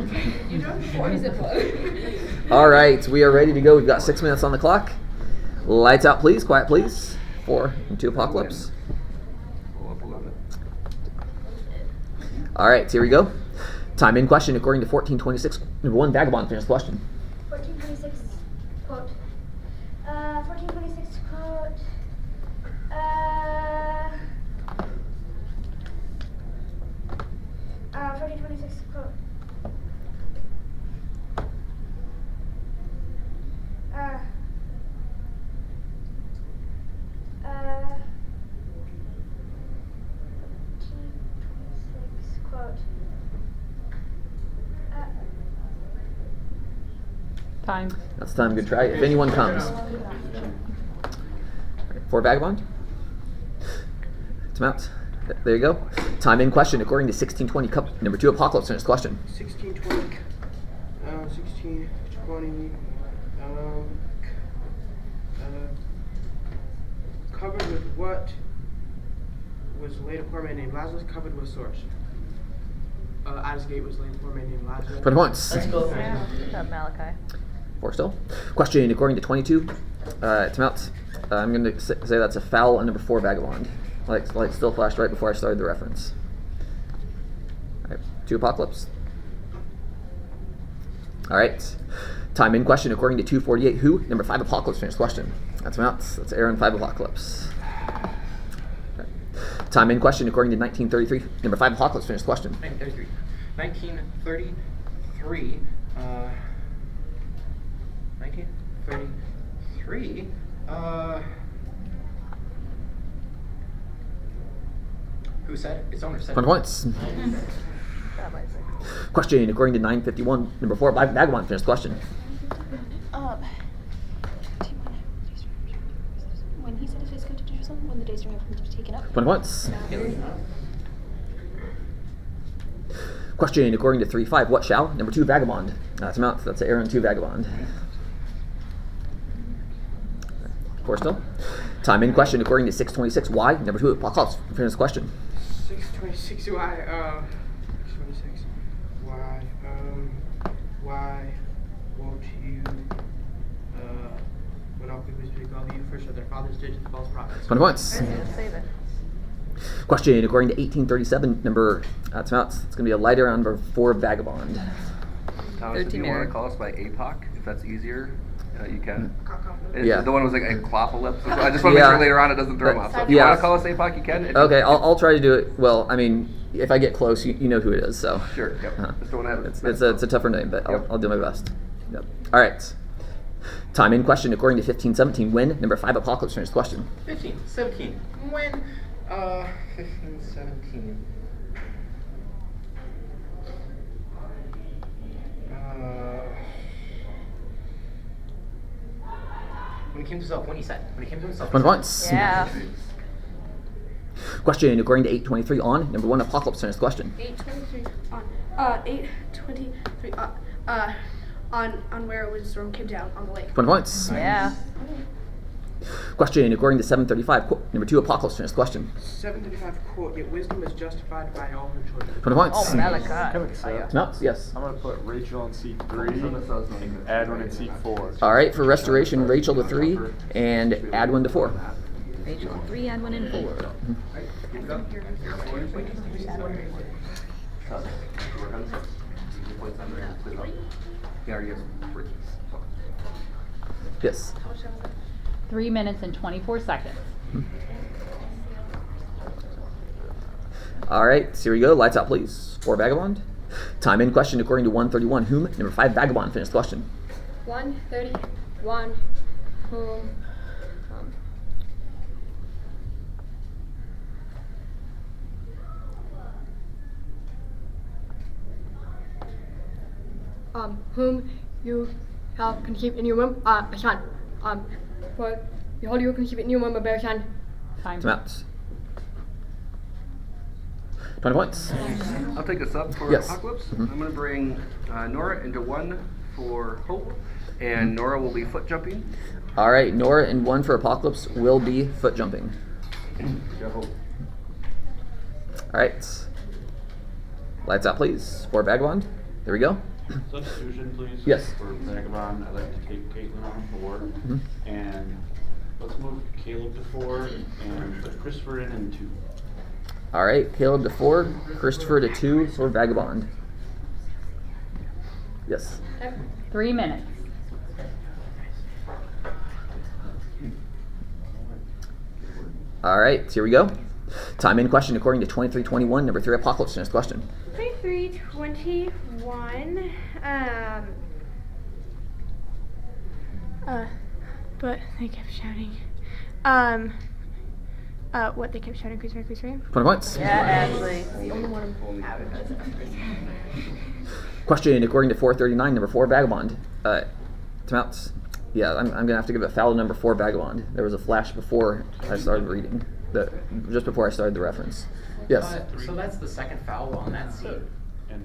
You don't All right, we are ready to go. We've got 6 minutes on the clock. Lights out, please. Quiet, please. 4 and 2 Apocalypse. All right, here we go. Time in question according to 1426. Number 1 Vagabond, finish the question. 1426 quote. 1426 quote. 1426 quote. Quote. Time. That's time. Good try. If anyone comes. 4 Vagabond. Time out. There you go. Time in question according to 1620 Cup. Number 2 Apocalypse. Finish the question. 1620. 1620. Covered with what was laid a poor man named Lazarus, covered with sores. At his gate was laid a poor man named Lazarus. 20 points. Let's go. Malachi. 4 still. Question according to 22. Timeout. I'm going to say that's a foul on number 4 Vagabond. Like still flashed right before I started the reference. All right, 2 Apocalypse. All right. Time in question according to 248. Who? Number 5 Apocalypse. Finished question. That's Timeout. That's Aaron 5 Apocalypse. Okay. Time in question according to 1933. Number 5 Apocalypse. Finished question. 1933. 1933. 1933. Who said? Its owner said. 20 points. Question according to 951. Number 4 Vagabond. Finished question. When he set his face to Jerusalem, when the days during him was taken up. 20 points. Question according to 3-5. What shall? Number 2 Vagabond. Timeout. That's Aaron 2 Vagabond. 4 still. Time in question according to 626. Why? Number 2 Apocalypse. Finish question. 626. Why? 626. Why? Why won't you? When all people speak of you, first what their fathers did to the false prophets. 20 points. Save it. Question according to 1837. Number timeout. It's going to be a lighter on number 4 Vagabond. Thomas, if you want to call us by APOC, if that's easier, you can. Yeah. The one was like Enclopolypse. I just want to make sure later on it doesn't throw them off. So if you want to call us APOC, you can. Okay, I'll try to do it. Well, I mean, if I get close, you know who it is. So sure. Yep. Just don't have it. It's a tougher name, but I'll do my best. Yep. All right. Time in question according to 1517. When? Number 5 Apocalypse. Finished question. 1517. When? 1517. When he came to himself, when he said, when he came to himself. 20 points. Yeah. Question according to 823. On number 1 Apocalypse. Finished question. 823 on 823 on where it was storm came down on the lake. 20 points. Yeah. Question according to 735. Number 2 Apocalypse. Finished question. 735 quote. Yet wisdom is justified by all her children. 20 points. Oh, Malachi. Timeouts. Yes. I'm going to put Rachel in seat 3 and Edwin in seat 4. All right. For restoration, Rachel to 3 and Adwin to 4. Rachel in 3, Adwin in 4. Yes. 3 minutes and 24 seconds. All right, so here we go. Lights out, please. 4 Vagabond. Time in question according to 131. Whom? Number 5 Vagabond. Finished question. 131. Whom? Whom you have conceived in your womb, a son. For behold, you conceived in your womb a bear son. Timeouts. 20 points. I'll take us up for Yes. Apocalypse. I'm going to bring Nora into 1 for Hope, and Nora will be foot jumping. All right, Nora in 1 for Apocalypse will be foot jumping. Hope. All right. Lights out, please. 4 Vagabond. There we go. Substitution, please. Yes. For Vagabond, I'd like to take Caitlin on 4. And let's move Caleb to 4 and put Christopher in 2. All right, Caleb to 4, Christopher to 2 for Vagabond. Yes. 3 minutes. All right, here we go. Time in question according to 2321. Number 3 Apocalypse. Next question. 2321. But they kept shouting. What they kept shouting, Chris Ray. 20 points. Yeah, Ashley. The only one Question according to 439. Number 4 Vagabond. Timeouts. Yeah, I'm gonna have to give a foul to number 4 Vagabond. There was a flash before I started reading, just before I started the reference. Yes. So that's the second foul on that seat.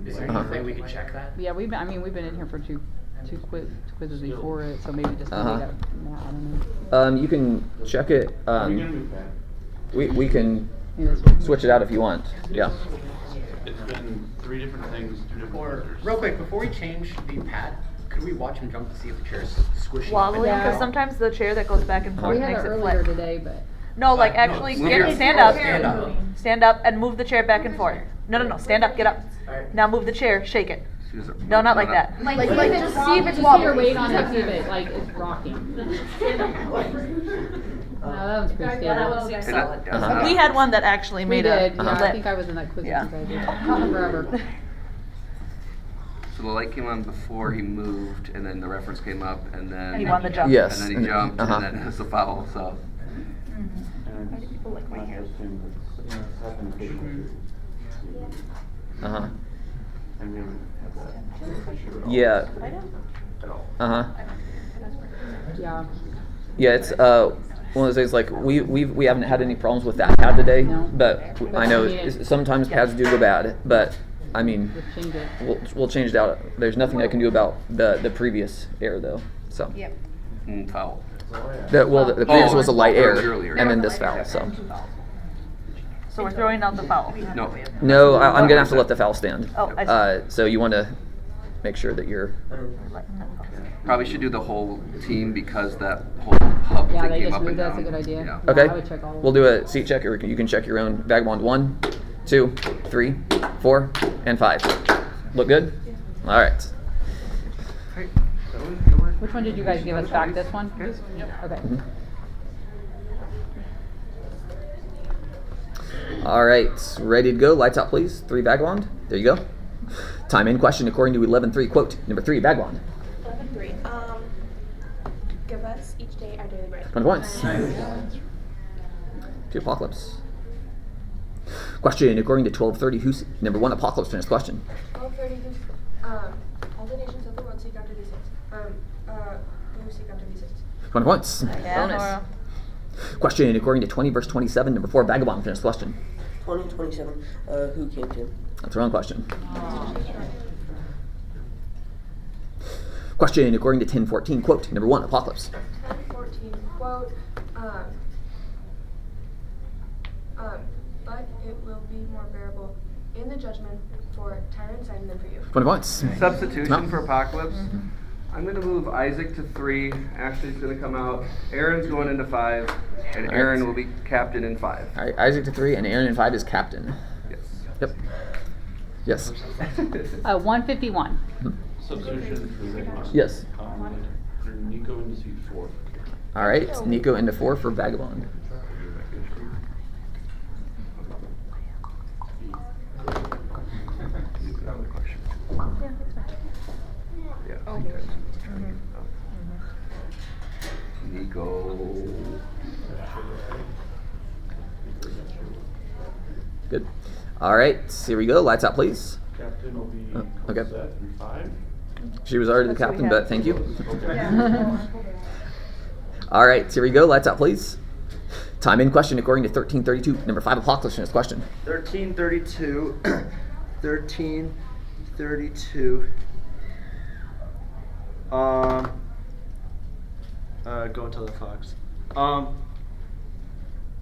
Is there any way we could check that? Yeah, we've been in here for 2 two quizzes before it, so maybe just Uh-huh. delete it. No, I don't know. You can check it. We can Yeah, that's what- switch it out if you want. Yeah. It's been 3 different things, 2 different filters. Real quick, before we change the pad, could we watch him jump to see if the chair's squishy? Wobbly, Yeah. because sometimes the chair that goes back and forth We had makes it it earlier flip. today, but. No, like actually Move your- stand up. Stand up. Stand up and move the chair back and forth. No, stand up, get up. Now move the chair, shake it. No, not like that. Like just see if it's wobbly. Your weight on it, see if it like is rocking. No, that was pretty scary. We had one that actually We made did. a Yeah, I flip. think I was in that quiz Yeah. with you guys. Not forever. So the light came on before he moved, and then the reference came up, and then He won the jump. Yes. and then he jumped, Uh-huh. and then it was the foul. So And it's People like my hair. Uh-huh. And we haven't had that issue Yeah. at all. Uh-huh. Yeah. Yeah, it's one of those things like we haven't had any problems with that pad today, No. but I know sometimes pads do go bad, but I mean Just change it. we'll change it out. There's nothing I can do about the previous error though. So Yep. foul. the previous was a light error earlier. and then this foul. So So we're throwing out the foul. no, I'm gonna have to let the foul stand. Oh, I see. So you want to make sure that you're Probably should do the whole team because that whole hub Yeah, thing they came just up and moved. That's a down. good idea. Yeah. Yeah, okay. I would check all of We'll them. do a seat check, or you can check your own vagabond. 1, 2, 3, 4, and 5. Look good. All right. Which one did you guys give us back? This one? Okay. Mhm. All right, ready to go. Lights out, please. 3 vagabond. There you go. Time in question according to 11.3. Quote number 3 vagabond. 11:3. Give us each day our daily bread. 20 points. To Apocalypse. Question according to 12.30. Who's number 1? Apocalypse. Finish question. 12:30. All the nations of the world seek after these things. Who seek after these things? 20 points. Yeah, Bonus. Nora. Question according to 20 verse 27. Number 4 vagabond. Finish question. 2027. Who came to? That's the wrong question. Question according to 10.14. Quote number 1. Apocalypse. 10:14. Quote. But it will be more bearable in the judgment for Tyre and Sidon than for you. 20 points. Substitution No. for Apocalypse. I'm going to move Isaac to 3. Ashley's going to come out. Aaron's going into 5. And All right. Aaron will be captain in 5. All right, Isaac to 3 and Aaron in 5 is captain. Yes. Yep. Yes. 151. Substitution for Vagabond. Yes. Nico into seat 4. All right, Nico into 4 for vagabond. Nico. Good. All right, here we go. Lights out, please. Captain will be Okay. Cosette in 5. She was already the That's what we captain, have. but thank you. Okay. All right, here we go. Lights out, please. Time in question according to 1332. Number 5 Apocalypse. Finish question. 1332. 1332. Go into the fox.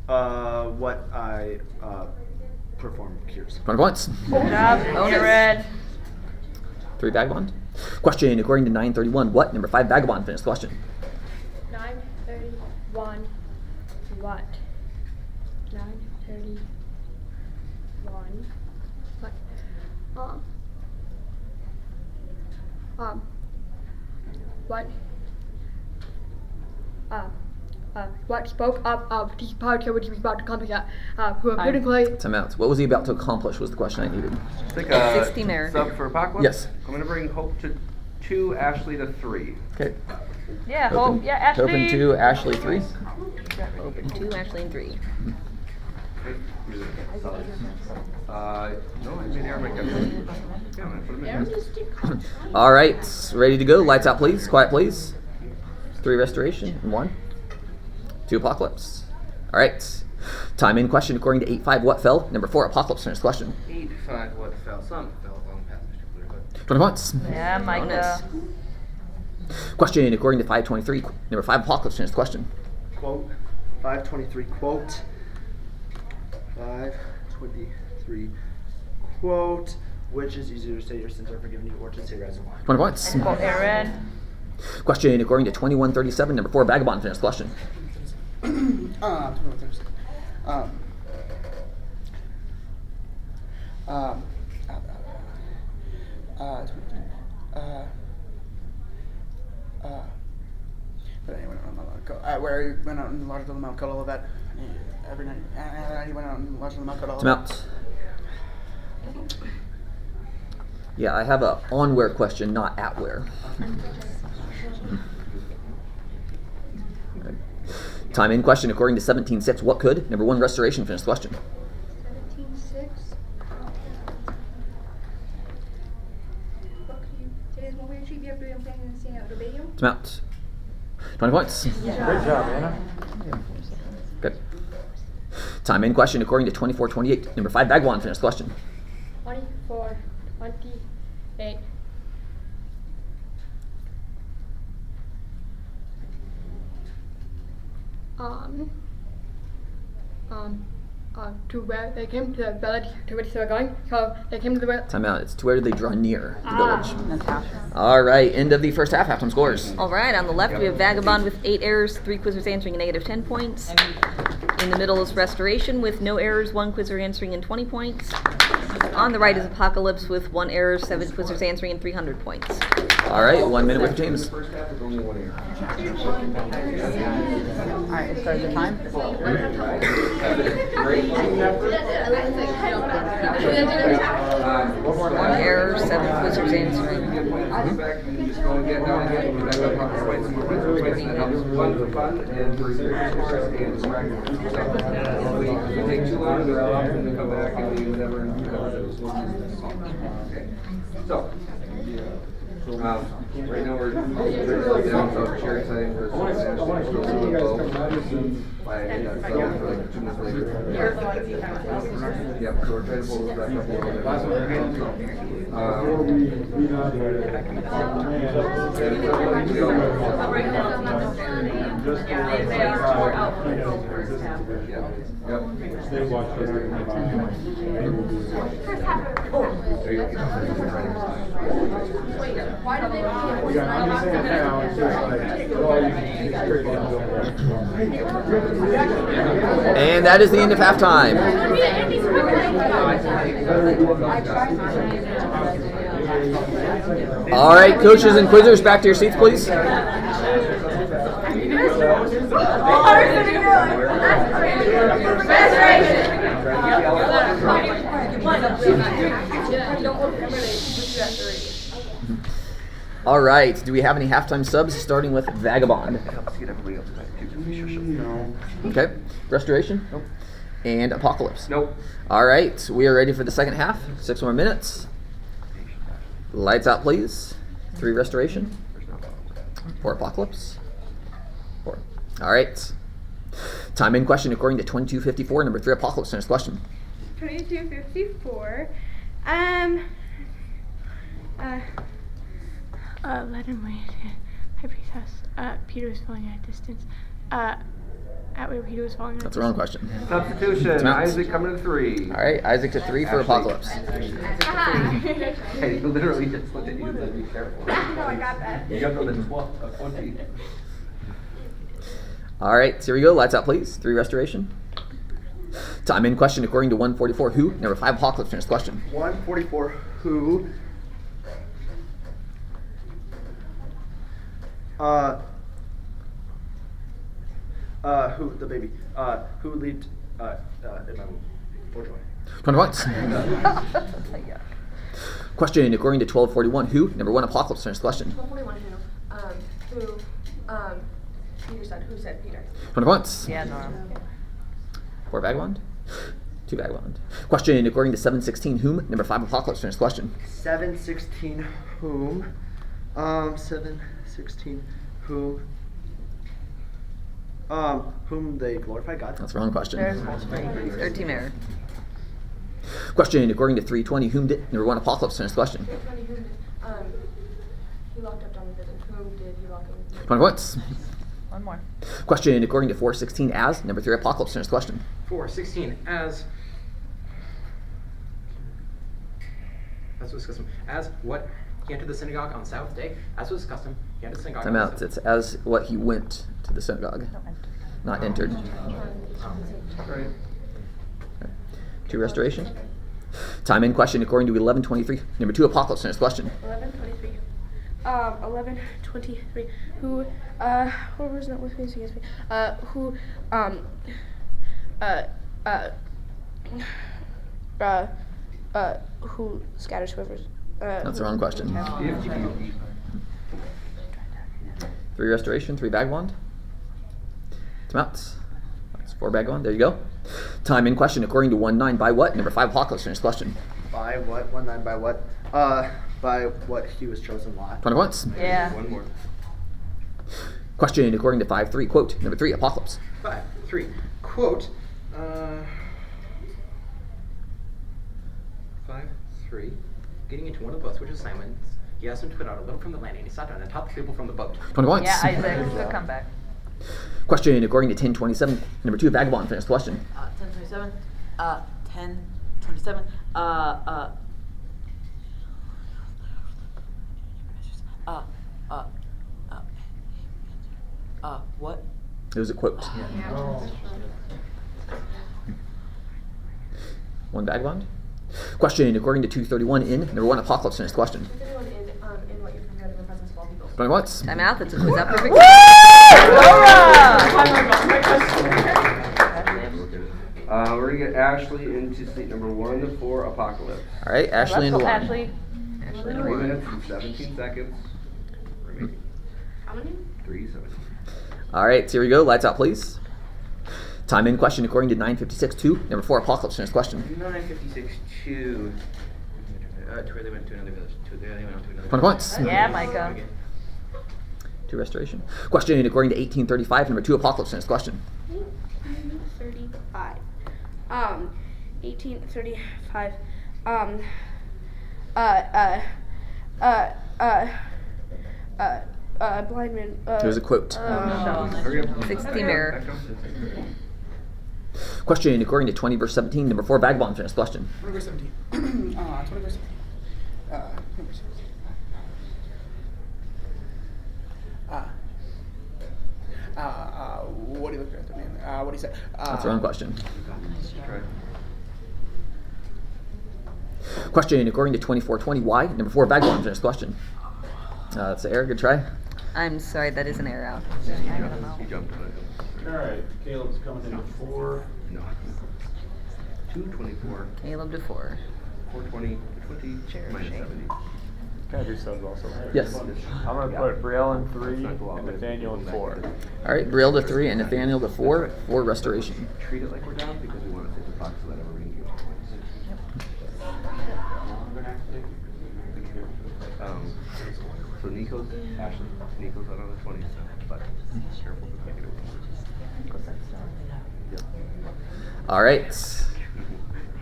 What I perform cures. 20 points. Good job. Bonus. Red. 3 vagabond. Question according to 931. What? Number 5 vagabond. Finish the question. 9:31. What? 9:31. What? What spoke up of the party which he was about to accomplish who appeared in play. Time out. What was he about to accomplish was the question I needed. I think 16 there. sub for Apocalypse? Yes. I'm going to bring Hope to 2, Ashley to 3. Okay. Yeah, Open, Hope. Yeah, Ashley. Open 2, Ashley 3. Open 2, Ashley and 3. No, I made Aaron make captain. Yeah, I put him in. All right, ready to go. Lights out, please. Quiet, please. 3 restoration and 1. 2 apocalypse. All right. Time in question according to 8-5. What fell? Number 4 apocalypse. Finish the question. 8-5. What fell? Some fell on path, Mr. Clearfoot. 20 points. Yeah, Micah. Question according to 523, number 5 Apocalypse. Finish the question. Quote 523 quote 523 quote. Which is easier to say your sins are forgiven you or to say rise and walk? 20 points. Quote Aaron. Question according to 2137, number 4 Vagabond. Finish the question. 2137. But anyway, where he went out and lodged on the Mount, cut all of that every night. He went out and lodged on the Mount, cut all of Time that. out. Yeah, I have a on where question, not at where. Okay. Time in question according to 17.6. What could? Number 1 Restoration. Finish the question. 17.6. What could you say is one way to achieve your freedom planning and staying out of video? Time out. 20 points. Great job, Anna. Good. Time in question according to 24.28. Number 5 Vagabond. Finish the question. 24, 28. To where they came to the village to which they were going. So they came to the village. Time out. It's to where they draw near the village. Natasha. All right. End of the first half. Halftime scores. All right, on the left we have Vagabond with 8 errors, 3 quizzers answering a negative 10 points. In the middle is Restoration with no errors, 1 quizzer answering and 20 points. On the right is Apocalypse with 1 error, 7 quizzers answering and 300 points. All right. 1 minute with James. First half is only 1 error. Alright, it started the time. One error, 7 quizzers answering. So, right now we're down to cherry time for like 2 minutes later. Yeah, so we're trying to pull this back up a little bit. Why do they I'm just saying now, it's just like, And that is the end of halftime. All right, coaches and quizzers, back to your seats, please. All right, do we have any halftime subs, starting with Vagabond? no. Okay, Restoration? Nope. And Apocalypse? Nope. All right, we are ready for the second half. 6 more minutes. Lights out, please. 3 Restoration. 4 Apocalypse. 4. All right. Time in question according to 2254, number 3 Apocalypse. Next question. 2254. Let him wait. High priest house. Peter was falling at a distance. At where Peter was falling at a That's the wrong question. Substitution. Isaac coming to 3. All right, Isaac to 3 for Apocalypse. Hey, you literally just looked at you and said, be careful. No, I got that. You got on the 20. All right, so here we go. Lights out, please. 3 Restoration. Time in question according to 144. Who? Number 5 Apocalypse. Finish the question. 144 who? Who the baby? Who leaped in my womb for joy? 20 points. Question according to 1241. Who? Number 1 Apocalypse. Finish the question. 1241 who? Peter said. Who said Peter? 20 points. Yeah, Norm. 4 Vagabond. 2 Vagabond. Question according to 716. Whom? Number 5 Apocalypse. Finish the question. 716 whom? 716 whom? Whom they glorified God. That's the wrong question. There's multiple. 13 error. Question according to 320. Whom did? Number 1 Apocalypse. Finish the question. 320 who? He locked up John the Prison. Whom did he 20 points. One more. Question according to 416 as. Number 3, Apocalypse. Next question. 4:16 as. As was custom. As what he entered the synagogue on the Sabbath day. As was custom, he entered the synagogue. Time out. It's as what he went to the synagogue. Not entered. Right. 2, Restoration. Time in question according to 1123. Number 2, Apocalypse. Next question. 11:23. 11:23. Who was not with me? So yes, me. Who scatters whoever's. That's the wrong question. 3, Restoration. 3, Vagabond. Time out. That's 4, Vagabond. There you go. Time in question according to 19 by what? Number 5, Apocalypse. Next question. By what? 19 by what? By what he was chosen why? 20 points. Yeah. One more. Question according to 5-3. Quote. Number 3, Apocalypse. 5:3. Quote. 5:3. Getting into one of the boats, which is Simon's, he asked him to put out a little from the landing, and he sat down and taught the people from the boat. 20 points. Yeah, Isaac, good comeback. Question according to 1027. Number 2, Vagabond. Next question. 10:27. 10:27. What? It was a quote. Oh. 1, Vagabond. Question according to 231 in. Number 1, Apocalypse. Next question. 231 is in what you're prepared in the presence of all people. 20 points. Time out. That's a quiz out perfect. We're gonna get Ashley into seat number 1 for Apocalypse. All right, Ashley into 1. Ashley. 3 minutes and 17 seconds. Remaining. How many? 3:17. All right, so here we go. Lights out, please. Time in question according to 956-2. Number 4, Apocalypse. Next question. 9:56:2. To where they went to another village. To there they went on to another. 20 points. Yeah, Micah. 2, Restoration. Question according to 1835. Number 2, Apocalypse. Next question. 1835. 1835. Blind man. It was a quote. 60 mirror. Question according to 20 verse 17. Number 4, Vagabond. Next question. 20 verse 17. 20 verse 17. 20 verse 17. What do you look at, man? What do you say? That's the wrong question. Question according to 2420Y. Number 4, Vagabond. Next question. That's an error. Good try. I'm sorry, that is an error out. He jumped on it. Alright, Caleb's coming in at 4. No. 2:24. Caleb to 4. 4:20 to 20. Minus 70. Can I do subs also? Yes. I'm going to put Brielle in 3 and Nathaniel in 4. All right, Brielle to 3 and Nathaniel to 4 for Restoration. Treat it like we're down because we want to take the box so that everybody can get so Nico's, Ashley, Nico's out on the 20th, but careful to make it All right.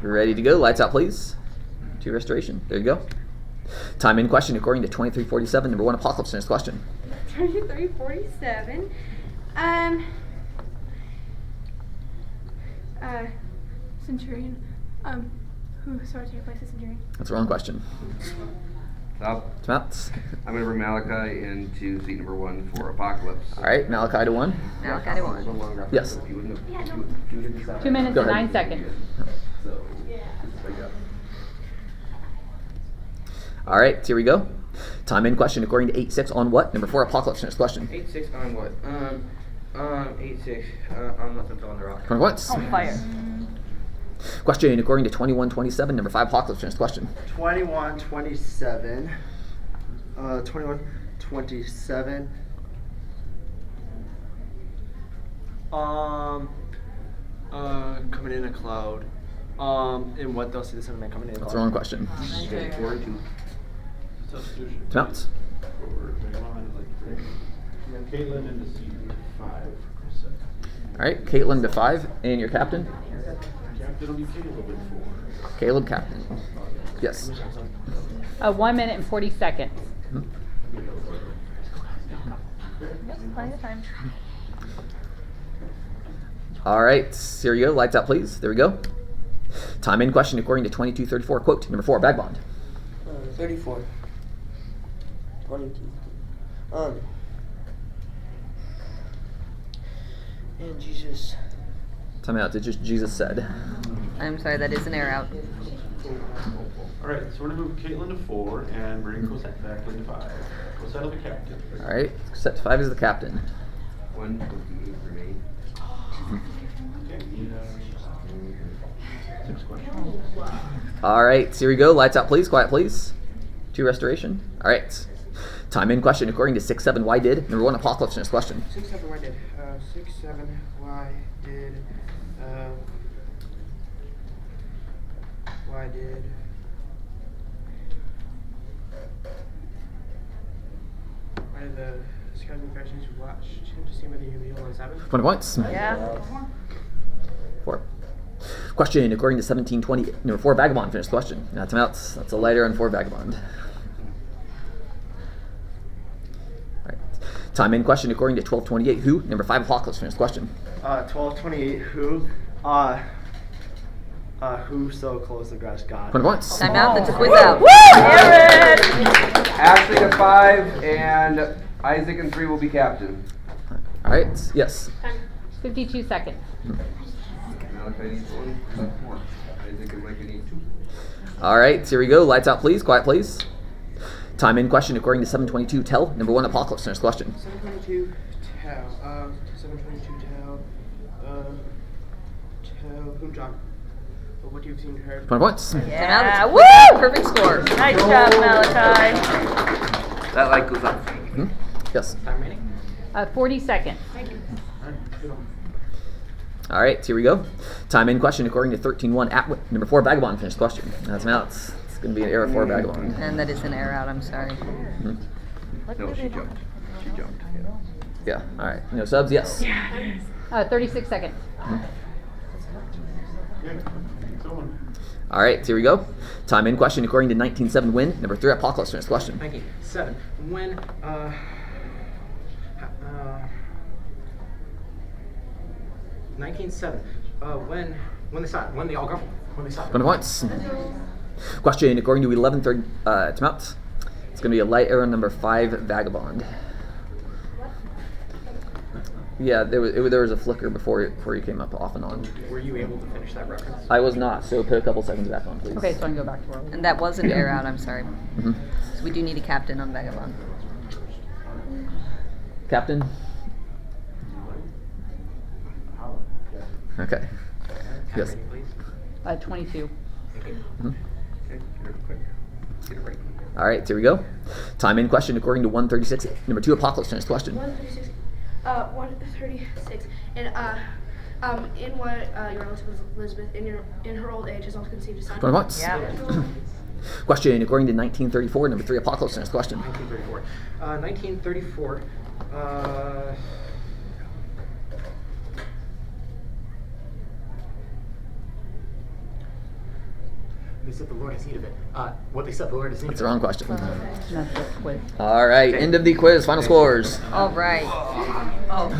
You're ready to go. Lights out, please. 2, Restoration. There you go. Time in question according to 2347. Number 1, Apocalypse. Next question. 2347. Centurion. Who started to replace the Centurion? That's the wrong question. Stop. Time out. I'm going to bring Malachi into seat number 1 for Apocalypse. All right, Malachi to 1. Malachi to 1. Yes. 2 minutes Go and ahead. 9 seconds. All right, here we go. Time in question according to 86 on what? Number 4, Apocalypse. Next question. 8-6 on what? 8-6 on nothing fell on the rock. 20 points. On fire. Question according to 2127. Number 5, Apocalypse. Next question. 2127. 2127. Coming in a cloud. And what they'll see the Son of Man coming in a cloud. That's the wrong question. 4 and 2. Time out. Caitlin into seat 5. All right, Caitlin to 5. And your captain? Captain will be Caleb at 4. Caleb, captain. Yes. 1 minute and 40 seconds. Plenty of time. All right, here you go. Lights out, please. There we go. Time in question according to 2234. Quote number 4, Vagabond. 34. 22. And Jesus. Time out. Did just Jesus said. I'm sorry, that is an air out. Alright, so we're going to move Caitlin to 4 and bring Cosette back into 5. Cosette will be captain. All right, set to 5 is the captain. 158 remain. All right, here we go. Lights out, please. Quiet, please. 2 restoration. All right. Time in question according to 6-7. Why did number 1 Apocalypse in this question? 6-7. Why did? 6-7. Why did? Why did? Why did the scouting professionals watch him to see whether he would be on 7? 20 points. Yeah. 4. Question according to 1720. Number 4 Vagabond finished the question. Now time out. That's a lighter on 4 Vagabond. All right. Time in question according to 1228. Who? Number 5 Apocalypse finished the question. 1228. Who? Who so close to God? 20 points. Time out. That's a quiz out. Woo! Ashley at 5 and Isaac and 3 will be captain. All right. Yes. 52 seconds. All right. Here we go. Lights out, please. Quiet, please. Time in question according to 722. Tell number 1 Apocalypse finished the question. 722 tell. 722 tell. Tell whom, John? Or what you've seen and heard. 20 points. Yeah. Woo! Perfect score. Nice job, Malachi. That light goes up. Mm-hmm. Yes. Time remaining? 40 seconds. Thank you. All right, here we go. Time in question according to 13-1. Number 4 Vagabond finished the question. That's out. It's going to be an error for Vagabond. And that is an air out. I'm sorry. Mm-hmm. No, she jumped. She jumped. Yeah. All right. No subs. Yes. 36 seconds. All right, here we go. Time in question according to 19-7. Win number 3 Apocalypse finished the question. 19-7. When 19-7. When they stop. When they all go. When they stop. 20 points. Question according to 11-3. Time out. It's going to be a light error number 5 Vagabond. Yeah, there was a flicker before you came up off and on. Were you able to finish that reference? I was not, so put a couple seconds back on, please. Okay, so I can go back to where I was. And that was an air out. I'm sorry. Mm-hmm. So we do need a captain on Vagabond. Captain? Okay. Yes. 22. Mm-hmm. Okay, get it quick. Get it right. All right, here we go. Time in question according to 136. Number 2 Apocalypse finished the question. 136. 136. And in what your relative Elizabeth, in her old age, has also conceived a son. 20 points. Yeah. Question according to 1934. Number 3 Apocalypse finished the question. 1934. 1934. They said the Lord has need of it. What they said the Lord has need That's of the it. wrong question. That's the quiz. All right, end of the quiz. Final scores. All right.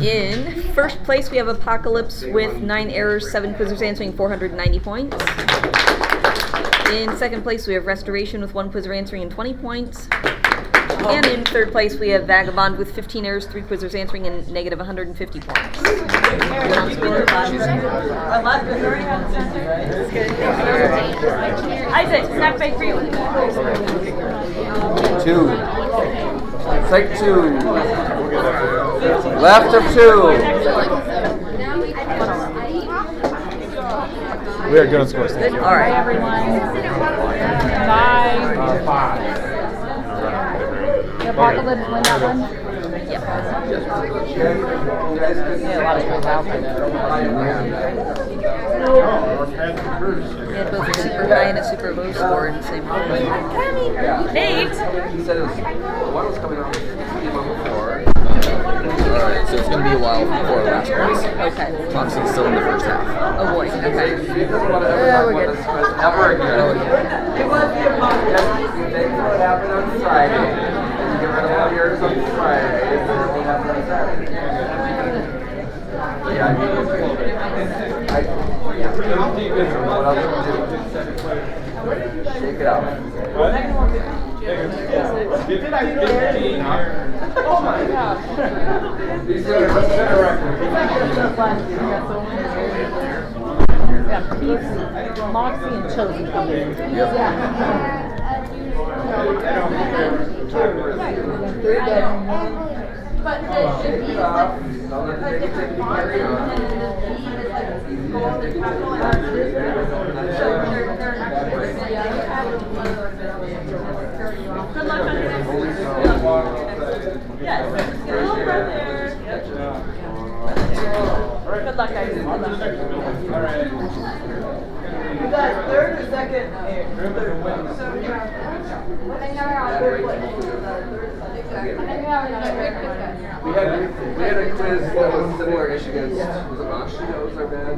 In first place, we have Apocalypse with 9 errors, 7 quizzers answering 490 points. In second place, we have Restoration with 1 quizzer answering and 20 points. And in third place, we have Vagabond with 15 errors, 3 quizzers answering and negative 150 points. Isaac, snack bake for you. 2. Take 2. Left of 2. We are good on scores. All right. Everyone. Bye. 5. The Apocalypse win that one? Yep. Yeah, a lot of quiz out there. Yeah, both a super high and a super low score in the same one. Nate! He said it was, one was coming on the team on before. Alright, so it's going to be a while before our last quiz. Okay. Obviously, it's still in the first half. Oh boy, okay. She doesn't want to ever win this quiz ever again. It must be a podcast. You think what happened on Friday. You get rid of all yours on Friday. It won't happen on Saturday. Shake it out. Oh my gosh. Yeah, Moxie and Chelsea coming in. But there should be like a different font and then the B is like gold and capital letters. So they're good luck on your next one. Yes. Hello, brother. Good luck, guys. Good luck. You got third or second? Third. So they never have third place. We had a quiz that was similar-ish against, was it Moshi that was our band?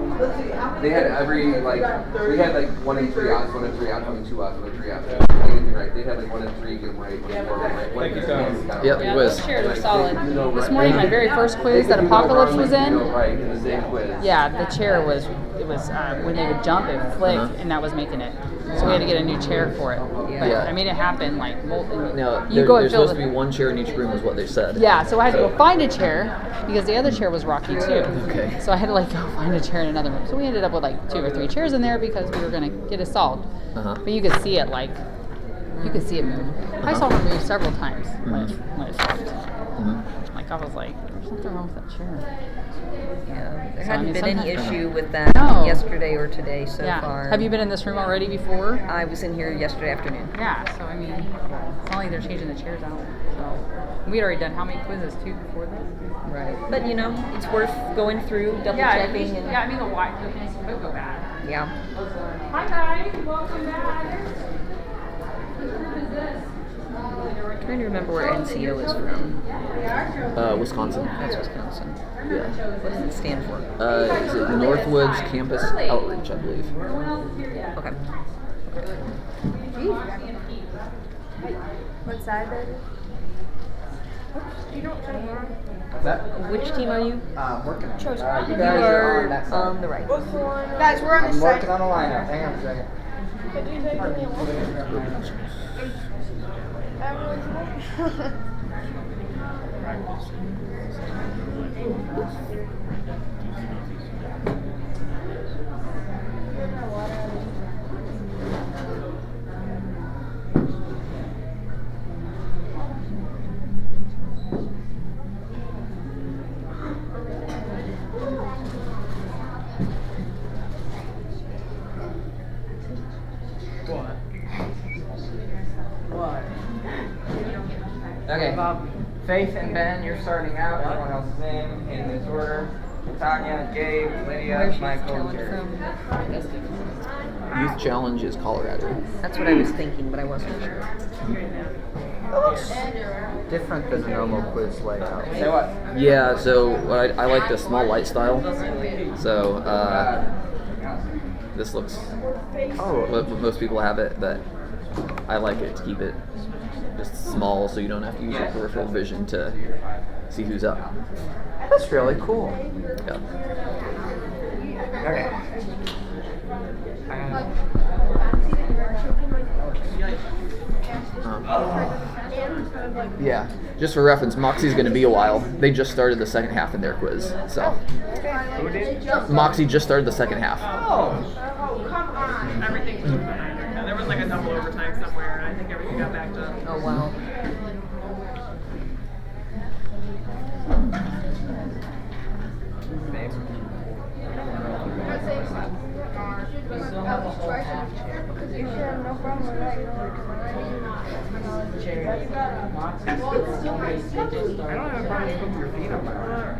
They had every, like, we had like 1 in 3 odds, 1 in 3 odds, 1 in 2 odds, 1 in 3 odds. Anything right. They had like 1 in 3 get them right, 1 in 4 get them right. Yep, Yeah, quiz. those chairs are solid. This morning, my very first quiz that Apocalypse was in. Right, in the same quiz. Yeah, the chair was, when they would jump, it would flick, and that was making it. So we had to get a new chair for it. But Yeah. I made it happen, like, Now, you go and there's fill supposed to be 1 chair in each room, is what they said. Yeah, so I had to go find a chair because the other chair was rocky too. Okay. So I had to like go find a chair in another room. So we ended up with like 2 or 3 chairs in there because we were gonna get it solved. But you could see it move. I saw it move several times when it stopped. Like I was like, there's something wrong with that chair. Yeah, there So, hadn't been any sometimes- issue with that No. yesterday or today so Yeah. far. Have you been in this room already before? I was in here yesterday afternoon. Yeah, so I mean, it's not like they're changing the chairs out. So we'd already done how many quizzes too before this? Right. But you know, it's worth going through, double checking. And I mean the white things could go bad. Yeah. Hi guys, welcome back. Which group is this? I'm trying to remember where NCO is from. Wisconsin. That's Wisconsin. Yeah. What does it stand for? Is it Northwoods Campus Outreach, I believe. Okay. What side are you? What's that? Which team are you? Working. Chosen. You You guys are on that side. on the right. Guys, we're on the I'm side. working on a lineup. Hang on a second. What? Okay, Faith and Ben, you're starting out. Everyone else's name in this order. Tanya, Gabe, Lydia, Michael, Jerry. Youth Challenge is Colorado. That's what I was thinking, but I wasn't sure. That looks different than a normal quiz layout. Say what? Yeah, so I like the small light style. So this looks. Most people have it, but I like it to keep it just small, so you don't have to use your peripheral vision to see who's up. That's really cool. Yeah. Okay. Yeah, just for reference, Moxie's going to be a while. They just started the second half in their quiz, so. Who did? Moxie just started the second half. Oh, come on. Everything was fine. There was like a double overtime somewhere, and I think everything got backed up. Oh, wow. Babe. You should have no problem with that. I don't have a problem with putting your feet on my arm.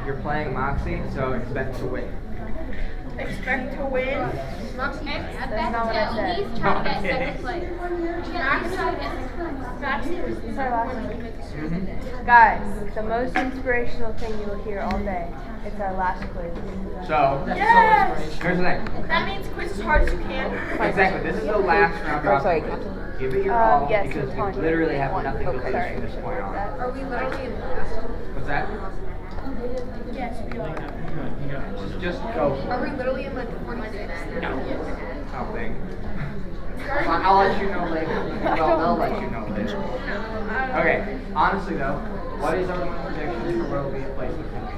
You're playing Moxie, so expect to win. Expect to win. Moxie That's not what I said. He's trying to get second place. Max tried to get Sorry, last. Guys, the most inspirational thing you will hear all day. It's our last quiz. So, Yes! here's the thing. That means quiz as hard as you can. Exactly. This is the last round. Oh, sorry. Give it your all yes, because it's you fine. literally have nothing to lose Sorry, from this point on. Are we literally in last? What's that? Yes, we are. Just go. Are we literally in like 46? No. Something. I'll let you know later. Well, they'll let you know later. Okay. Honestly though, what is everyone's prediction for where will be a place with Finley?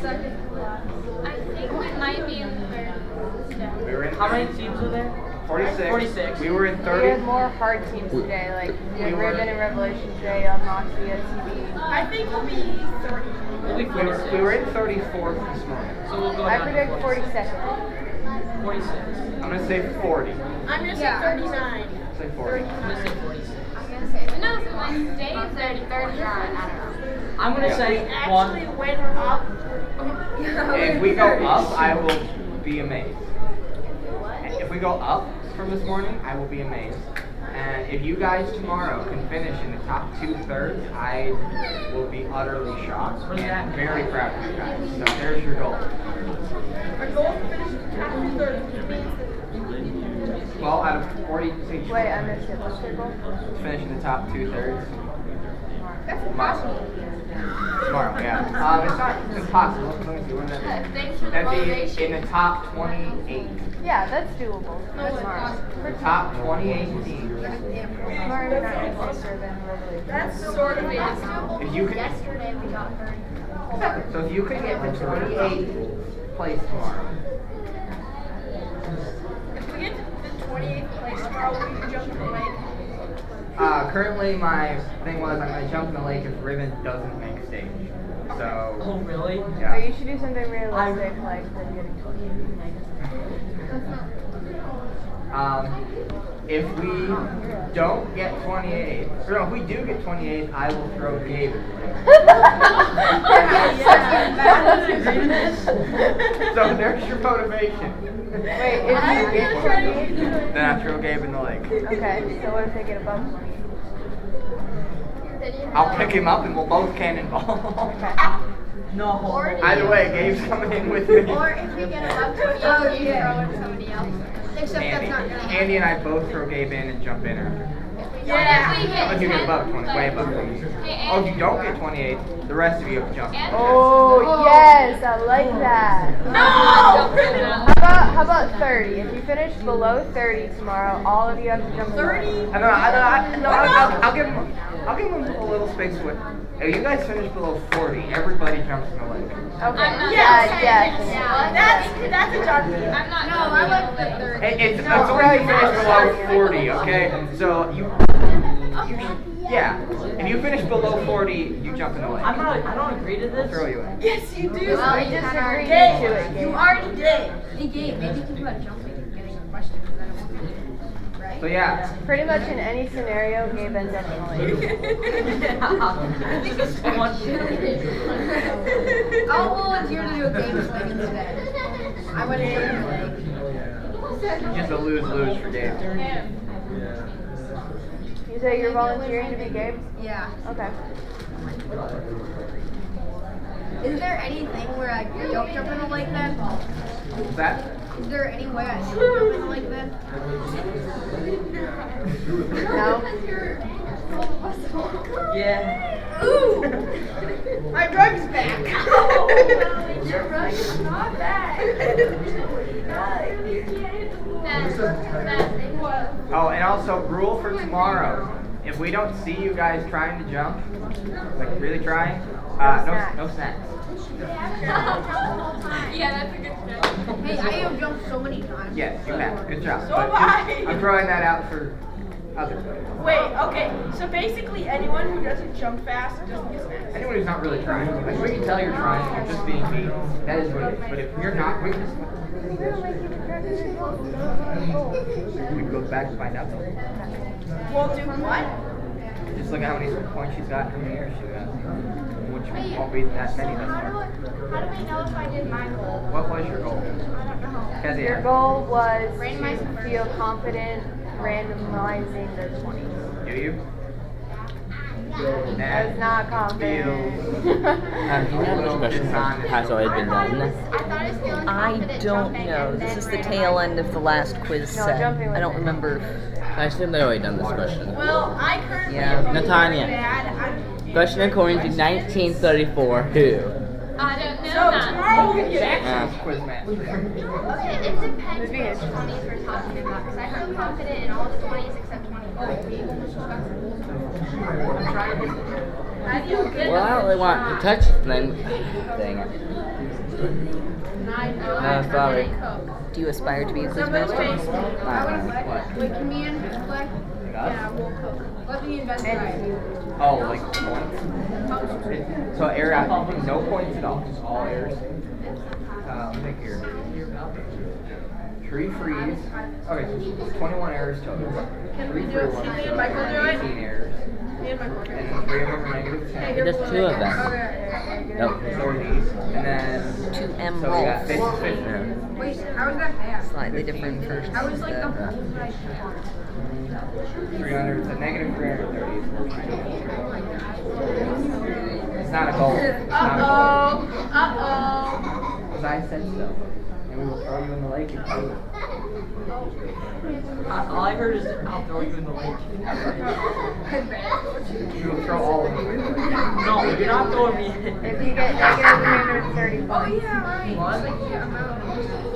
second to last. I think we might be in third. We were in How many teams are there? 46. 46. We were in We 30. had more hard teams today, like we had We were- Ribbon and Revelation today on Moxie, SCB. I think we'll be 30. We'll be We were 46. in 34th this morning. So we'll go I down predict to 46. 42nd. 46. I'm gonna say 40. I'm gonna say 39. Say 40. I'm gonna say 46. I'm gonna say, but no, so like stay 30, 39, I don't know. I'm gonna say We actually went up. If we go up, I will be amazed. If we go up from this morning, I will be amazed. And if you guys tomorrow can finish in the top 2/3, I will be utterly shocked and very proud of you guys. So there's your goal. Our goal is to finish in the top 2/3, which means that 12 out of 40. Wait, I missed it. What's your goal? Finish in the top 2/3. that's impossible. Tomorrow, yeah. It's not impossible. Let me see. When Thanks for the that'd be motivation. in the top 28. Yeah, that's doable. That's smart. The top 28 teams. Smart and not closer than Revelation. That's sort of impossible. If you can, Yesterday we got 30. so if you can get to 28th place tomorrow, If we get to the 28th place tomorrow, we can jump in the lake. currently my thing was I'm gonna jump in the lake if Ribbon doesn't make stage. So. Oh, really? Or Yeah. you should do something realistic like them getting 20. If we don't get 28, or no, if we do get 28, I will throw Gabe in the lake. So there's your motivation. Wait, if you get 28? Then I throw Gabe in the lake. Okay, so what if they get above 20? I'll pick him up and we'll both cannonball. No. Either way, Gabe's coming in with me. Or if we get above 28, you throw in somebody else. Except that's not gonna happen. Andy and I both throw Gabe in and jump in after. Yeah. Unless you get above 20, way above 20. Oh, if you don't get 28, the rest of you have to jump. Oh, yes, I like that. No! How about 30? If you finish below 30 tomorrow, all of you have to jump in. 30? I'll give him a little space with. If you guys finish below 40, everybody jumps in the lake. Okay. Yes. Yes. That's a done deal. I'm not. No, I like the 30. It's only if you finish below 40, okay? So you yeah. If you finish below 40, you jump in the lake. I don't agree to this. Throw you in. Yes, you do. Well, We you just kinda agreed Gabe, to it, you Gabe. already did. Hey Gabe, maybe think about jumping and getting a question because I don't want to do it. Right? So yeah. Pretty much in any scenario, Gabe ends up in the lake. I think it's so much. I'll volunteer to do a game swing instead. I went to jump in the lake. Just a lose-lose for Gabe. You say you're volunteering to be Gabe? Yeah. Okay. Is there anything where I don't jump in the lake then? What's that? Is there any way I don't jump in the lake then? No? Yeah. Ooh! My drug's back. Your rug is not back. Oh, and also rule for tomorrow. If we don't see you guys trying to jump, like really trying, no snacks. Yeah, that's a good step. Hey, I have jumped so many times. Yes, you have. Good job. So But have I. I'm throwing that out for others. Wait, okay. So basically, anyone who doesn't jump fast doesn't get snacks. Anyone who's not really trying, like we can tell you're trying, you're just being mean. That is what it is. But if you're not, we can go back and find out. We'll do what? Just Just look at how many points she's got, how many errors she's got. Which won't be that many thus far. How do we know if I did my goal? What was your goal? Kezia. Your goal was to feel confident randomizing the 20s. Do you? I was not confident. Do you have this question has already been done? I don't know. This is the tail end of the last quiz set. I don't remember. I assume they've already done this question. Well, I currently Yeah. Natanya. Question according to 1934. Who? I don't know that. Quiz match. Okay, it depends which 20s we're talking about, because I feel confident in all the 20s except 24. Well, I don't really want to touch the thing. Dang it. No, sorry. Do you aspire to be a quiz master? Wait, can me and play? Yeah, we'll cook. Let me invest in Oh, like points? So error out, no points at all, just all errors. Let me think here. Tree freeze. Okay, so 21 errors total. Can we 3 do it? free Me ones, and Michael do it? 18 errors. Me and Michael do it. And 3 of them are -10. Just 2 of them. Nope. And then 2M so we got 50. Wait, how is that half? Slightly different first. I was like the whole 300, so -330 is It's not a goal. It's not a goal. Because I said so. And we will throw you in the lake if you do it. All I heard is, I'll throw you in the lake. We will throw all of you in the lake. No, you're not throwing me in. If you get -330 points. Oh, yeah, right.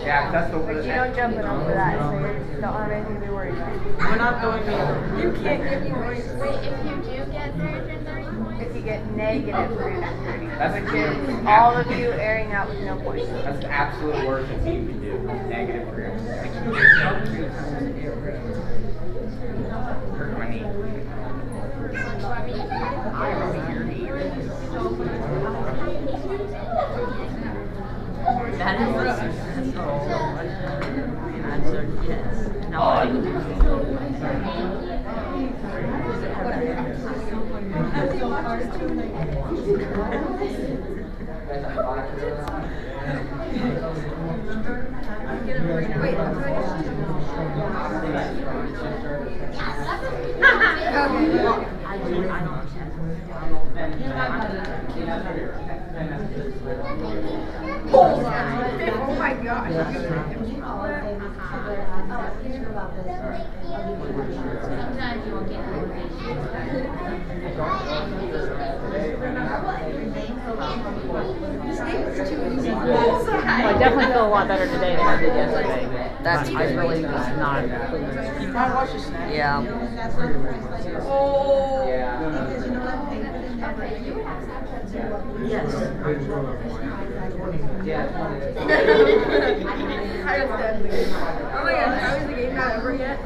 Yeah, that's the But you don't jump it off for that, so you don't have anything to be worried about. We're not throwing me in. You can't get points. Wait, if you do get 330 points? If you get -330. That's a kid. All of you airing out with no points. That's the absolute worst that you can do. -330. Hurt my knee. That is the successful answer, yes. Now I Oh my gosh. Sometimes you won't get I definitely feel a lot better today than I did yesterday. That's I good. really was not. Yeah. Oh. Yes. Oh my gosh, how is the game not over yet?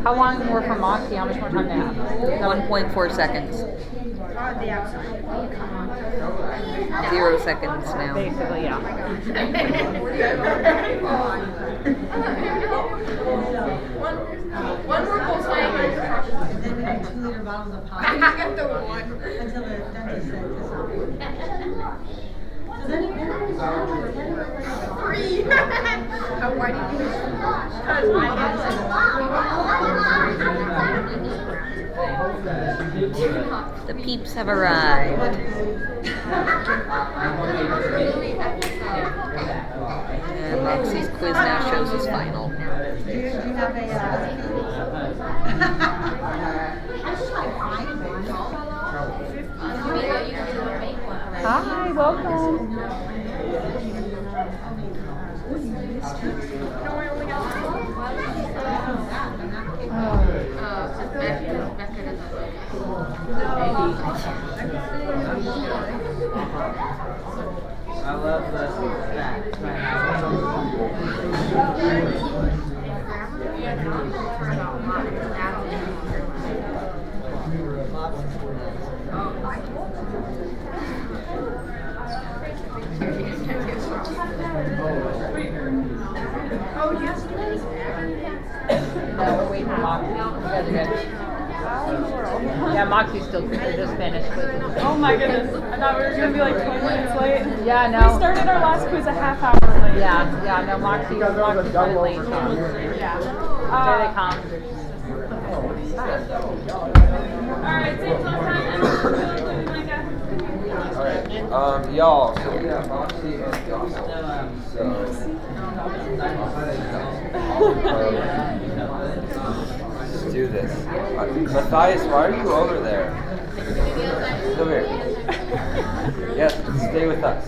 How long more for Moxie? How much more time do you have? 1.4 seconds. 0 seconds now. Basically, yeah. One more goal slam. And then 2-liter bottles of pop. I got the one. Until the dentist said to stop. So then you three. Why did you? Because The peeps have arrived. And Moxie's quiz now shows his final. Do you have a Hi, welcome. No, we're waiting for Moxie. That's good. Yeah, Moxie's still just finished. Oh my goodness. I thought we were going to be like 20 minutes late. Yeah, no. We started our last quiz a half hour late. Yeah, no, Moxie's running late. Yeah. There they come. Alright, same time. Alright, y'all, so we have Moxie and Dawson. Let's do this. Matthias, why are you over there? Come here. Yes, stay with us.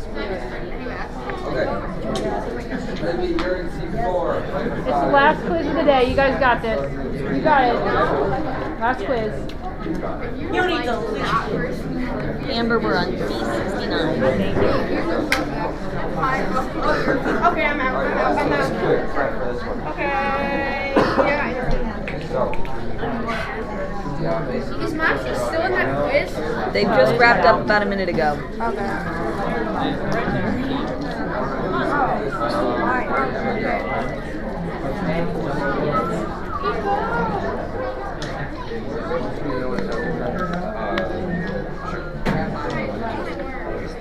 Okay. Maybe you're in C4. It's the last quiz of the day. You guys got this. You got it. Last quiz. You need to leave. Amber, we're on B69. Okay, I'm out. Okay. Yeah. Is Moxie still in that quiz? They just wrapped up about a minute ago.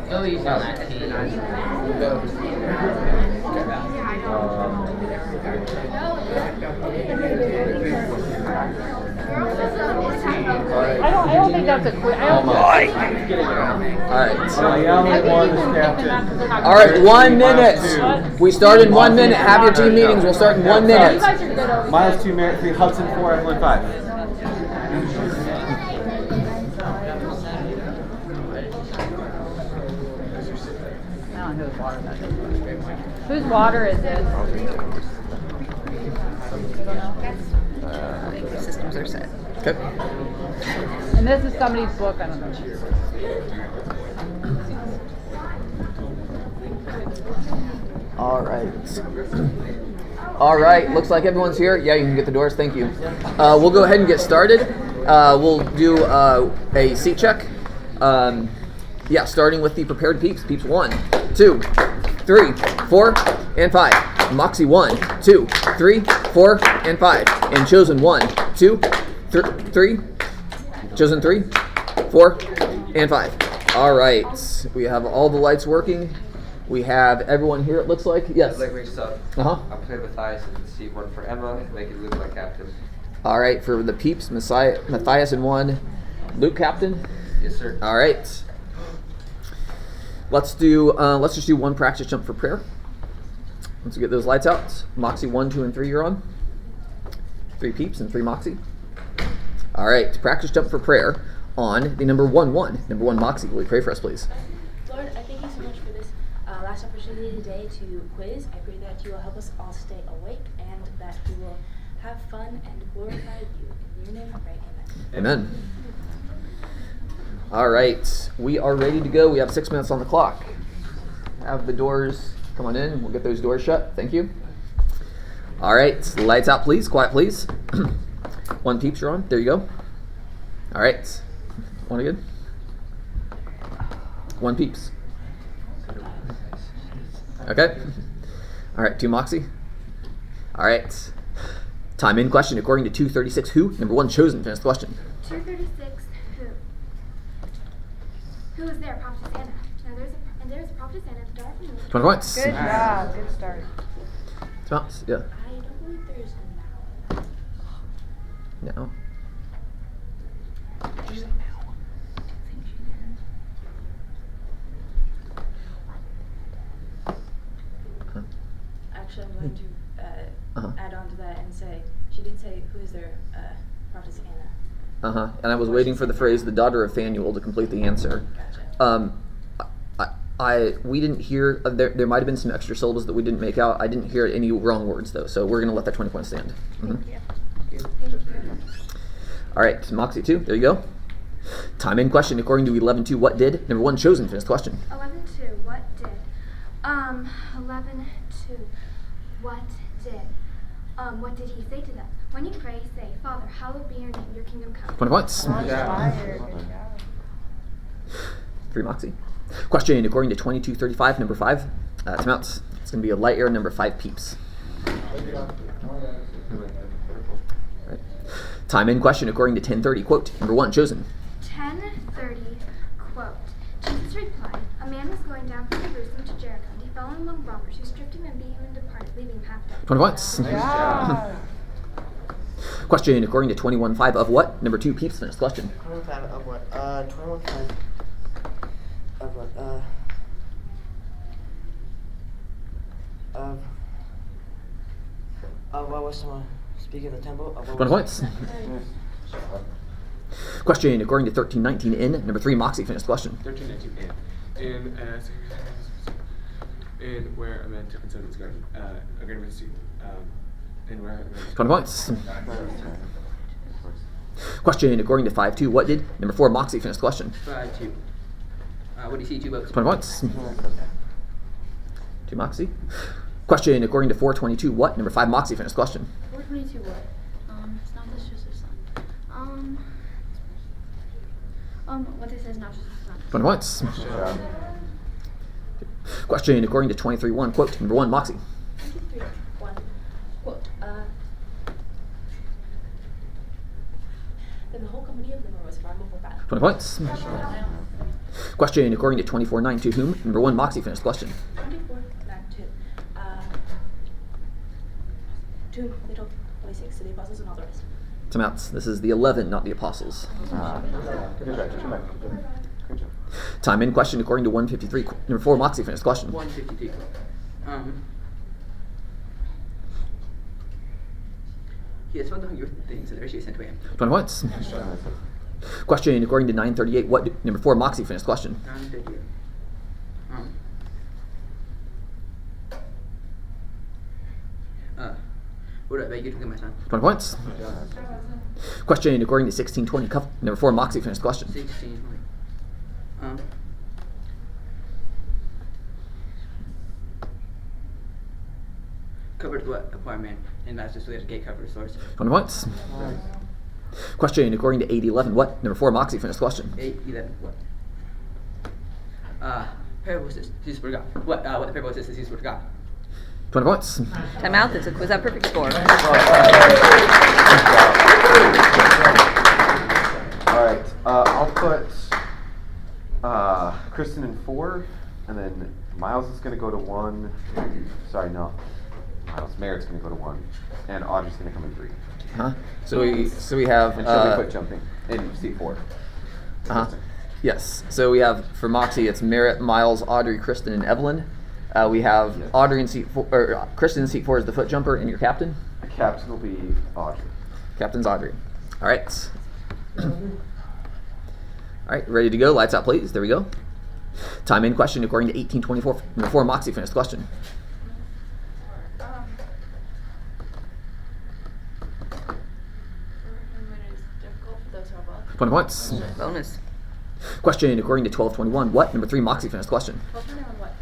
Oh, he's on that team. I don't think that's a quiz. All right, 1 minute. We start in 1 minute. Have your team meetings. We'll start in 1 minute. Miles 2, Merritt 3, Hudson 4, Evelyn 5. Whose water is this? I think the systems are set. Okay. And this is somebody's book. I don't know. All right. All right. Looks like everyone's here. Yeah, you can get the doors. Thank you. We'll go ahead and get started. We'll do a seat check. Yeah, starting with the prepared peeps. Peeps 1, 2, 3, 4, and 5. Moxie 1, 2, 3, 4, and 5. And Chosen 1, 2, 3. Chosen 3, 4, and 5. All right. We have all the lights working. We have everyone here, it looks like. Yes. I'd like to make sub. Uh-huh. I'll play Matthias and C1 for Emma. Make it Luke my captain. All right, for the peeps, Matthias in 1, Luke captain. Yes, sir. All right. Let's just do one practice jump for prayer. Let's get those lights out. Moxie 1, 2, and 3, you're on. 3 peeps and 3 Moxie. All right, practice jump for prayer on the number 1, 1. Number 1 Moxie, will you pray for us, please? Lord, I thank you so much for this last opportunity today to quiz. I pray that you will help us all stay awake and that we will have fun and glorify you. In your name I pray, amen. Amen. All right, we are ready to go. We have 6 minutes on the clock. Have the doors, come on in. We'll get those doors shut. Thank you. All right, lights out, please. Quiet, please. 1 peeps, you're on. There you go. All right. 1 again. 1 peeps. Okay. All right, 2 Moxie. All right. Time in question according to 236 who? Number 1 Chosen. Finish the question. 236 who? Who was there? Prophet Anna. And there's a prophet Anna at the dark moon. 20 points. Good job. Good start. Thomas, yeah. I don't believe there's a No. Actually, I'm going to add on to that and say, she did say, who is their prophetess Anna? And I was waiting for the phrase "the daughter of Phanuel" to complete the answer. We didn't hear. There might have been some extra syllables that we didn't make out. I didn't hear any wrong words though, so we're gonna let that 20 points stand. Thank you. All right, Moxie 2. There you go. Time in question according to 11-2. What did? Number 1 Chosen. Finish the question. 11-2. What did? 11-2. What did? What did he say to them? When you pray, say, Father, hallowed be your name, your kingdom come. 20 points. Good job. 3 Moxie. Question according to 2235, number 5. Timeouts. It's going to be a light air, number 5 peeps. Right. Time in question according to 1030. Quote, number 1, chosen. 10:30, quote, Jesus replied, a man was going down from Jerusalem to Jericho, and he fell among robbers who stripped him and beat him and departed, leaving him half dead. 20 points. Question according to 21.5 of what? Number 2 peeps. Finished question. 21.5 of what? 21.5 of what? What was someone speaking of the temple? 20 points. Question according to 1319 in number 3 Moxie. Finished question. 1319 in where a man took and said his garden, a garden of seed, in where 20 points. Question according to 5-2. What did number 4 Moxie finish question? 5-2. What do you see? 2 votes. 20 points. 2 Moxie. Question according to 422. What number 5 Moxie finish question? 422 what? It's not this just his son. What this is not just his son. 20 points. Question according to 23.1. Quote number 1 Moxie. 23.1. Quote, then the whole company of them was far more bad. 20 points. Question according to 24.9. To whom number 1 Moxie finished question? 24, not 2. To little 26 to the apostles and all the rest. Timeouts. This is the 11, not the apostles. Time in question according to 153. Number 4 Moxie finished question. 153. He has found the hunger things and the ratio sent away him. 20 points. Question according to 938. What number 4 Moxie finished question? 938. What do I beg you to get my son? 20 points. Question according to 1620. Number 4 Moxie finished question. 1620. Covered what? A poor man. And that's just so there's a gate cover the source. 20 points. Question according to 811. What number 4 Moxie finished question? 811. What? Parable says Jesus forgot. What the parable says Jesus forgot. 20 points. Time out. That's a quiz at perfect score. Alright, I'll put Kristen in 4, and then Miles is going to go to 1. Sorry, no. Merritt's going to go to 1, and Audrey's going to come in 3. Huh? So we have. And she'll be foot jumping in seat 4. Yes. So we have for Moxie, it's Merritt, Miles, Audrey, Kristen, and Evelyn. We have Audrey in seat 4, or Kristen in seat 4 is the foot jumper, and your captain. The captain will be Audrey. Captain's Audrey. All right. All right, ready to go? Lights out, please. There we go. Time in question according to 1824. Number 4 Moxie finished question. Difficult for those who are well. 20 points. Bonus. Question according to 1221. What number 3 Moxie finished question? 1221 what?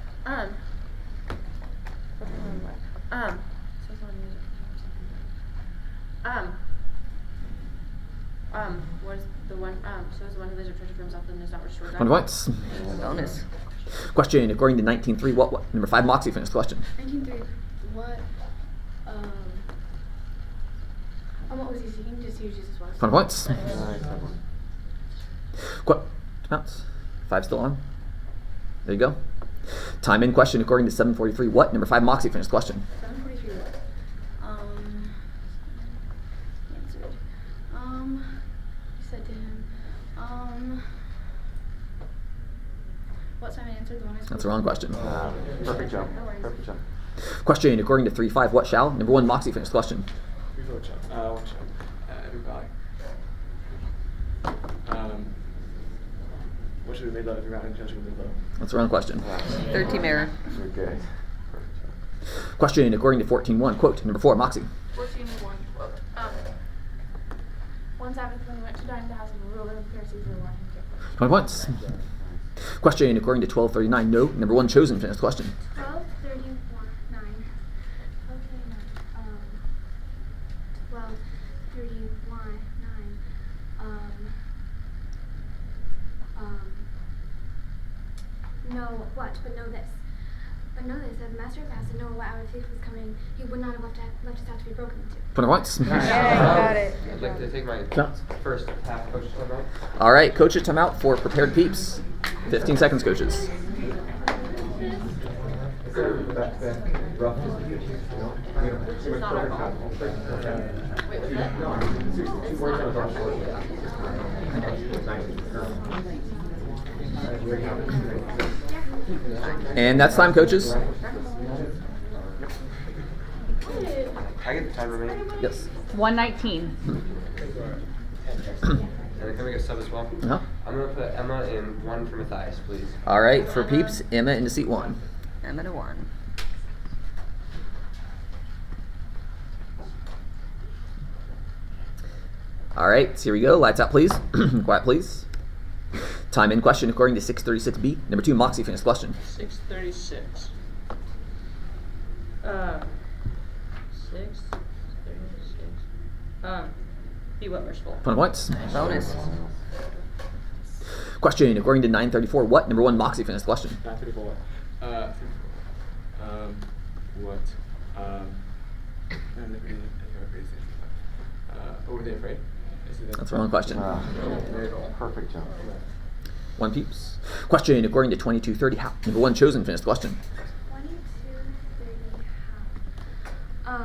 Was the one, so is the one who lives in treasure for himself and is not restored. 20 points. Bonus. Question according to 19.3. What number 5 Moxie finished question? 19.3. What, what was he seeking to see who Jesus was? 20 points. Timeouts. 5 still on. There you go. Time in question according to 743. What number 5 Moxie finished question? 743 what? Answered. He said to him, what Simon answered, the one I spoke. That's the wrong question. Perfect jump. No worries. Perfect jump. Question according to 3.5. What shall number 1 Moxie finished question? What shall? Everybody. What should we made love if you're not in judgment with love? That's the wrong question. 3rd team error. Okay. Question according to 14.1. Quote number 4 Moxie. 14:1 quote. One Sabbath when he went to dine at the house of the ruler of the Pharisees, they wanted him to 20 points. Question according to 1239. No. Number 1 chosen finished question. 12:31. 9. 12:39. know what, but know this. But know this, that the master of mass and know what hour of faith was coming, he would not have left his house to be broken into. 20 points. Got it. I'd like to take my first half coach timeout. All right, coaches timeout for prepared peeps. 15 seconds, coaches. And that's time, coaches. I get the timer, man. Yes. 119. And can we get a sub as well? Uh-huh. I'm going to put Emma in 1 for Matthias, please. All right, for peeps, Emma into seat 1. Emma to 1. All right, so here we go. Lights out, please. Quiet, please. Time in question according to 636B. Number 2, Moxie finished question. 636. 636. Be what merciful. 20 points. Bonus. Question according to 934. What? Number 1, Moxie finished question. 934 what? What? Were they afraid? That's the wrong question. Perfect jump. 1 peeps. Question according to 2230. How? Number 1, Chosen finished question. 2230 how? 2230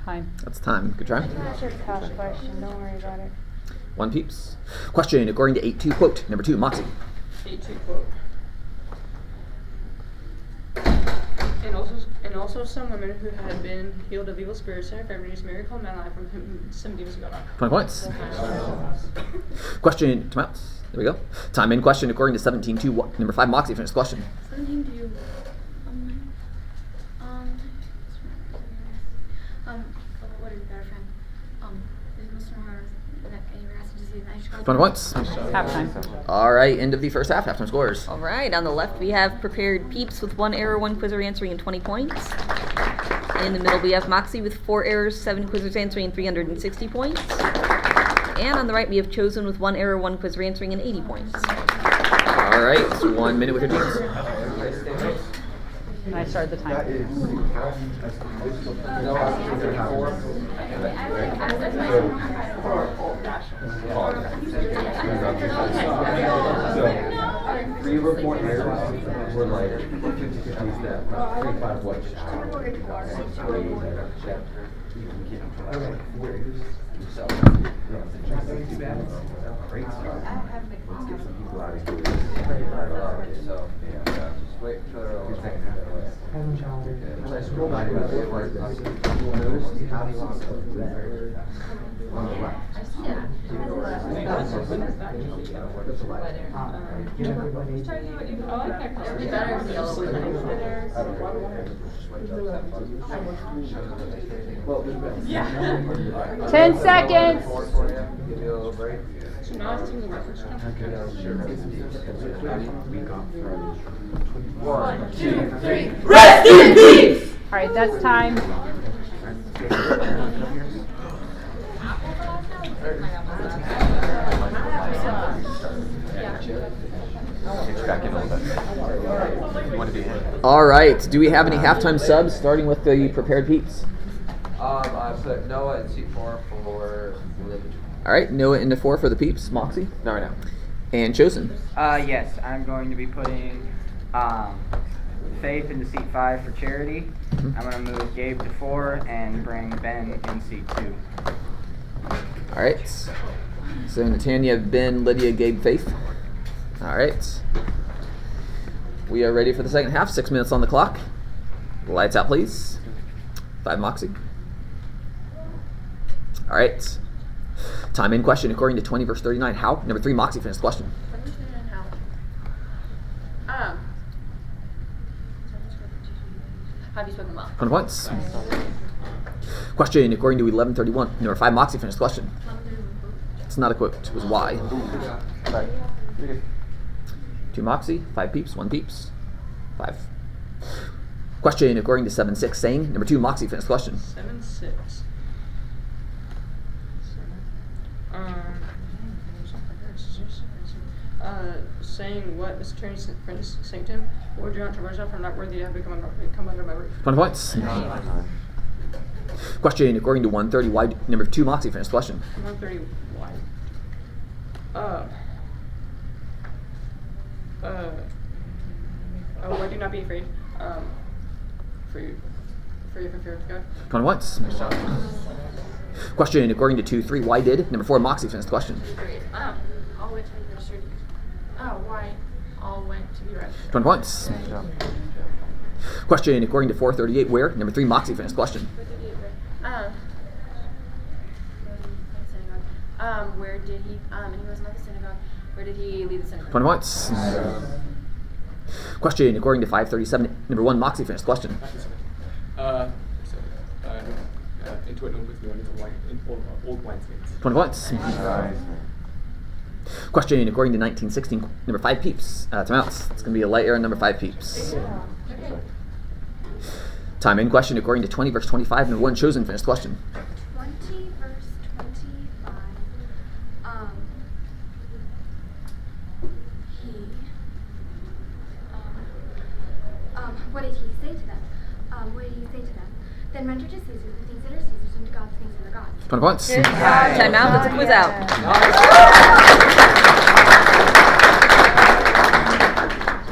Time. That's time. Good try. That's a tough question. Don't worry about it. 1 peeps. Question according to 82. Quote. Number 2, Moxie. 82 quote. And also some women who had been healed of evil spirits and infirmities, Mary called Madeline from whom some demons go out. 20 points. Question. Time out. There we go. Time in question according to 17.2. What? Number 5, Moxie finished question. 17 what is better friend? There's most of our that any has to disease. I just got 20 points. Halftime. All right, end of the first half. Halftime scores. All right, on the left we have prepared peeps with 1 error, 1 quizzer answering, and 20 points. In the middle we have Moxie with 4 errors, 7 quizzers answering, and 360 points. And on the right we have Chosen with 1 error, 1 quizzer answering, and 80 points. All right, 1 minute with your teams. And I started the time. Three or more errors were lighter. 50-50 step. 3-5 what? Great start. Let's get some people out of here. So, yeah, just wait for the second half. As I scroll back, I feel like you'll notice the absence of red on the left. Yeah. 10 seconds. So now it's the reference. 1, 2, 3. Rest in peace! Alright, that's time. All right, do we have any halftime subs starting with the prepared peeps? I put Noah in seat 4 for religion. All right, Noah into 4 for the peeps. Moxie? Not right now. And Chosen? Yes, I'm going to be putting Faith into seat 5 for charity. I'm going to move Gabe to 4 and bring Ben in seat 2. All right. So Natania, Ben, Lydia, Gabe, Faith. All right. We are ready for the second half. 6 minutes on the clock. Lights out, please. 5 Moxie. All right. Time in question according to 20 verse 39. How? Number 3 Moxie finished question. Have you spoken well? 20 points. Question according to 1131. Number 5 Moxie finished question. It's not a quote. It was why. 2 2 Moxie, 5 Peeps, 1 Peeps, 5. Question according to 7-6 saying, number 2 Moxie finished question. 7-6. Saying what Mr. Attorney Prince saying to him, or do not traverse off, I'm not worthy to have come under my roof. 20 points. Question according to 130 why number 2 Moxie finished question. 130 why? Why do not be afraid? For you from fear of God. 20 points. Question according to 2-3 why did number 4 Moxie finished question. All went to be registered. Why? All went to be registered. 20 points. Question according to 438 where number 3 Moxie finished question. Where did he? And he was not the synagogue. Where did he leave the synagogue? 20 points. Question according to 537 number 1 Moxie finished question. Into an open field in old wineskins. 20 points. Question according to 1916 number 5 Peeps. Timeouts. It's going to be a light error number 5 Peeps. Time in question according to 20 verse 25 number 1 Chosen finished question. 20 verse 25. What did he say to them? Then render to Caesar the things that are Caesar's, and to God the things that are God's. 20 points. Time out. That's a quiz out.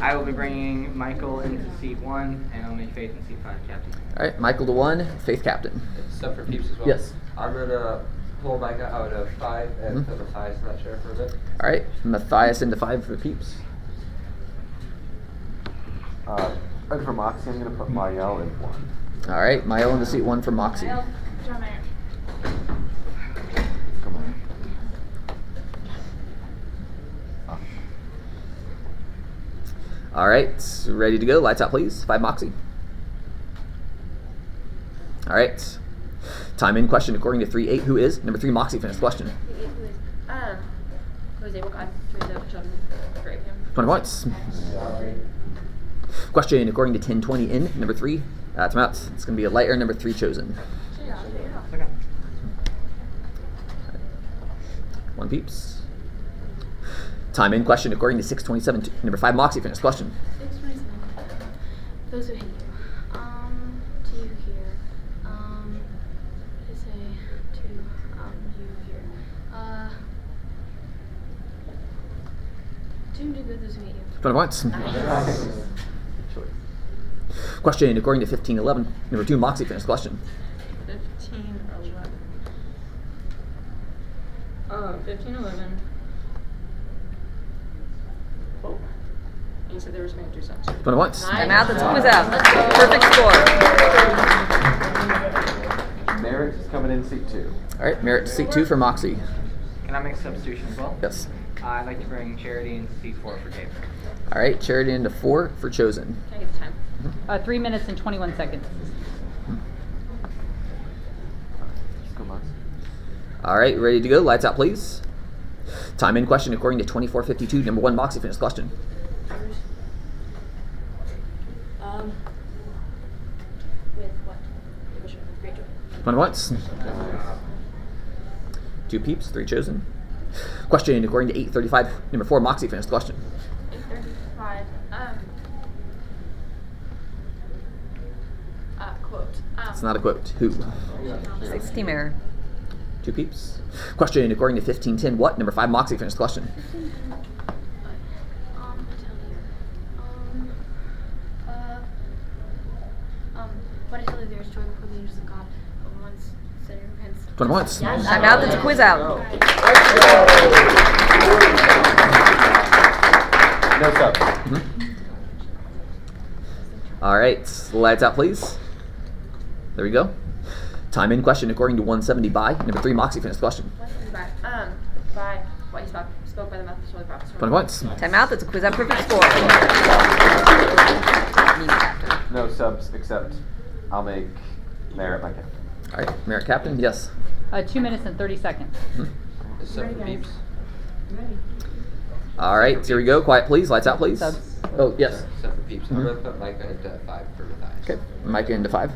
I will be bringing Michael into seat 1, and I'll make Faith in seat 5 captain. All right, Michael to 1, Faith captain. Except for Peeps as well. Yes. I'm gonna pull Micah out of 5 and put Matthias in that chair for a bit. All right, Matthias into 5 for Peeps. And for Moxie, I'm going to put Mael in 1. All right, Mael into seat 1 for Moxie. All right, ready to go. Lights out, please. 5 Moxie. All right. Time in question according to 3-8. Who is number 3 Moxie finished question? Who was able God through the children for Abraham. 20 points. Question according to 10-20 in number 3. Timeouts. It's going to be a light error number 3 Chosen. 1 Peeps. Time in question according to 6:27. Number 5 Moxie finished question. 6:27. Those who hate you. To you here. To say to you here. To whom do good those who hate you. 20 points. Question according to 15:11. Number 2 Moxie finished question. 15:11. 15:11. Oh. You said there was going to do something. 20 points. Time out. That's a quiz out. Perfect score. Merritt is coming in seat 2. All right, Merritt seat 2 for Moxie. Can I make a substitution as well? Yes. I'd like to bring Charity into seat 4 for Gabe. All right, Charity into 4 for Chosen. Can I get the time? 3 minutes and 21 seconds. All right, ready to go. Lights out, please. Time in question according to 24:52. Number 1 Moxie finished question. With what? With great joy. 20 points. 2 Peeps, 3 Chosen. Question according to 8:35. Number 4 Moxie finished question. 8:35. Quote. It's not a quote. Who? 6-team error. 2 Peeps. Question according to 15:10. What? Number 5 Moxie finished question. What I tell you, there is joy before the angels of God, but once sinner repents. 20 points. Time out. That's a quiz out. No subs. All right, lights out, please. There we go. Time in question according to 170 by number 3 Moxie finished question. By what he spoke by the mouth of his holy prophets. 20 points. Time out. That's a quiz out. Perfect score. No subs, except I'll make Merritt my captain. All right, Merritt captain. Yes. 2 minutes and 30 seconds. Except for Peeps. All right, here we go. Quiet, please. Lights out, please. Subs. Oh, yes. Except for peeps. I'm gonna put Micah into 5 for Matthias. Okay, Micah into 5.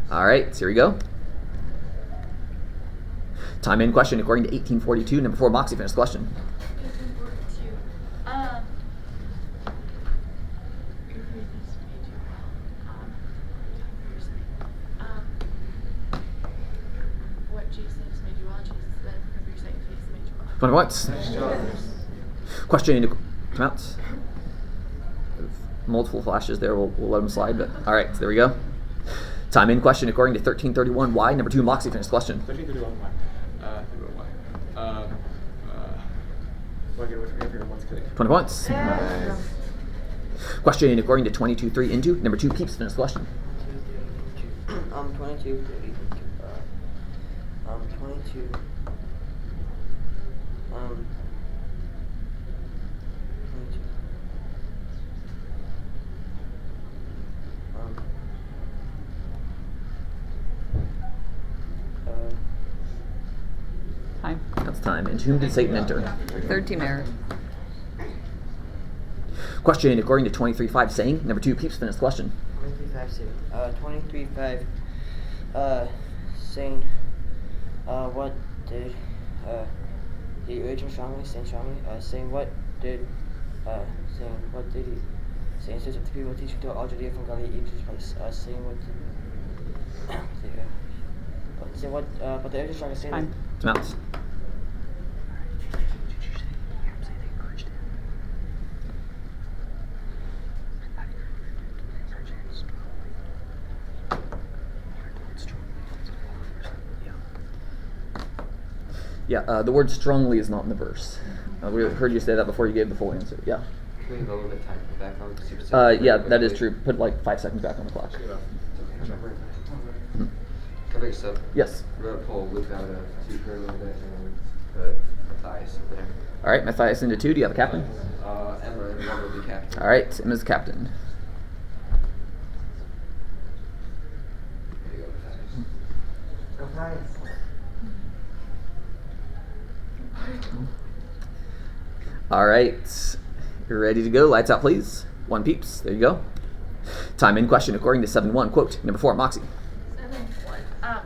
All right, here we go. Time in question according to 1842. Number 4, Moxie, finish the question. What Jesus made you well, Jesus then because you're saying Jesus made you well. 20 points. Question come out. Multiple flashes there. We'll let them slide. But all right, so there we go. Time in question according to 1331. Why? Number 2, Moxie, finish the question. 1331. Why? Why get away from here? Once kidding. 20 points. Nice. Question according to 22.3 into. Number 2, Peeps, finish the question. 22, 30, 22, 22, Time. That's time. Into whom did Satan enter? Third team error. Question according to 23.5 saying. Number 2, Peeps, finish the question. 23.5, saying, what did, he urged him strongly, saying what did he, saying instead of the people teaching to all Judea from Galilee, even to this place, saying what did, saying what, but the urged him strongly, saying Time. Mouse. Yeah, the word strongly is not in the verse. We heard you say that before you gave the full answer. Yeah. Can we have a little bit of time back on? Yeah, that is true. Put like 5 seconds back on the clock. Can I make a sub? Yes. We're going to pull Luke out of 2 for a little bit and put Matthias in there. All right, Matthias into 2. Do you have a captain? Emma will be captain. All right, Emma's the captain. There you go, Matthias. All right, you're ready to go. Lights out, please. 1, Peeps. There you go. Time in question according to 7.1. Quote, number 4, Moxie. 7.1.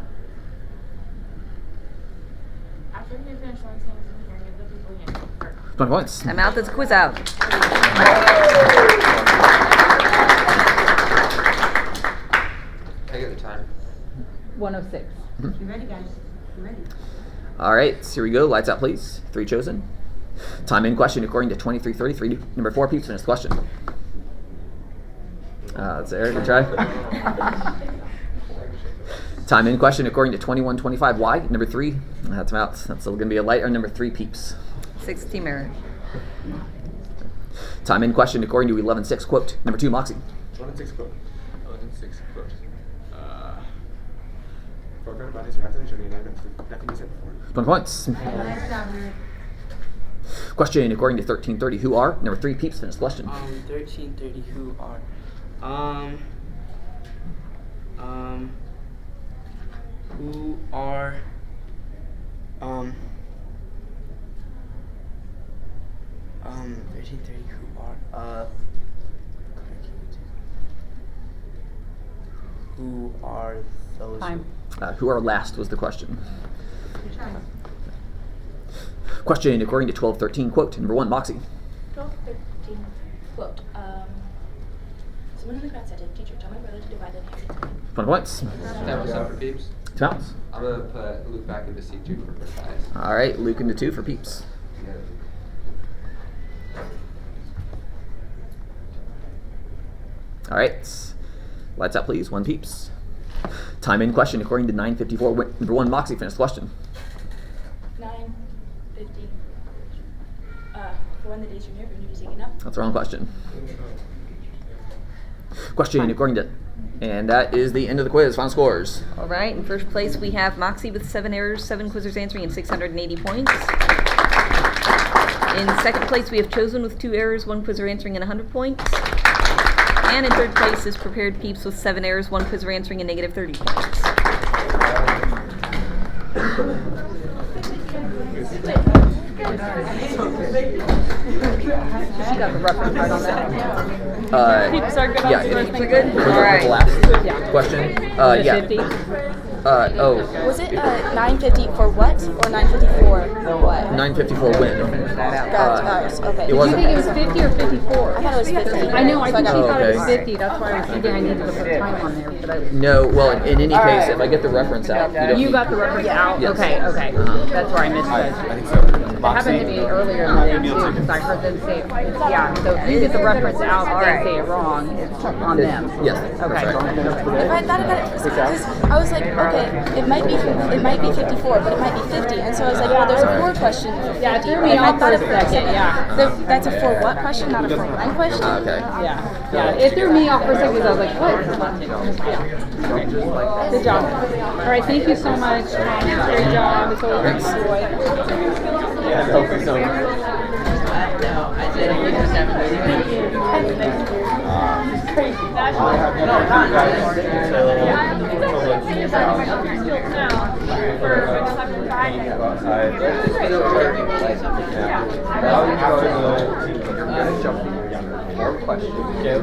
After you finish one sentence in here, give the people the answer. 20 points. I'm out. That's a quiz out. Can I get the time? 106. Mhm. You ready, guys? You ready? All right, here we go. Lights out, please. 3 chosen. Time in question according to 23.33. Number 4, Peeps, finish the question. That's there. Good try. Time in question according to 21.25. Why? Number 3. That's out. That's still going to be a light. Or number 3, Peeps. 6th team error. Time in question according to 11.6. Quote, number 2, Moxie. 11.6 quote. 11.6 quote. Forgot about his reaction, nothing he said before. 20 points. Question according to 13.30. Who are? Number 3, Peeps, finish the question. 13:30, who are, who are, 13:30, who are those? Time. Who are last was the question. Question according to 12.13. Quote, number 1, Moxie. 12:13 quote. Someone in the crowd said, "Teacher, tell my brother to divide the inheritance." 20 points. That was up for Peeps. 2 pounds. I'm going to put Luke back into C2 for Matthias. All right, Luke into 2 for Peeps. All right, lights out, please. 1, Peeps. Time in question according to 9.54. Number 1, Moxie, finish the question. 9:50. For when the days from here, for when you be taken up. That's the wrong question. Question according to, and that is the end of the quiz. Final scores. All right, in first place we have Moxie with 7 errors, 7 quizzers answering, and 680 points. In second place we have Chosen with 2 errors, 1 quizzer answering, and 100 points. And in third place is Prepared Peeps with 7 errors, 1 quizzer answering, and negative 30 points. She got the reference right on that. Peeps are good. Yeah, Peeps are for good. the All right. last question. Yeah. 50? Was it 950 for what or 954 for what? 954 win. Okay. It wasn't. Did you think it was 50 or 54? I thought it was 50. I know, I think she thought it was okay. 50. That's why I was thinking I needed to put time on there. But I, No, well, in any case, if I get the reference out, you don't you need- got the reference out? Yes. Okay. That's where I missed it. I think so. It happened to me earlier in the day too, because I heard them say, yeah, so if you get the reference out and they say it wrong, it's on them. Yes. Okay. If I thought about it, because I was like, okay, it might be 54, but it might be 50, and so I was like, well, there's a for question for 50. Yeah, it threw me off for a second, yeah. That's a for what question, not a for when question. Okay. Yeah, it threw me off for a second because I was like, what? Yeah. Okay. Good job. All right, thank you so much. Great job. It's always a joy. More questions. Okay.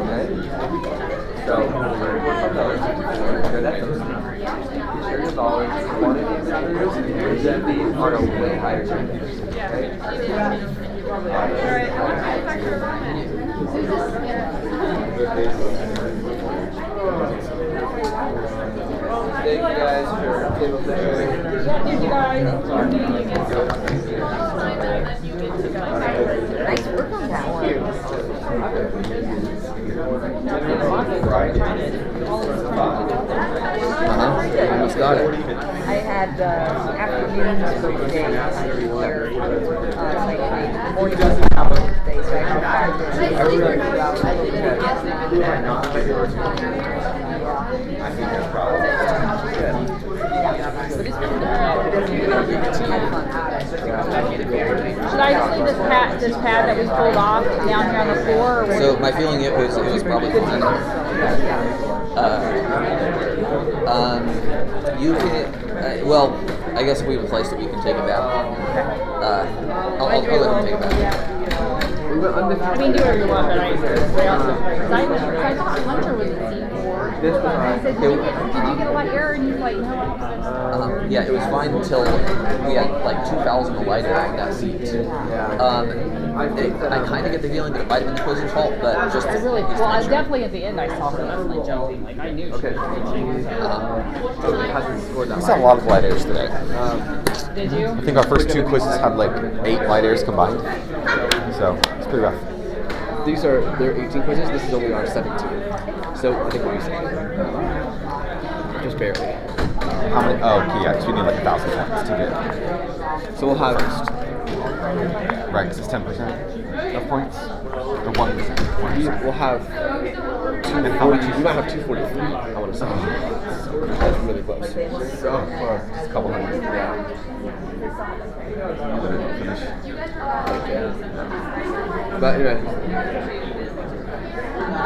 So, share your knowledge. One of these answers are a way higher chance. Thank you guys for table sharing. Thank you guys. Nice work on that one. Almost got it. I had afternoons for the day where morning was hours today, so I had 5 minutes. Should I see this pad that we pulled off down here on the floor? Or So my feeling it was probably fine. You can. Well, I guess if we replaced it, we can take it back. I'll let him take it back. I mean, do whatever you want, but I thought Hunter was at C4. This was I said, did you get a lot of error? And he's like, no. Yeah, it was fine until we had like 2 fouls on the lighter on that seat. I kind of get the feeling that it might have been the quizer's fault, but just I really, well, definitely at the end I saw her definitely jumping. Like, I knew. Okay. We saw a lot of light airs today. Did you? I think our first 2 quizzes had like 8 light airs combined. So it's pretty rough. They're 18 quizzes. This is only our 17. So I think we'll be safe. Just barely. How many? Oh, okay, yeah, 'cause we need like 1,000 points to get. So we'll have Right, because it's 10% of points, or 1%. We'll have 240. We might have 243. I want to say. That's really close. So close. Just a couple hundred. Yeah. Finish. But anyway.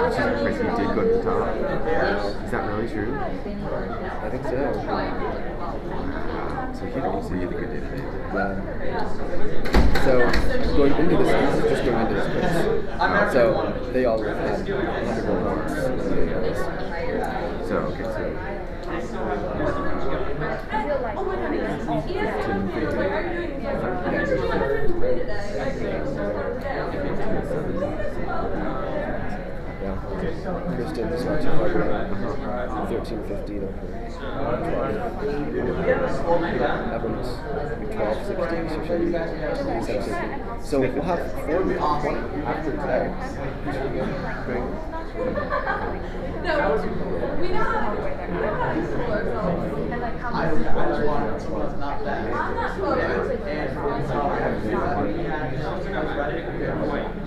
Jesus Christ, we did go to the top. Is that really true? I think so. So he had a good day today. So going into this, just going into this quiz. So they all had 100 more points than the guys. So okay, so. Yeah. Kristen is not too far behind. 1350 though. Evans 1260. So she'll be 760. So we'll have 4 after today.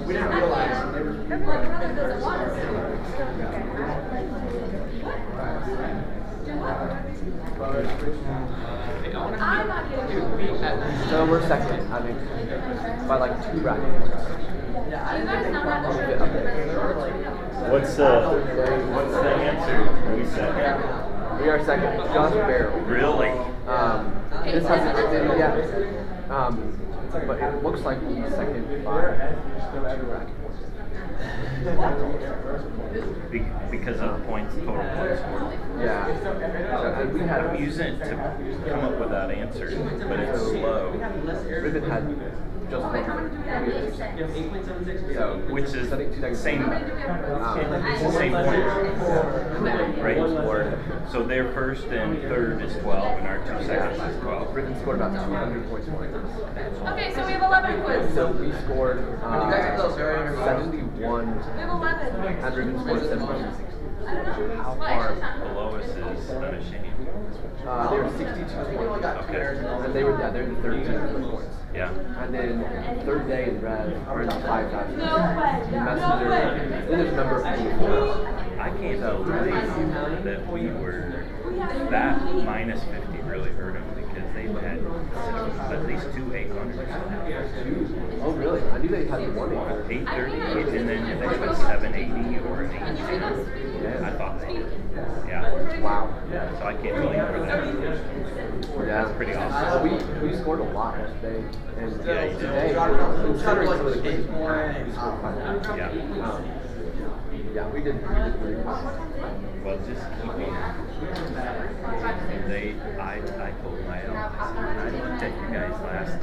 We didn't realize. So we're second, I think, by like 2 brackets. What's the answer? We said. We are second, just barely. Really? This hasn't, yeah. But it looks like the second by 2 bracket points. Because of points, total points scored. Yeah. So, we had I'm using it to come up with that answer, but it's slow. Ribbon had just So, which is the same. It's the same point, right? So their first and third is 12, and our 2 seconds is 12. Ribbon scored about 200 points more than us. Okay, so we have 11 quiz. So we scored 71. We have 11. And Ribbon scored 72. How far below us is Unashamed? They were 62 points. Okay. And they were, they're the 13 points. Yeah. And then Third Day and Rev are in the 5,000. Messenger. Then there's a number of people. I can't believe that we were that minus 50 really hurt them because they've had at least 2 800s. Oh really? I knew they had one 830, and then they have a 780 or an 810. Yeah. I thought they did. Yeah. Wow. Yeah. So I can't believe where that is. Yeah. That's pretty awesome. We scored a lot yesterday, and Yeah, you did. today, considering some of the cases we had, we scored 500. Yeah. Yeah, we did pretty well. Well, just keeping. I told my I looked at you guys last night.